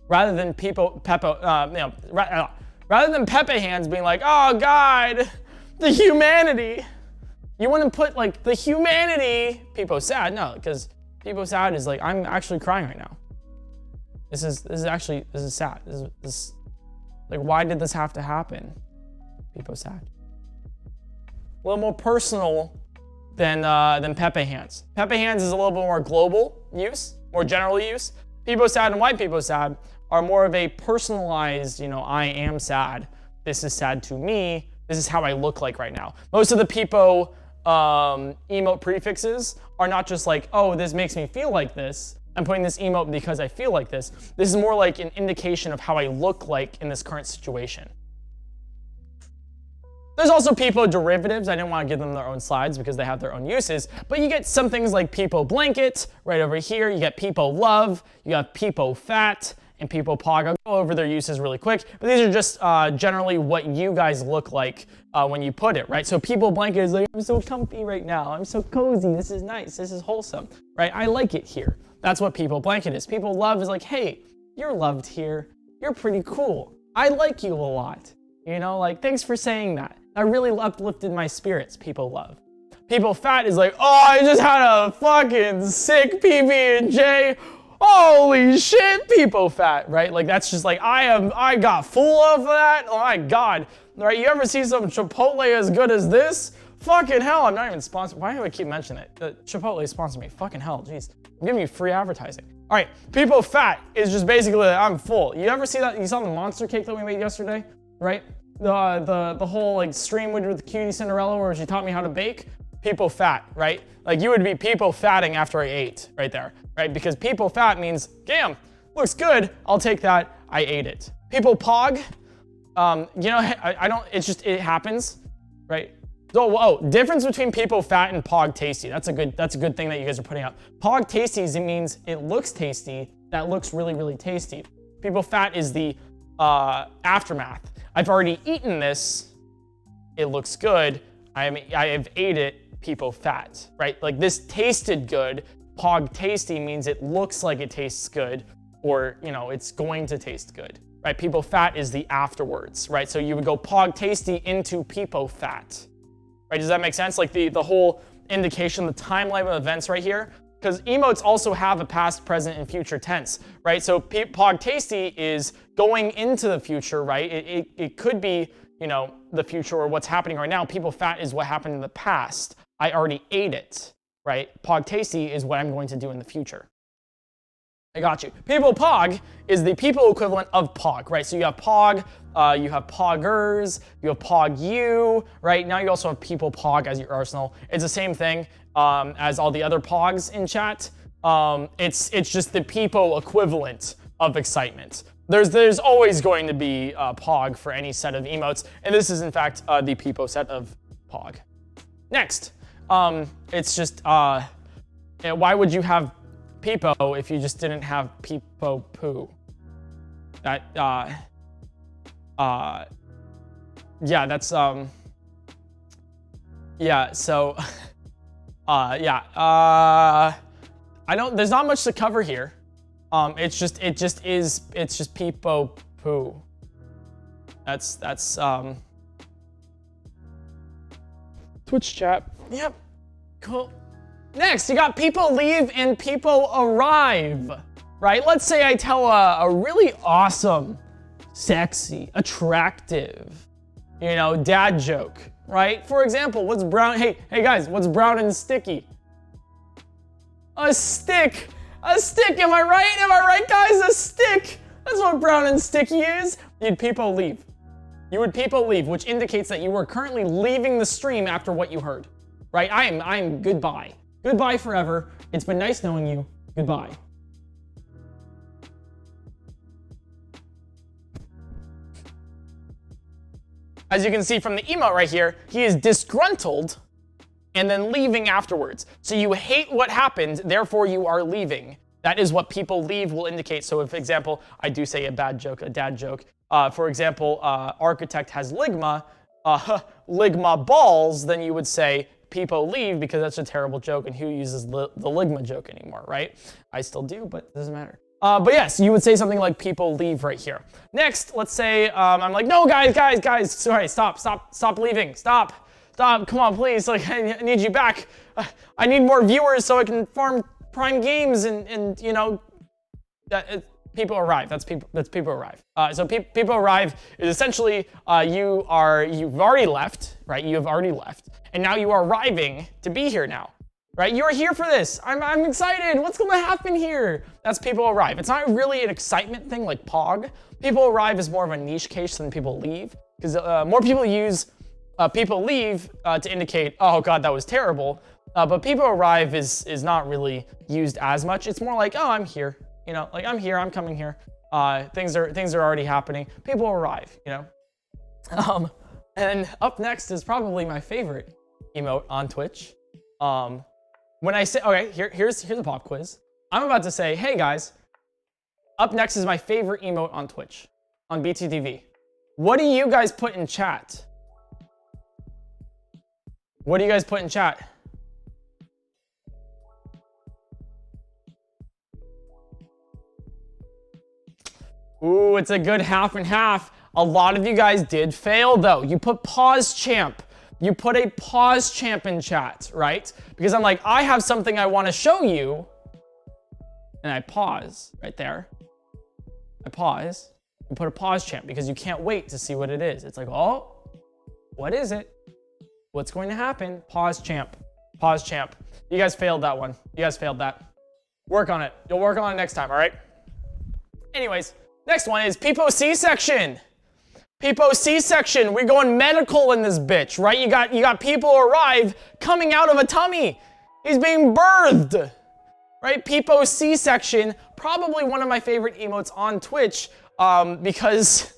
[SPEAKER 2] Rather than rather than Pepe hands being like, oh God, the humanity. You wouldn't put like the humanity, Peepo sad, no, because Peepo sad is like, I'm actually crying right now. This is sad. This like, why did this have to happen? Peepo sad. A little more personal than Pepe hands. Pepe hands is a little bit more global use, more general use. Peepo sad and wide Peepo sad are more of a personalized, I am sad. This is sad to me. This is how I look like right now. Most of the Peepo emote prefixes are not just like, oh, this makes me feel like this. I'm putting this emote because I feel like this. This is more like an indication of how I look like in this current situation. There's also Peepo derivatives. I didn't want to give them their own slides because they have their own uses, but you get some things like Peepo blanket right over here. You get Peepo love, you have Peepo fat, and Peepo pog. I'll go over their uses really quick, but these are just generally what you guys look like when you put it, right? So Peepo blanket is like, I'm so comfy right now. I'm so cozy. This is nice. This is wholesome, right? I like it here. That's what Peepo blanket is. Peepo love is like, hey, you're loved here. You're pretty cool. I like you a lot. Like, thanks for saying that. I really uplifted my spirits, Peepo love. Peepo fat is like, oh, I just had a fucking sick PB&J. Holy shit, Peepo fat, right? Like, that's just like, I got full of that. Oh my God, right? You ever see some Chipotle as good as this? Fucking hell, I'm not even sponsored. Why do I keep mentioning it? Chipotle sponsored me. Fucking hell, jeez. I'm giving you free advertising. All right, Peepo fat is just basically like, I'm full. You ever see that? You saw the monster cake that we made yesterday, right? The whole like stream with the cutie Cinderella where she taught me how to bake. Peepo fat, right? Like you would be Peepo fatting after I ate right there, right? Because Peepo fat means, damn, looks good. I'll take that. I ate it. Peepo pog, I don't. It happens, right? So, difference between Peepo fat and pog tasty. That's a good thing that you guys are putting out. Pog tasty it means it looks tasty. That looks really, really tasty. Peepo fat is the aftermath. I've already eaten this. It looks good. I have ate it. Peepo fat, right? Like this tasted good. Pog tasty means it looks like it tastes good, or it's going to taste good, right? Peepo fat is the afterwards, right? So you would go pog tasty into Peepo fat. Right, does that make sense? Like the whole indication, the timeline of events right here. because emotes also have a past, present, and future tense, right? So Pog Tasty is going into the future, right? It could be, you know, the future or what's happening right now. People Fat is what happened in the past. I already ate it, right? Pog Tasty is what I'm going to do in the future. I got you. People Pog is the people equivalent of Pog, right? So you have Pog, you have Poggers, you have Pog U, right? Now you also have People Pog as your arsenal. It's the same thing as all the other Pogs in chat. It's just the Peepo equivalent of excitement. There's always going to be Pog for any set of emotes, and this is in fact the Peepo set of Pog. Next, it's just why would you have Peepo if you just didn't have Peepo Poo? That yeah, that's yeah, so yeah, I don't, there's not much to cover here. It's just Peepo Poo. That's Twitch chat. Yep, cool. Next, you got people leave and people arrive, right? Let's say I tell a really awesome, sexy, attractive, you know, dad joke, right? For example, what's brown? Hey guys, what's brown and sticky? A stick. A stick. Am I right? Am I right, guys? A stick. That's what brown and sticky is. You'd people leave. You would people leave, which indicates that you were currently leaving the stream after what you heard, right? I'm goodbye. Goodbye forever. It's been nice knowing you. Goodbye. As you can see from the emote right here, he is disgruntled and then leaving afterwards. So you hate what happened, therefore you are leaving. That is what people leave will indicate. So if, for example, I do say a bad joke, a dad joke. For example, architect has ligma, ligma balls, then you would say, Peepo leave, because that's a terrible joke, and who uses the ligma joke anymore, right? I still do, but it doesn't matter. But yes, you would say something like Peepo leave right here. Next, let's say I'm like, no, guys, sorry, stop leaving, stop, come on, please, like, I need you back. I need more viewers so I can farm Prime Games and you know, people arrive. That's people arrive. So people arrive is essentially you've already left, right? You have already left, and now you are arriving to be here now, right? You're here for this. I'm excited. What's going to happen here? That's people arrive. It's not really an excitement thing like Pog. People arrive is more of a niche case than people leave, because more people use people leave to indicate, oh god, that was terrible. But people arrive is not really used as much. It's more like, oh, I'm here. You know, like I'm here, I'm coming here. Things are already happening. People arrive, you know. And up next is probably my favorite emote on Twitch. When I say, okay, here's a pop quiz. I'm about to say, hey guys, up next is my favorite emote on Twitch, on BTTV. What do you guys put in chat? What do you guys put in chat? Ooh, it's a good half and half. A lot of you guys did fail though. You put pause champ. You put a pause champ in chat, right? Because I'm like, I have something I want to show you. And I pause right there. I pause and put a pause champ because you can't wait to see what it is. It's like, oh, what is it? What's going to happen? Pause champ. Pause champ. You guys failed that one. You guys failed that. Work on it. You'll work on it next time, all right? Anyways. Next one is Peepo C-section. Peepo C-section. We're going medical in this bitch, right? You got people arrive coming out of a tummy. He's being birthed, right? Peepo C-section. Probably one of my favorite emotes on Twitch because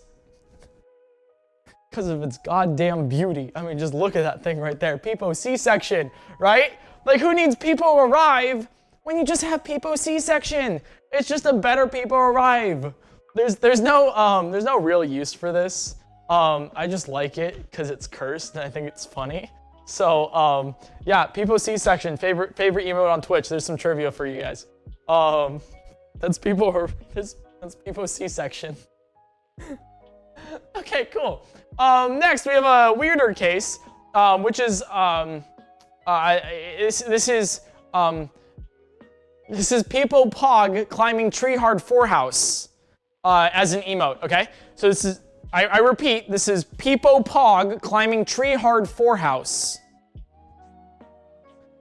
[SPEAKER 2] of its goddamn beauty. I mean, just look at that thing right there. Peepo C-section, right? Like, who needs Peepo arrive when you just have Peepo C-section? It's just a better Peepo arrive. There's no real use for this. I just like it because it's cursed and I think it's funny. So yeah, Peepo C-section, favorite emote on Twitch. There's some trivia for you guys. That's Peepo C-section. Okay, cool. Next we have a weirder case, which is this is This is Peepo Pog climbing tree hard 4 house as an emote, okay? So this is, I repeat, this is Peepo Pog climbing tree hard 4 house.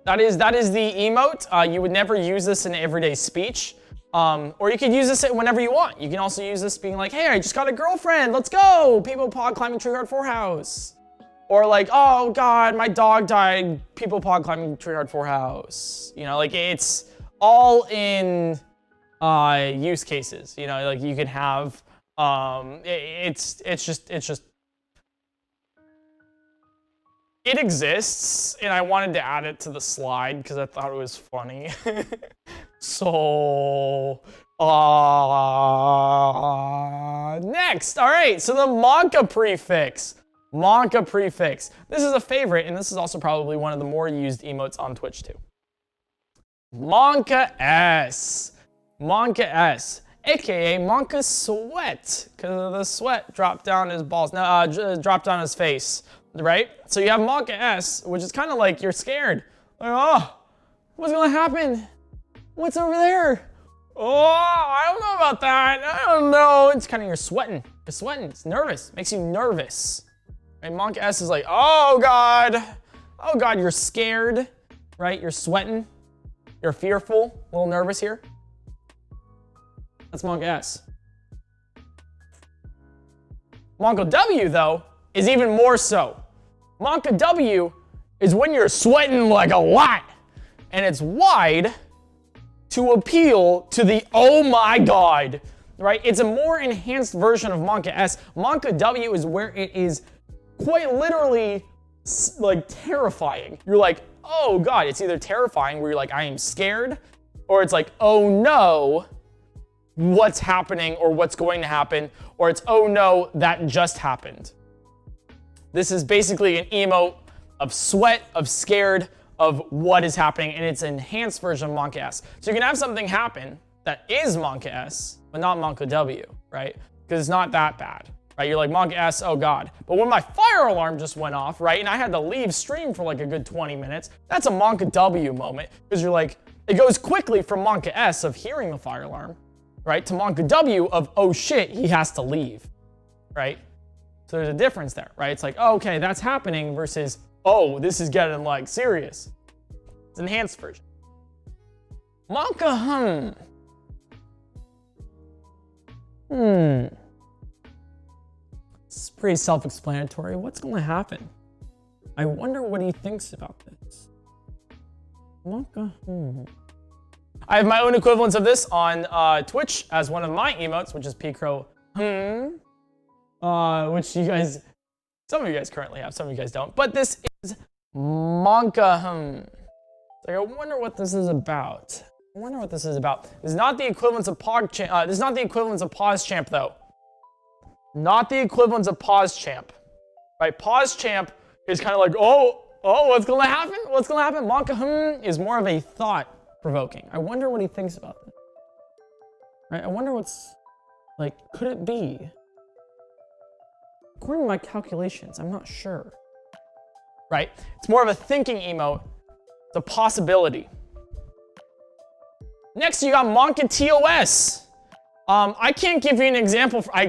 [SPEAKER 2] That is the emote. You would never use this in everyday speech. Or you could use this whenever you want. You can also use this being like, hey, I just got a girlfriend, let's go! Peepo Pog climbing tree hard 4 house. Or like, oh God, my dog died, Peepo Pog climbing tree hard 4 house. You know, like it's all in use cases. You know, like you can have, it's just, it exists, and I wanted to add it to the slide because I thought it was funny. So, next, all right, so the Monka prefix. Monka prefix. This is a favorite, and this is also probably one of the more used emotes on Twitch too. Monka S. Monka S, aka Monka Sweat, because of the sweat dropped down his balls. No, dropped down his face, right? So you have Monka S, which is kind of like you're scared. Like, oh, what's gonna happen? What's over there? Oh, I don't know about that. I don't know. It's kind of you're sweating. You're sweating. It's nervous. Makes you nervous. Right? Monka S is like, oh God. Oh God, you're scared, right? You're sweating. You're fearful. A little nervous here. That's Monka S. Monka W, though, is even more so. Monka W is when you're sweating like a lot, and it's wide to appeal to the oh my God, right? It's a more enhanced version of Monka S. Monka W is where it is quite literally like terrifying. You're like, oh God, it's either terrifying where you're like, I am scared, or it's like, oh no, what's happening or what's going to happen, or it's, oh no, that just happened. This is basically an emote of sweat, of scared, of what is happening, and it's an enhanced version of Monka S. So you can have something happen that is Monka S, but not Monka W, right? Because it's not that bad, right? You're like, Monka S, oh God. But when my fire alarm just went off, right, and I had to leave stream for like a good 20 minutes, that's a Monka W moment, because you're like, it goes quickly from Monka S of hearing the fire alarm, right, to Monka W of, oh shit, he has to leave, right? So there's a difference there, right? It's like, oh, okay, that's happening versus, oh, this is getting like serious. It's an enhanced version. Monka It's pretty self-explanatory. What's going to happen? I wonder what he thinks about this. Monka I have my own equivalents of this on Twitch as one of my emotes, which is PointCrow which you guys, some of you guys currently have, some of you guys don't. But this is Monka Like, I wonder what this is about. I wonder what this is about. This is not the equivalence of Pog Champ. This is not the equivalence of Pause Champ, though. Not the equivalence of Pause Champ. Right? Pause Champ is kind of like, oh, what's gonna happen? What's gonna happen? Monka is more of a thought-provoking. I wonder what he thinks about this. Right? I wonder what's, like, could it be? According to my calculations, I'm not sure. Right? It's more of a thinking emote. It's a possibility. Next, you got Monka TOS. I can't give you an example. I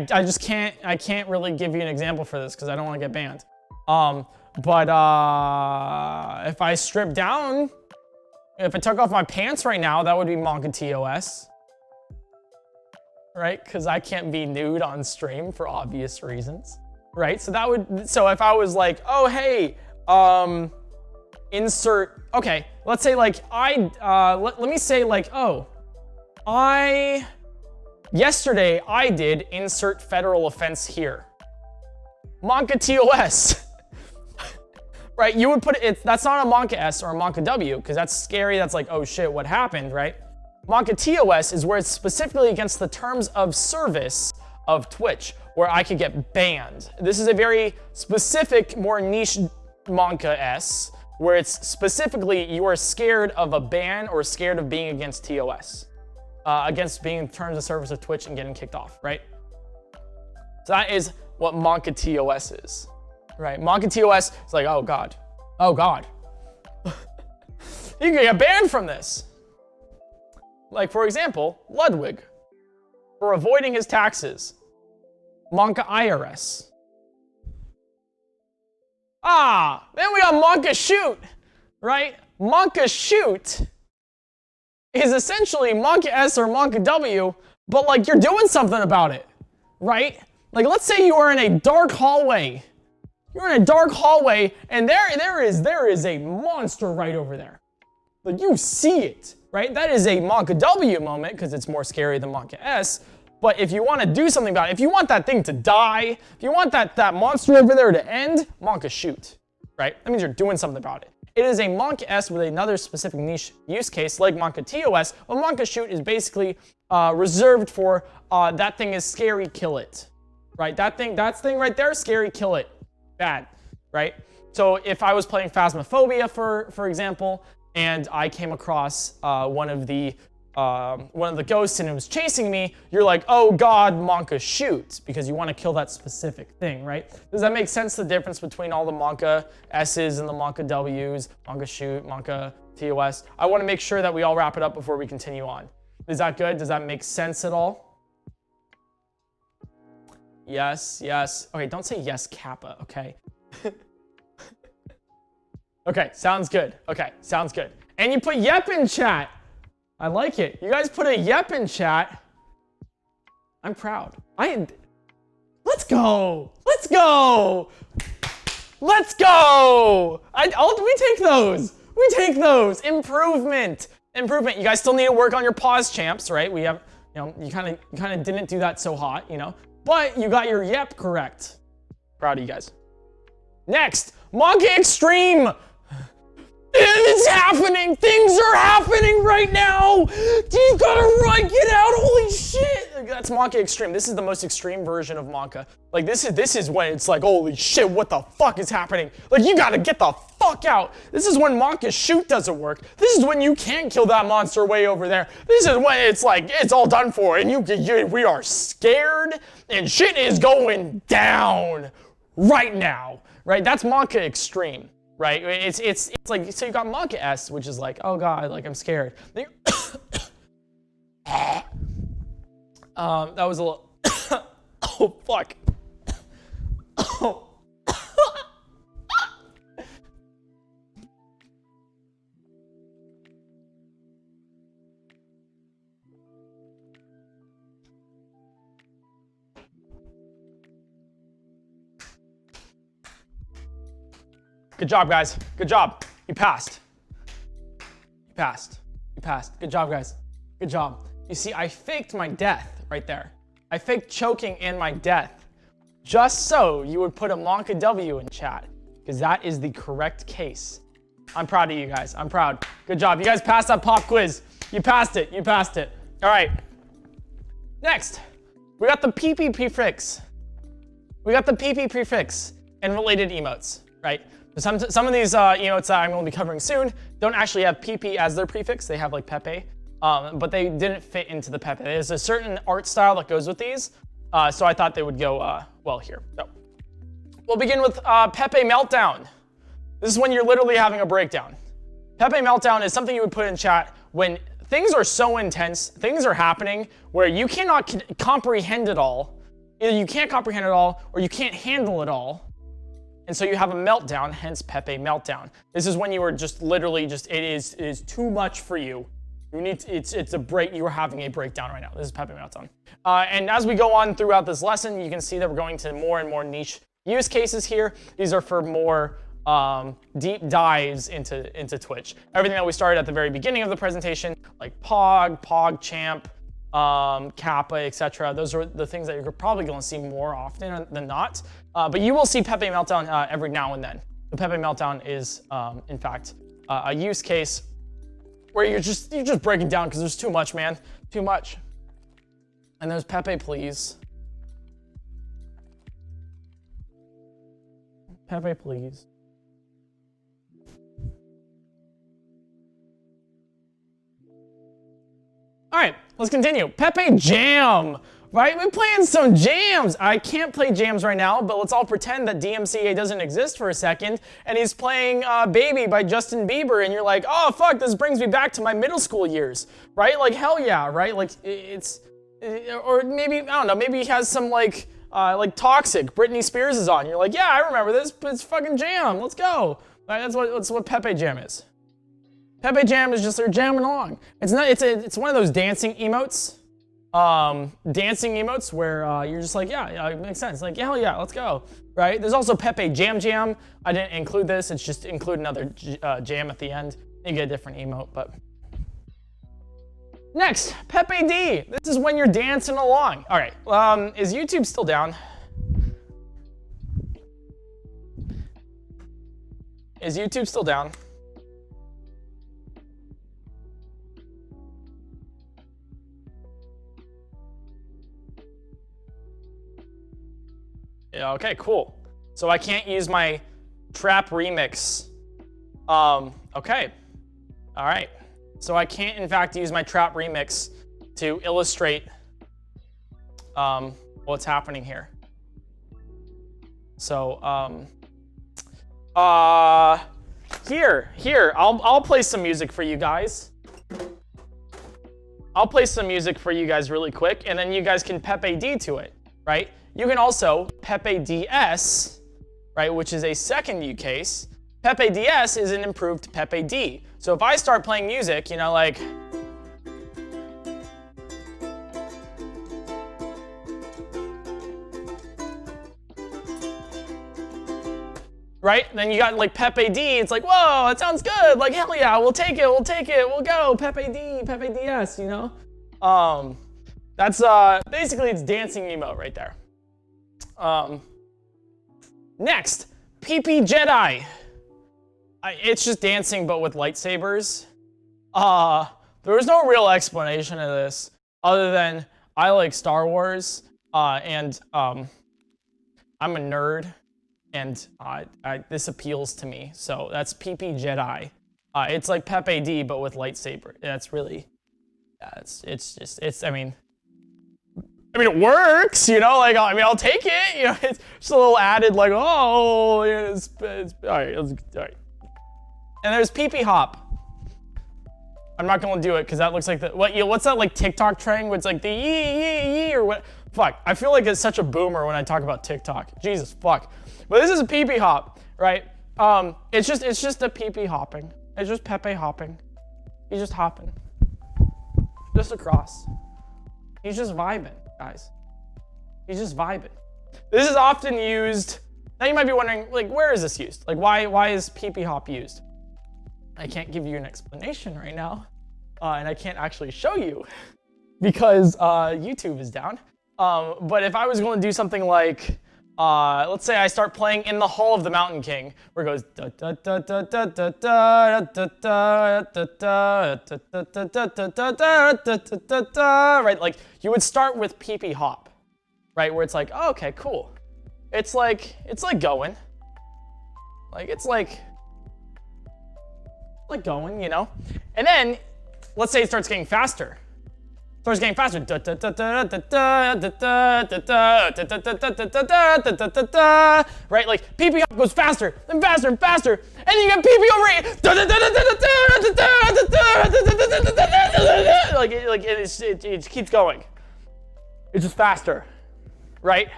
[SPEAKER 2] can't really give you an example for this because I don't want to get banned. But if I strip down, if I took off my pants right now, that would be Monka TOS. Right? Because I can't be nude on stream for obvious reasons. Right? So that would, so if I was like, oh, hey, insert, okay, let's say like let me say like, oh, yesterday I did insert federal offense here. Monka TOS. Right? You would put it, that's not a Monka S or a Monka W because that's scary. That's like, oh shit, what happened, right? Monka TOS is where it's specifically against the terms of service of Twitch, where I could get banned. This is a very specific, more niche Monka S, where it's specifically you are scared of a ban or scared of being against TOS, against being in terms of service of Twitch and getting kicked off, right? So that is what Monka TOS is, right? Monka TOS is like, oh God, oh God. You can get banned from this. Like, for example, Ludwig, for avoiding his taxes. Monka IRS. Then we got Monka Shoot, right? Monka Shoot is essentially Monka S or Monka W, but like you're doing something about it, right? Like let's say you are in a dark hallway. You're in a dark hallway and there is a monster right over there. Like you see it, right? That is a Monka W moment because it's more scary than Monka S. But if you want to do something about it, if you want that thing to die, if you want that monster over there to end, Monka Shoot, right? That means you're doing something about it. It is a Monka S with another specific niche use case like Monka TOS, but Monka Shoot is basically reserved for that thing is scary, kill it, right? That thing right there, scary, kill it, bad, right? So if I was playing Phasmophobia, for example, and I came across one of the ghosts and it was chasing me, you're like, oh God, Monka Shoot, because you want to kill that specific thing, right? Does that make sense, the difference between all the Monka S's and the Monka W's, Monka Shoot, Monka TOS? I want to make sure that we all wrap it up before we continue on. Is that good? Does that make sense at all? Yes, yes. Okay, don't say yes, Kappa, okay? Okay, sounds good. Okay, sounds good. And you put yep in chat. I like it. You guys put a yep in chat. I'm proud. Let's go. Let's go. Let's go. We take those. We take those. Improvement. Improvement. You guys still need to work on your pause champs, right? We have, you kind of didn't do that so hot, but you got your yep correct. Proud of you guys. Next, Monka Extreme. It's happening! Things are happening right now! You gotta run, get out, holy shit! That's Monka Extreme. This is the most extreme version of Monka. Like this is when it's like, holy shit, what the fuck is happening? Like you gotta get the fuck out. This is when Monka Shoot doesn't work. This is when you can't kill that monster way over there. This is when it's like, it's all done for and we are scared and shit is going down right now, right? That's Monka Extreme. Right? It's like, so you got Monka S, which is like, oh God, like I'm scared. That was a little, oh fuck. Oh. Good job, guys. Good job. You passed. You passed. You passed. Good job, guys. Good job. You see, I faked my death right there. I faked choking and my death just so you would put a Monka W in chat, because that is the correct case. I'm proud of you guys. I'm proud. Good job. You guys passed that pop quiz. You passed it. You passed it. All right. Next, we got the Peepee prefix. We got the Peepee prefix and related emotes, right? Some of these emotes that I'm going to be covering soon don't actually have Peepee as their prefix. They have like Pepe, but they didn't fit into the Pepe. There's a certain art style that goes with these, so I thought they would go well here. So we'll begin with Pepe Meltdown. This is when you're literally having a breakdown. Pepe Meltdown is something you would put in chat when things are so intense, things are happening where you cannot comprehend it all. Either you can't comprehend it all or you can't handle it all. And so you have a meltdown, hence Pepe Meltdown. This is when you are just literally it is too much for you. You need to, it's a break. You are having a breakdown right now. This is Pepe Meltdown. And as we go on throughout this lesson, you can see that we're going to more and more niche use cases here. These are for more deep dives into Twitch. Everything that we started at the very beginning of the presentation, like Pog Champ, Kappa, etc. Those are the things that you're probably going to see more often than not. But you will see Pepe Meltdown every now and then. The Pepe Meltdown is, in fact, a use case where you're just breaking down because there's too much, man. Too much. And there's Pepe, please. Pepe, please. All right, let's continue. Pepe Jam. right? We're playing some jams. I can't play jams right now, but let's all pretend that DMCA doesn't exist for a second, and he's playing Baby by Justin Bieber, and you're like, oh, fuck, this brings me back to my middle school years, right? Like, hell yeah, right? Like, or maybe, I don't know, maybe he has some, like Toxic, Britney Spears is on. You're like, yeah, I remember this, but it's fucking jam, let's go. Right? That's what Pepe Jam is. Pepe Jam is just they're jamming along. It's one of those dancing emotes. Dancing emotes where you're just like, yeah, it makes sense. Like, yeah, hell yeah, let's go, right? There's also Pepe Jam Jam. I didn't include this. It's just include another jam at the end. You get a different emote, but. Next, Pepe D. This is when you're dancing along. All right, is YouTube still down? Is YouTube still down? Yeah, okay, cool. So I can't use my trap remix. Okay. All right. So I can't, in fact, use my trap remix to illustrate what's happening here. So, here, I'll play some music for you guys. I'll play some music for you guys really quick, and then you guys can Pepe D to it, right? You can also Pepe DS, right, which is a second use case. Pepe DS is an improved Pepe D. So if I start playing music, you know, like, right? Then you got like Pepe D, it's like, whoa, it sounds good. Like, hell yeah, we'll take it, we'll go. Pepe D, Pepe DS, you know? That's basically it's dancing emote right there. Next, Peepee Jedi. It's just dancing but with lightsabers. There was no real explanation of this other than I like Star Wars and I'm a nerd and this appeals to me. So that's Peepee Jedi. It's like Pepe D but with lightsaber. That's really, yeah, I mean, it works, you know, like, I mean, I'll take it, you know, it's just a little added, like, oh, yeah, it's all right, all right. And there's Peepee Hop. I'm not gonna do it, because that looks like the, what's that, like, TikTok trend, where it's like the yee, or what, fuck, I feel like it's such a boomer when I talk about TikTok, Jesus, fuck. But this is a Peepee Hop, right? It's just a Peepee hopping. It's just Pepe hopping. He's just hopping. Just across. He's just vibing. Guys, he's just vibing. This is often used. Now you might be wondering, like, where is this used? Like, why is Peepee Hop used? I can't give you an explanation right now, and I can't actually show you because YouTube is down. But if I was going to do something like, let's say I start playing In the Hall of the Mountain King, where it goes da da da da da da da da da da da da da da, right? Like you would start with Peepee Hop, right? Where it's like, oh, okay, cool. It's like going, like it's like going, you know. And then let's say it starts getting faster. Starts getting faster. Right? Like Peepee Hop goes faster and faster and faster. And then you get Peepee over here. Like it keeps going. It's just faster. Right?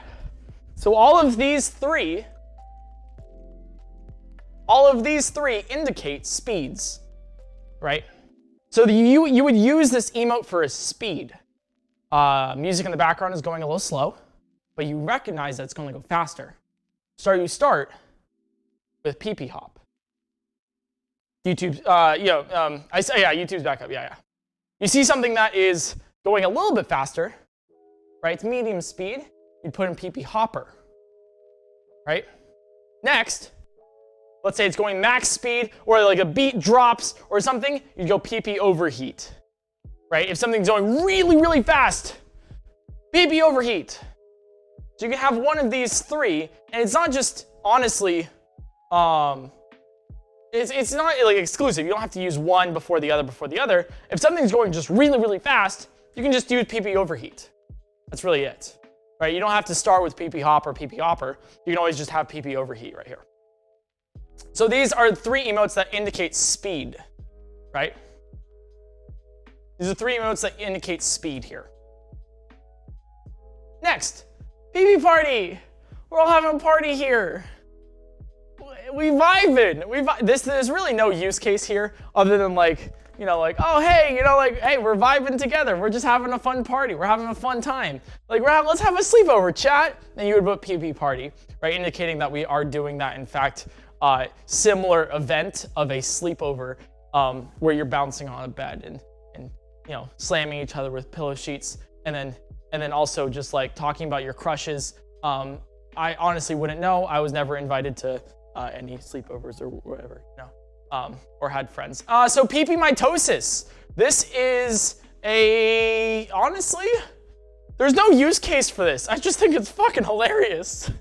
[SPEAKER 2] So all of these three indicate speeds. Right? So you would use this emote for a speed. Music in the background is going a little slow, but you recognize that it's going to go faster. So you start with Peepee Hop. YouTube's, YouTube's back up, yeah. You see something that is going a little bit faster, right? It's medium speed. You'd put in Peepee Hopper, right? Next, let's say it's going max speed, or like a beat drops or something, you go Peepee Overheat, right? If something's going really, really fast, Peepee Overheat. So you can have one of these three, and it's not just, honestly, it's not like exclusive. You don't have to use one before the other. If something's going just really, really fast, you can just use Peepee Overheat. That's really it, right? You don't have to start with Peepee Hop or Peepee Hopper. You can always just have Peepee Overheat right here. So these are 3 emotes that indicate speed, right? These are 3 emotes that indicate speed here. Next, Peepee Party. We're all having a party here. We vibing. There's really no use case here other than like, you know, like, oh, hey, you know, like, hey, we're vibing together. We're just having a fun party. We're having a fun time. Like, let's have a sleepover, chat. And you would put Peepee Party, right? Indicating that we are doing that, in fact, similar event of a sleepover where you're bouncing on a bed and you know, slamming each other with pillow sheets, and then also just like talking about your crushes. I honestly wouldn't know. I was never invited to any sleepovers or whatever, you know, or had friends. So Peepee Mitosis. This is honestly, there's no use case for this. I just think it's fucking hilarious.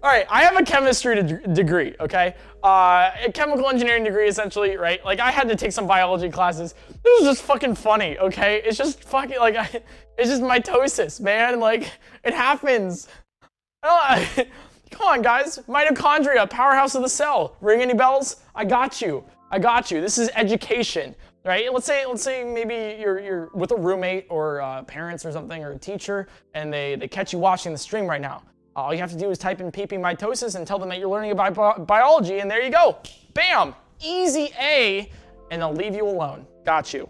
[SPEAKER 2] All right, I have a chemistry degree, okay? A chemical engineering degree, essentially, right? Like, I had to take some biology classes. This is just fucking funny, okay? It's just fucking, like, it's just mitosis, man. Like, it happens. Come on, guys. Mitochondria, powerhouse of the cell. Ring any bells? I got you. I got you. This is education, right? Let's say maybe you're with a roommate or parents or something, or a teacher, and they catch you watching the stream right now. All you have to do is type in Peepee Mitosis and tell them that you're learning about biology, and there you go. Bam! Easy A, and they'll leave you alone. Got you.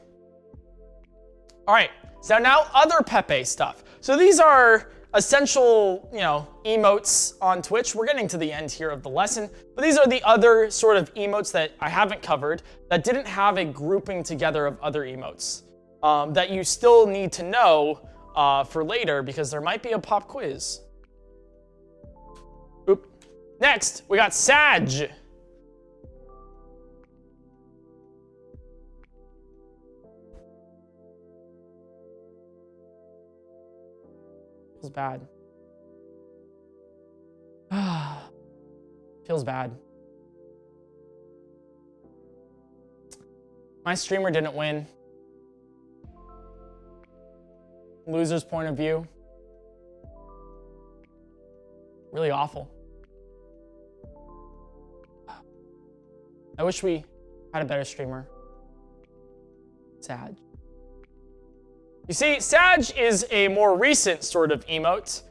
[SPEAKER 2] All right, so now other Pepe stuff. So these are essential, you know, emotes on Twitch. We're getting to the end here of the lesson, but these are the other sort of emotes that I haven't covered that didn't have a grouping together of other emotes that you still need to know for later, because there might be a pop quiz. Oop. Next, we got Sag. Feels bad. Feels bad. My streamer didn't win. Loser's point of view. Really awful. I wish we had a better streamer. Sag. You see, Sag is a more recent sort of emote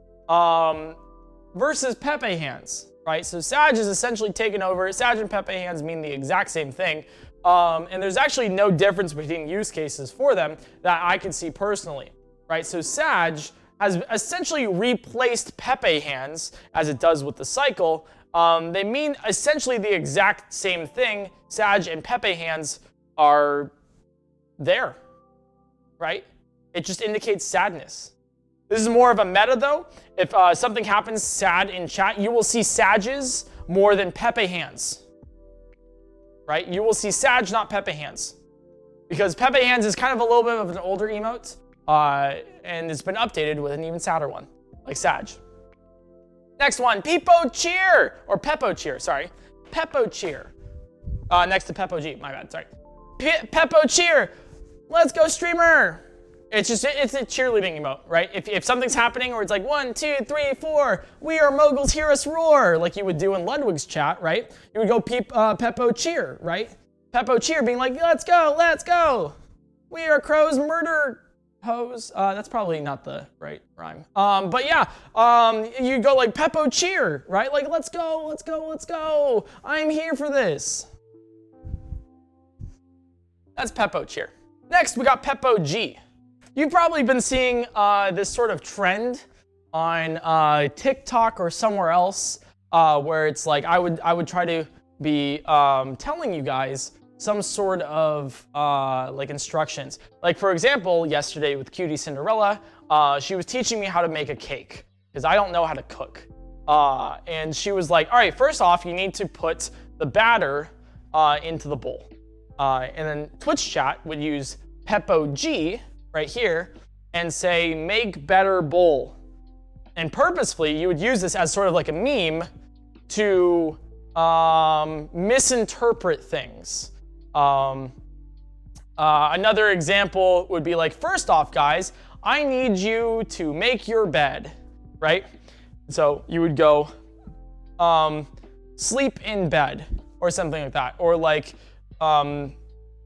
[SPEAKER 2] versus Pepe hands, right? So Sag is essentially taken over. Sag and Pepe hands mean the exact same thing. And there's actually no difference between use cases for them that I can see personally, right? So Sag has essentially replaced Pepe hands as it does with the cycle. They mean essentially the exact same thing. Sag and Pepe hands are there, right? It just indicates sadness. This is more of a meta though. If something happens sad in chat, you will see Sages more than Pepe hands, right? You will see Sag, not Pepe hands. Because Pepe hands is kind of a little bit of an older emote, and it's been updated with an even sadder one, like Sag. Next one, Peepo Cheer, or Pepo Cheer, sorry. Pepo Cheer. Next to Pepo G, my bad, sorry. Pepo Cheer, let's go streamer. It's a cheerleading emote, right? If something's happening or it's like 1, 2, 3, 4, we are moguls, hear us roar, like you would do in Ludwig's chat, right? You would go Pepo Cheer, right? Pepo Cheer being like, let's go. We are crows, murder hoes. That's probably not the right rhyme. But yeah, you go like Pepo Cheer, right? Like, let's go. I'm here for this. That's Pepo Cheer. Next, we got Pepo G. You've probably been seeing this sort of trend on TikTok or somewhere else where it's like I would try to be telling you guys some sort of like instructions. Like for example, yesterday with Cutie Cinderella, she was teaching me how to make a cake because I don't know how to cook. And she was like, all right, first off, you need to put the batter into the bowl. And then Twitch chat would use Pepo G right here and say, make better bowl. And purposefully, you would use this as sort of like a meme to misinterpret things. Another example would be like, first off, guys, I need you to make your bed, right? So you would go, sleep in bed, or something like that. Or like,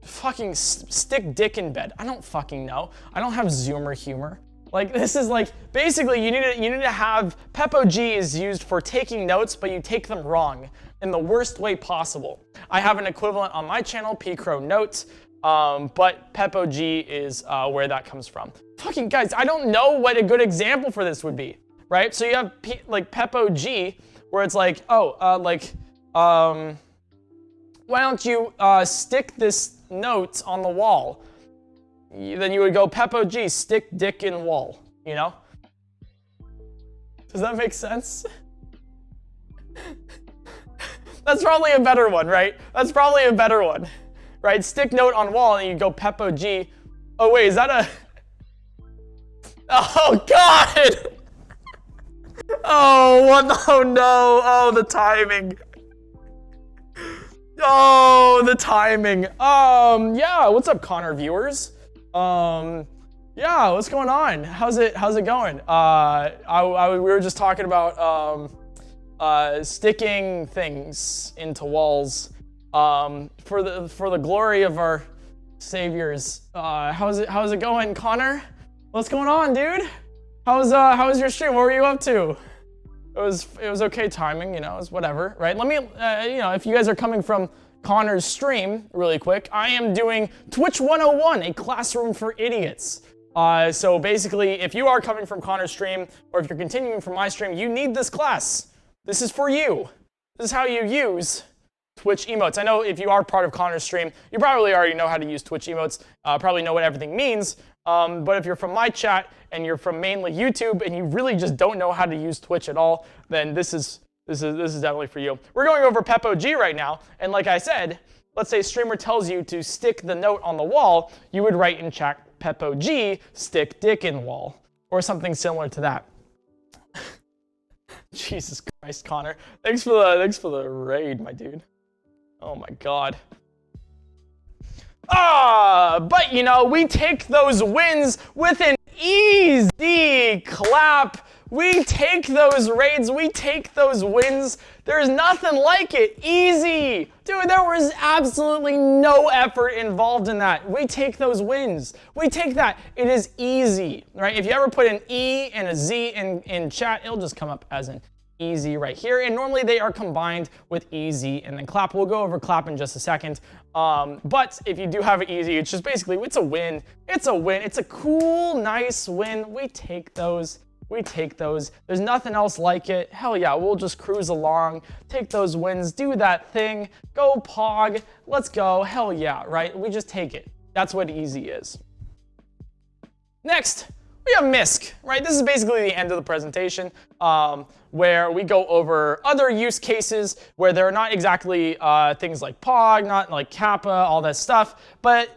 [SPEAKER 2] fucking stick dick in bed. I don't fucking know. I don't have Zoomer humor. Like, this is like, basically you need to have, Pepo is used for taking notes, but you take them wrong in the worst way possible. I have an equivalent on my channel, PointCrow Notes, but Pepo is where that comes from. Fucking guys, I don't know what a good example for this would be, right? So you have like Pepo where it's like, why don't you stick this note on the wall? Then you would go Pepo stick dick in wall, you know? Does that make sense? That's probably a better one, right? That's probably a better one, right? Stick note on wall and you go Pepo. Oh wait, is that a... Oh God! Oh, what? Oh no, oh, the timing. Oh, the timing. Yeah, what's up, Connor viewers? Yeah, what's going on? How's it going? We were just talking about sticking things into walls for the glory of our saviors. How's it going, Connor? What's going on, dude? How was your stream? What were you up to? It was okay timing, you know, it was whatever, right? Let me, you know, if you guys are coming from Connor's stream really quick, I am doing Twitch 101, a classroom for idiots. So basically, if you are coming from Connor's stream, or if you're continuing from my stream, you need this class. This is for you. This is how you use Twitch emotes. I know if you are part of Connor's stream, you probably already know how to use Twitch emotes, probably know what everything means. But if you're from my chat and you're from mainly YouTube and you really just don't know how to use Twitch at all, then this is definitely for you. We're going over Pepo right now, and like I said, let's say a streamer tells you to stick the note on the wall, you would write in chat Pepo stick dick in wall, or something similar to that. Jesus Christ, Connor. Thanks for the raid, my dude. Oh my God. But you know, we take those wins with an easy clap. We take those raids, we take those wins. There's nothing like it. Easy. Dude, there was absolutely no effort involved in that. We take those wins. We take that. It is easy, right? If you ever put an E and a Z in chat, it'll just come up as an easy right here. And normally they are combined with easy and then clap. We'll go over clap in just a second. But if you do have it easy, it's just basically, it's a win. It's a win. It's a cool, nice win. We take those. We take those. There's nothing else like it. Hell yeah, we'll just cruise along, take those wins, do that thing, go Pog, let's go. Hell yeah, right? We just take it. That's what easy is. Next, we have MISC, right? This is basically the end of the presentation, where we go over other use cases where they're not exactly things like Pog, not like Kappa, all that stuff, but,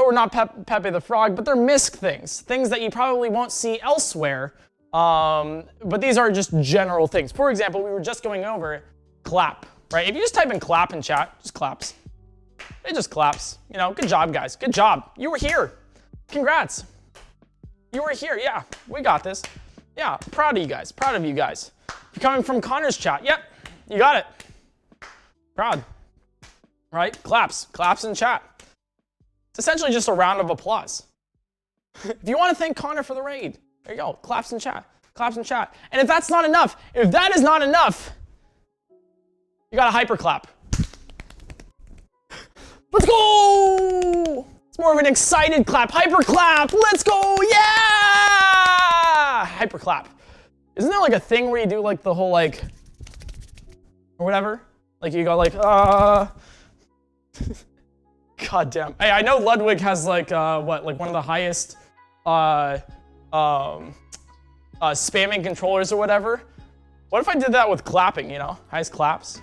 [SPEAKER 2] or not Pepe the Frog, but they're MISC things that you probably won't see elsewhere. But these are just general things. For example, we were just going over clap, right? If you just type in clap in chat, just claps. It just claps. You know, good job, guys. Good job. You were here. Congrats. You were here. Yeah, we got this. Yeah, proud of you guys. Proud of you guys. You're coming from Connor's chat. Yep, you got it. Proud. Right? Claps. Claps in chat. It's essentially just a round of applause. If you want to thank Connor for the raid, there you go, claps in chat, claps in chat. And if that's not enough, if that is not enough, you got a hyper clap. Let's go! It's more of an excited clap, hyper clap, let's go, yeah! Hyper clap. Isn't there like a thing where you do like the whole like, or whatever? Like you go like, God damn. Hey, I know Ludwig has like, what, like one of the highest, spamming controllers or whatever. What if I did that with clapping, you know? Highest claps?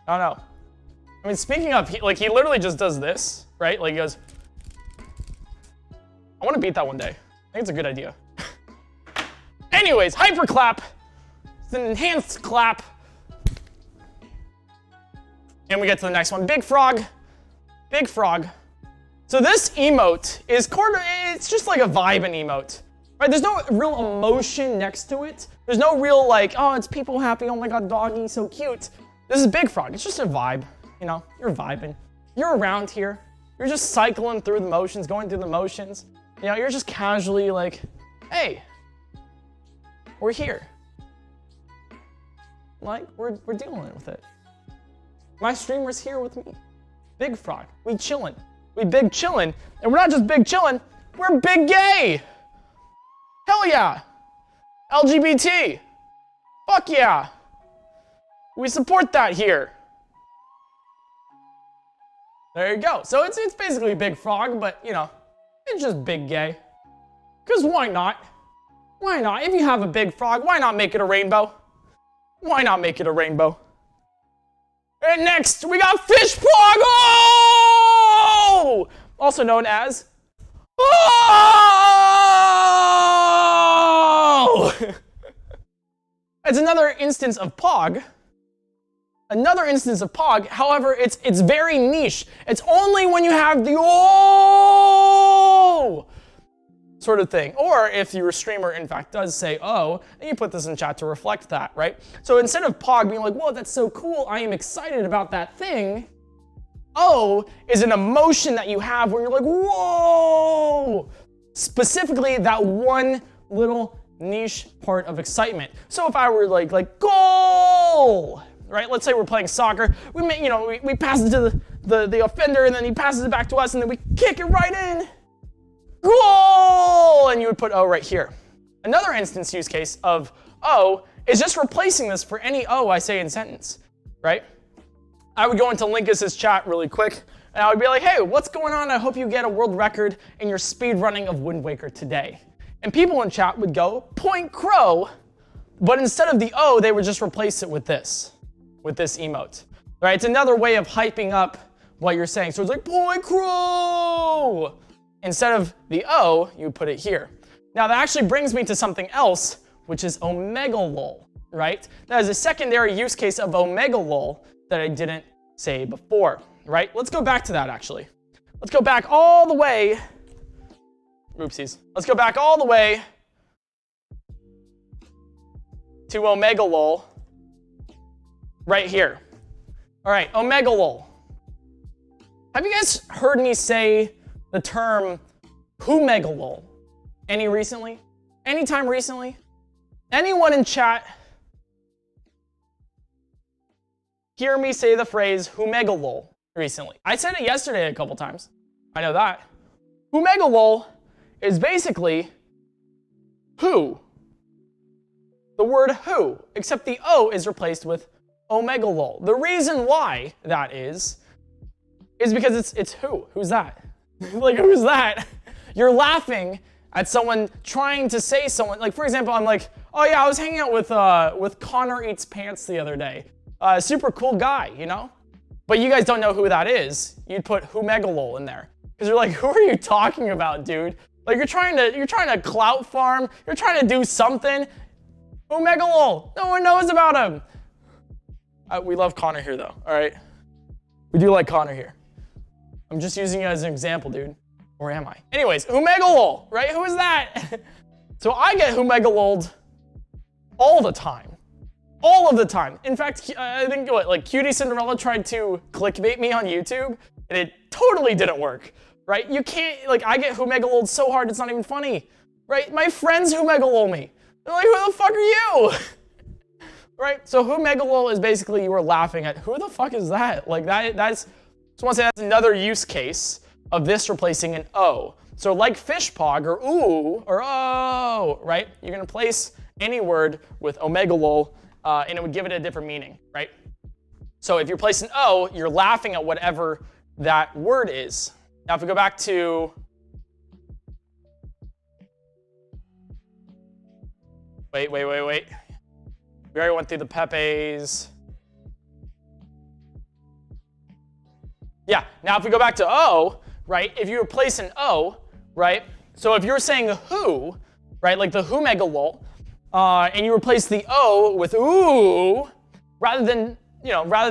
[SPEAKER 2] I don't know. I mean, speaking of, he literally just does this, right? Like he goes, I want to beat that one day. I think it's a good idea. Anyways, hyper clap. It's an enhanced clap. And we get to the next one. Big frog. Big frog. So this emote is it's just like a vibe in emote, right? There's no real emotion next to it. There's no real like, oh, it's people happy. Oh my God, doggy, so cute. This is Big Frog. It's just a vibe. You know, you're vibing. You're around here. You're just cycling through the motions, going through the motions. You know, you're just casually like, hey, we're here. Like, we're dealing with it. My streamer's here with me. Big Frog. We chillin'. We big chillin'. And we're not just big chillin', we're big gay. Hell yeah. LGBT. Fuck yeah. We support that here. There you go. So it's basically Big Frog, but you know, it's just big gay. Because why not? Why not? If you have a big frog, why not make it a rainbow? Why not make it a rainbow? And next, we got Fish Frog! Oh! Also known as... Oh! It's another instance of Pog. Another instance of Pog, however, it's very niche. It's only when you have the oh sort of thing. Or if your streamer in fact does say oh, then you put this in chat to reflect that, right? So instead of Pog being like, whoa, that's so cool, I am excited about that thing, oh is an emotion that you have where you're like, whoa! Specifically that one little niche part of excitement. So if I were like goal! Right? Let's say we're playing soccer. We pass it to the offender, and then he passes it back to us, and then we kick it right in. Goal! And you would put O right here. Another instance use case of O is just replacing this for any O I say in sentence, right? I would go into Linkus's chat really quick, and I would be like, hey, what's going on? I hope you get a world record in your speed running of Wind Waker today. And people in chat would go, PointCrow, but instead of the O, they would just replace it with this emote, right? It's another way of hyping up what you're saying. So it's like, PointCrow! Instead of the O, you put it here. Now that actually brings me to something else, which is OmegaLol, right? That is a secondary use case of OmegaLol that I didn't say before, right? Let's go back to that actually. Let's go back all the way. Oopsies. Let's go back all the way to OmegaLol. Right here. All right, OmegaLol. Have you guys heard me say the term whomegalol anytime recently? Anyone in chat hear me say the phrase whomegalol recently? I said it yesterday a couple times. I know that. Whomegalol is basically who. The word who, except the O is replaced with OmegaLol. The reason why that is because it's who? Who's that? Like, who's that? You're laughing at someone trying to say someone. Like, for example, I'm like, oh yeah, I was hanging out with Connor Eats Pants the other day. Super cool guy, you know? But you guys don't know who that is. You'd put whomegalol in there. Because you're like, who are you talking about, dude? Like, you're trying to clout farm. You're trying to do something. Whomegalol. No one knows about him. We love Connor here, though, all right? We do like Connor here. I'm just using you as an example, dude. Or am I? Anyways, whomegalol, right? Who is that? So I get whomegaloled all the time. All of the time. In fact, I think, Cutie Cinderella tried to clickbait me on YouTube, and it totally didn't work, right? You can't, I get whomegaloled so hard, it's not even funny, right? My friends whomegalol me. They're like, who the fuck are you? Right? So whomegalol is basically you were laughing at, who the fuck is that? Like that's, so I want to say that's another use case of this replacing an O. So like fishpog or ooh or oh, right? You're gonna place any word with OmegaLol and it would give it a different meaning, right? So if you're placing O, you're laughing at whatever that word is. Now if we go back to, wait. We already went through the Pepes. Yeah, now if we go back to O, right, if you replace an O, right, so if you're saying who, right, like the whomegalol, and you replace the O with ooh, rather than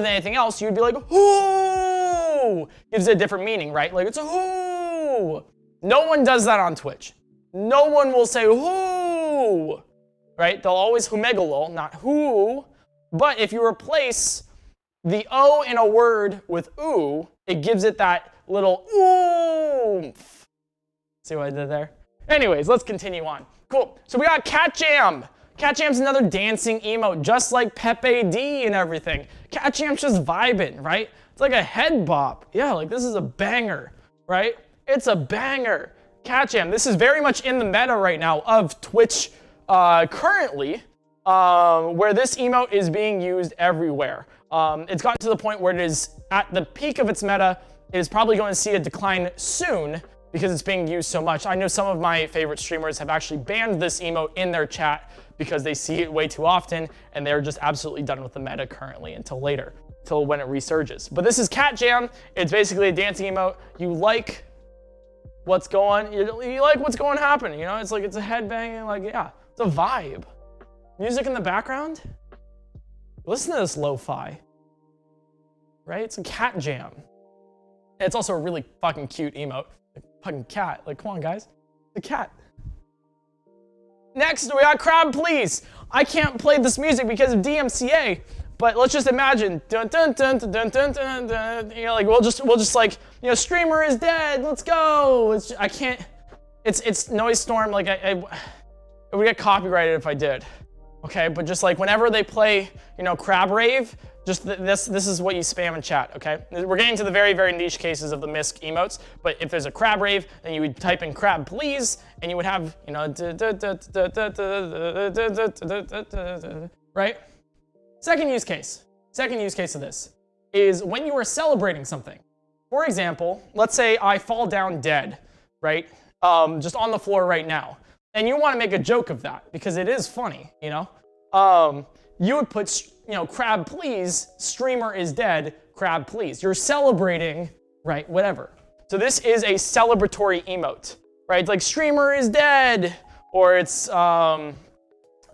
[SPEAKER 2] anything else, you'd be like, who, gives it a different meaning, right? Like it's a who, who. No one does that on Twitch. No one will say who, right? They'll always humegalo, not who. But if you replace the O in a word with oo, it gives it that little oomph. See what I did there? Anyways, let's continue on. Cool. So we got Cat Jam. Cat Jam's another dancing emote, just like Pepe D and everything. Cat Jam's just vibing, right? It's like a head bop. Yeah, like this is a banger, right? It's a banger. Cat Jam. This is very much in the meta right now of Twitch currently, where this emote is being used everywhere. It's gotten to the point where it is at the peak of its meta. It is probably going to see a decline soon because it's being used so much. I know some of my favorite streamers have actually banned this emote in their chat because they see it way too often and they're just absolutely done with the meta currently until later, till when it resurges. But this is Cat Jam. It's basically a dancing emote. You like what's going, you like what's going to happen, you know? It's like, it's a headbanging, like, yeah, it's a vibe. Music in the background. Listen to this lo-fi, right? It's a Cat Jam. And it's also a really fucking cute emote. Like, fucking cat, like, come on, guys. The cat. Next, we got Crab Please. I can't play this music because of DMCA, but let's just imagine, dun dun dun dun dun dun dun, dun. You know, like we'll just like, you know, streamer is dead. Let's go. It's I can't. It's Noise Storm. Like it would get copyrighted if I did. Okay, but just like whenever they play, you know, Crab Rave, just this is what you spam in chat. Okay, we're getting to the very, very niche cases of the misc emotes. But if there's a Crab Rave, then you would type in Crab Please, and you would have, you know, right? Second use case of this is when you are celebrating something. For example, let's say I fall down dead, right? Just on the floor right now. And you want to make a joke of that because it is funny, you know? You would put, you know, Crab Please, streamer is dead, Crab Please. You're celebrating, right, whatever. So this is a celebratory emote, right? It's like streamer is dead, or it's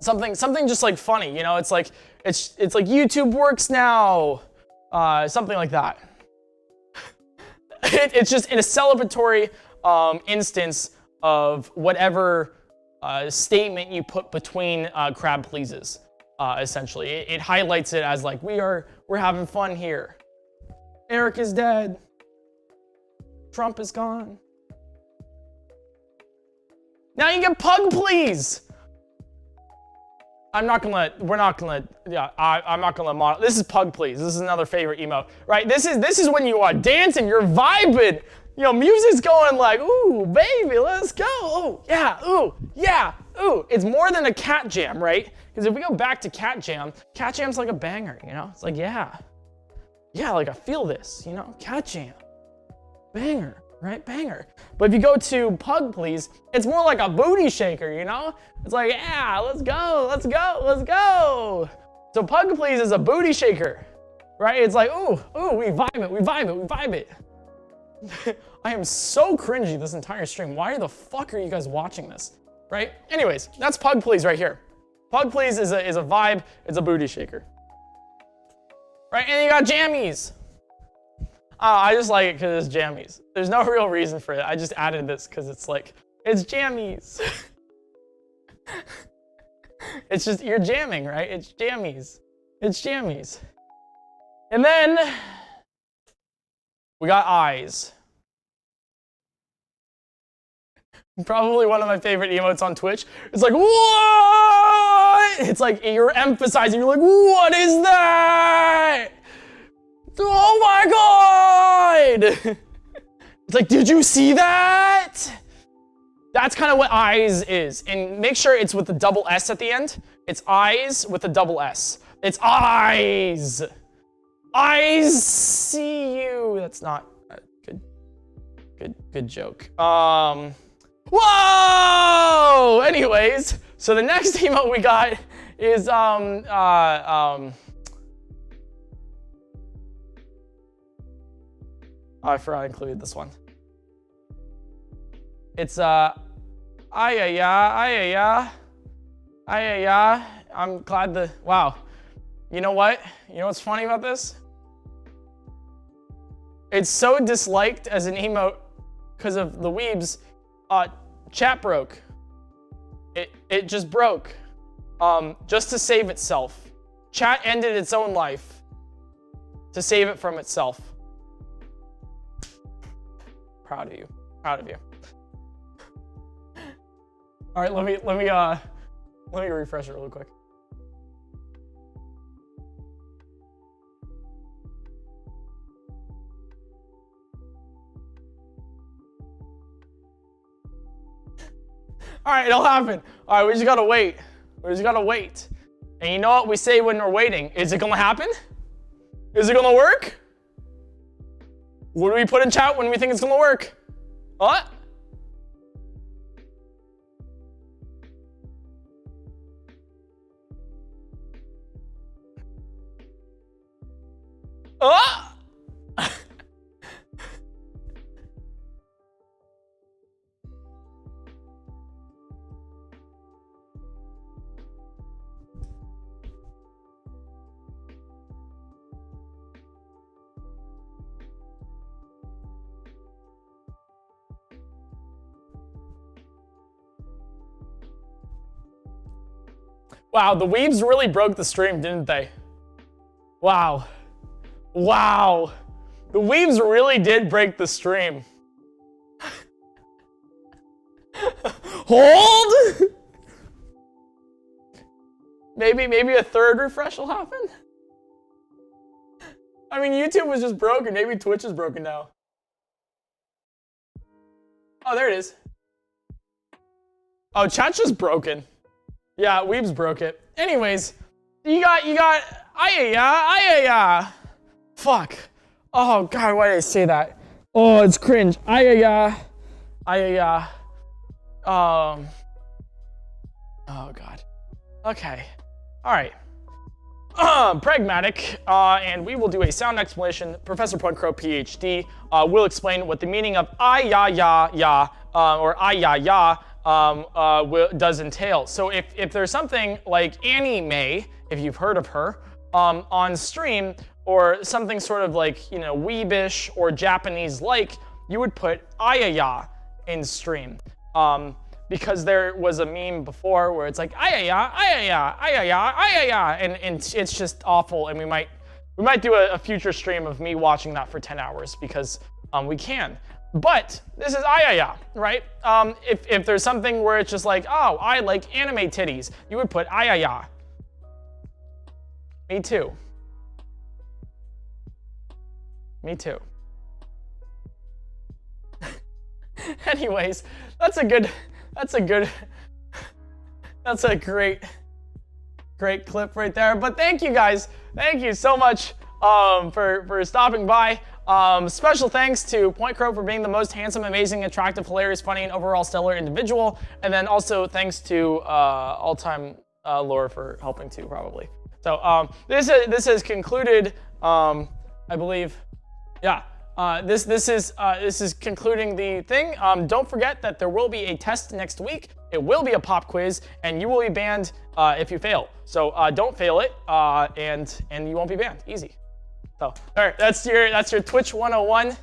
[SPEAKER 2] something just like funny, you know? It's like YouTube works now, something like that. It's just in a celebratory instance of whatever statement you put between Crab Pleases, essentially. It highlights it as like, we're having fun here. Eric is dead. Trump is gone. Now you get Pug Please. I'm not gonna let model. This is Pug Please. This is another favorite emote, right? This is when you are dancing, you're vibing. You know, music's going like, ooh, baby, let's go. Ooh, yeah, ooh, yeah, ooh. It's more than a Cat Jam, right? Because if we go back to Cat Jam's like a banger, you know? It's like, yeah, like I feel this, you know? Cat Jam, banger, right? Banger. But if you go to Pug Please, it's more like a booty shaker, you know? It's like, yeah, let's go, let's go, let's go. So Pug Please is a booty shaker, right? It's like, ooh, we vibe it, we vibe it, we vibe it. I am so cringy this entire stream. Why the fuck are you guys watching this? Right? Anyways, that's Pug Please right here. Pug Please is a vibe. It's a booty shaker. Right? And then you got Jammies. I just like it because it's Jammies. There's no real reason for it. I just added this because it's like, it's Jammies. It's just, you're jamming, right? It's Jammies. It's Jammies. And then we got Eyes. Probably one of my favorite emotes on Twitch. It's like, what? It's like you're emphasizing, you're like, what is that? Oh my God! It's like, did you see that? That's kind of what Eyes is. And make sure it's with the double S at the end. It's Eyes with a double S. It's Eyes. I see you. That's not a good joke. Whoa! Anyways, so the next emote we got is I forgot I included this one. It's ayaya. I'm glad wow. You know what? You know what's funny about this? It's so disliked as an emote because of the weebs, chat broke. It just broke. Just to save itself. Chat ended its own life to save it from itself. Proud of you. Proud of you. All right, let me refresh it real quick. All right, it'll happen. All right, we just gotta wait. We just gotta wait. And you know what we say when we're waiting? Is it gonna happen? Is it gonna work? What do we put in chat when we think it's gonna work? What? Oh! Wow, the weebs really broke the stream, didn't they? Wow. Wow. The weebs really did break the stream. Hold? Maybe a third refresh will happen? I mean, YouTube was just broken. Maybe Twitch is broken now. Oh, there it is. Oh, chat's just broken. Yeah, Weebs broke it. Anyways, you got, ayaya. Fuck. Oh God, why did I say that? Oh, it's cringe. Ayaya. Oh God. Okay. All right. Pragmatic, and we will do a sound explanation. Professor PointCrow, PhD, will explain what the meaning of ayaya or ayaya does entail. So if there's something like anime, if you've heard of her, on stream, or something sort of like, you know, weebish or Japanese-like, you would put ayaya in stream. Because there was a meme before where it's like ayaya, and it's just awful. And we might do a future stream of me watching that for 10 hours because we can. But this is ayaya, right? If there's something where it's just like, oh, I like anime titties, you would put ayaya. Me too. Me too. Anyways, that's a great clip right there. But thank you guys. Thank you so much for stopping by. Special thanks to PointCrow for being the most handsome, amazing, attractive, hilarious, funny, and overall stellar individual. And then also thanks to all-time Laura for helping too, probably. So this has concluded, I believe, yeah. This is concluding the thing. Don't forget that there will be a test next week. It will be a pop quiz, and you will be banned if you fail. So don't fail it, and you won't be banned. Easy. So all right, that's your Twitch 101.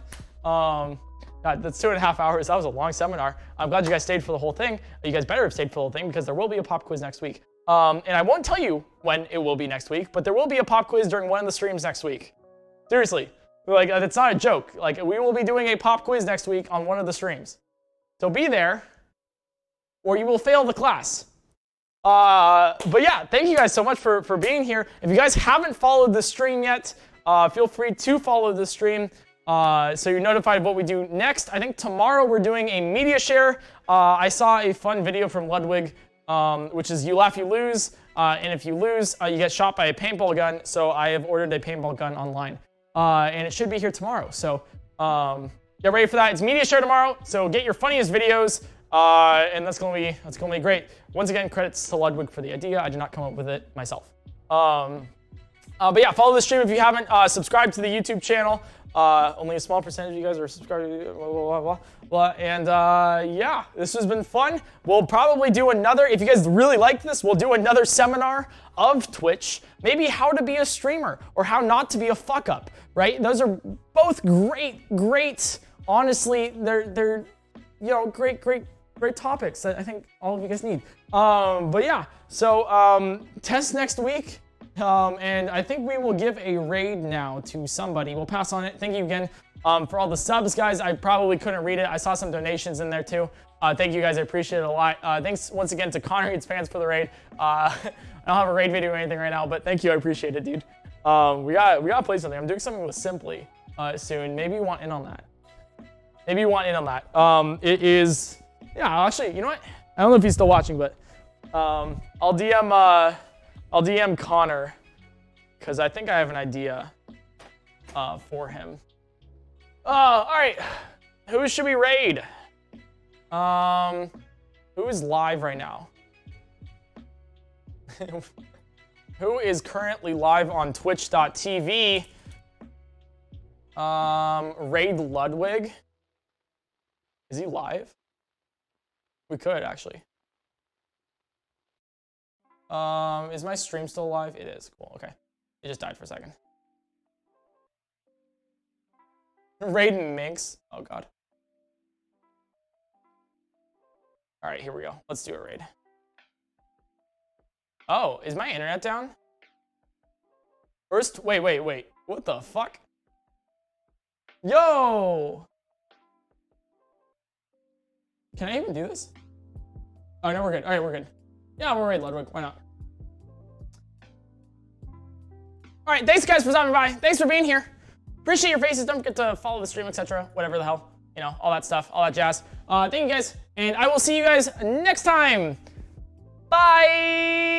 [SPEAKER 2] God, that's 2.5 hours. That was a long seminar. I'm glad you guys stayed for the whole thing. You guys better have stayed for the whole thing because there will be a pop quiz next week. And I won't tell you when it will be next week, but there will be a pop quiz during one of the streams next week. Seriously. Like, it's not a joke. Like, we will be doing a pop quiz next week on one of the streams. So be there, or you will fail the class. But yeah, thank you guys so much for being here. If you guys haven't followed the stream yet, feel free to follow the stream so you're notified of what we do next. I think tomorrow we're doing a media share. I saw a fun video from Ludwig, which is you laugh, you lose. And if you lose, you get shot by a paintball gun. So I have ordered a paintball gun online. And it should be here tomorrow. So get ready for that. It's media share tomorrow. So get your funniest videos, and that's gonna be great. Once again, credits to Ludwig for the idea. I did not come up with it myself. But yeah, follow the stream if you haven't. Subscribe to the YouTube channel. Only a small percentage of you guys are subscribed. And yeah, this has been fun. We'll probably do another, if you guys really liked this, we'll do another seminar of Twitch. Maybe how to be a streamer or how not to be a fuck up, right? Those are both great honestly, they're you know, great topics that I think all of you guys need. But yeah, so test next week. And I think we will give a raid now to somebody. We'll pass on it. Thank you again for all the subs, guys. I probably couldn't read it. I saw some donations in there too. Thank you guys. I appreciate it a lot. Thanks once again to Connor Reed's fans for the raid. I don't have a raid video or anything right now, but thank you. I appreciate it, dude. We gotta play something. I'm doing something with Simply soon. Maybe you want in on that. Maybe you want in on that. It is, yeah, actually, you know what? I don't know if he's still watching, but I'll DM Connor because I think I have an idea for him. All right, who should we raid? Who is live right now? Who is currently live on Twitch.tv? Raid Ludwig. Is he live? We could actually. Is my stream still live? It is. Cool. Okay. It just died for a second. Raid Minx. Oh god. All right, here we go. Let's do a raid. Oh, is my internet down? First, wait. What the fuck? Yo! Can I even do this? Oh, no, we're good. All right, we're good. Yeah, we'll raid Ludwig. Why not? All right, thanks guys for stopping by. Thanks for being here. Appreciate your faces. Don't forget to follow the stream, etc. Whatever the hell, you know, all that stuff, all that jazz. Thank you guys, and I will see you guys next time. Bye.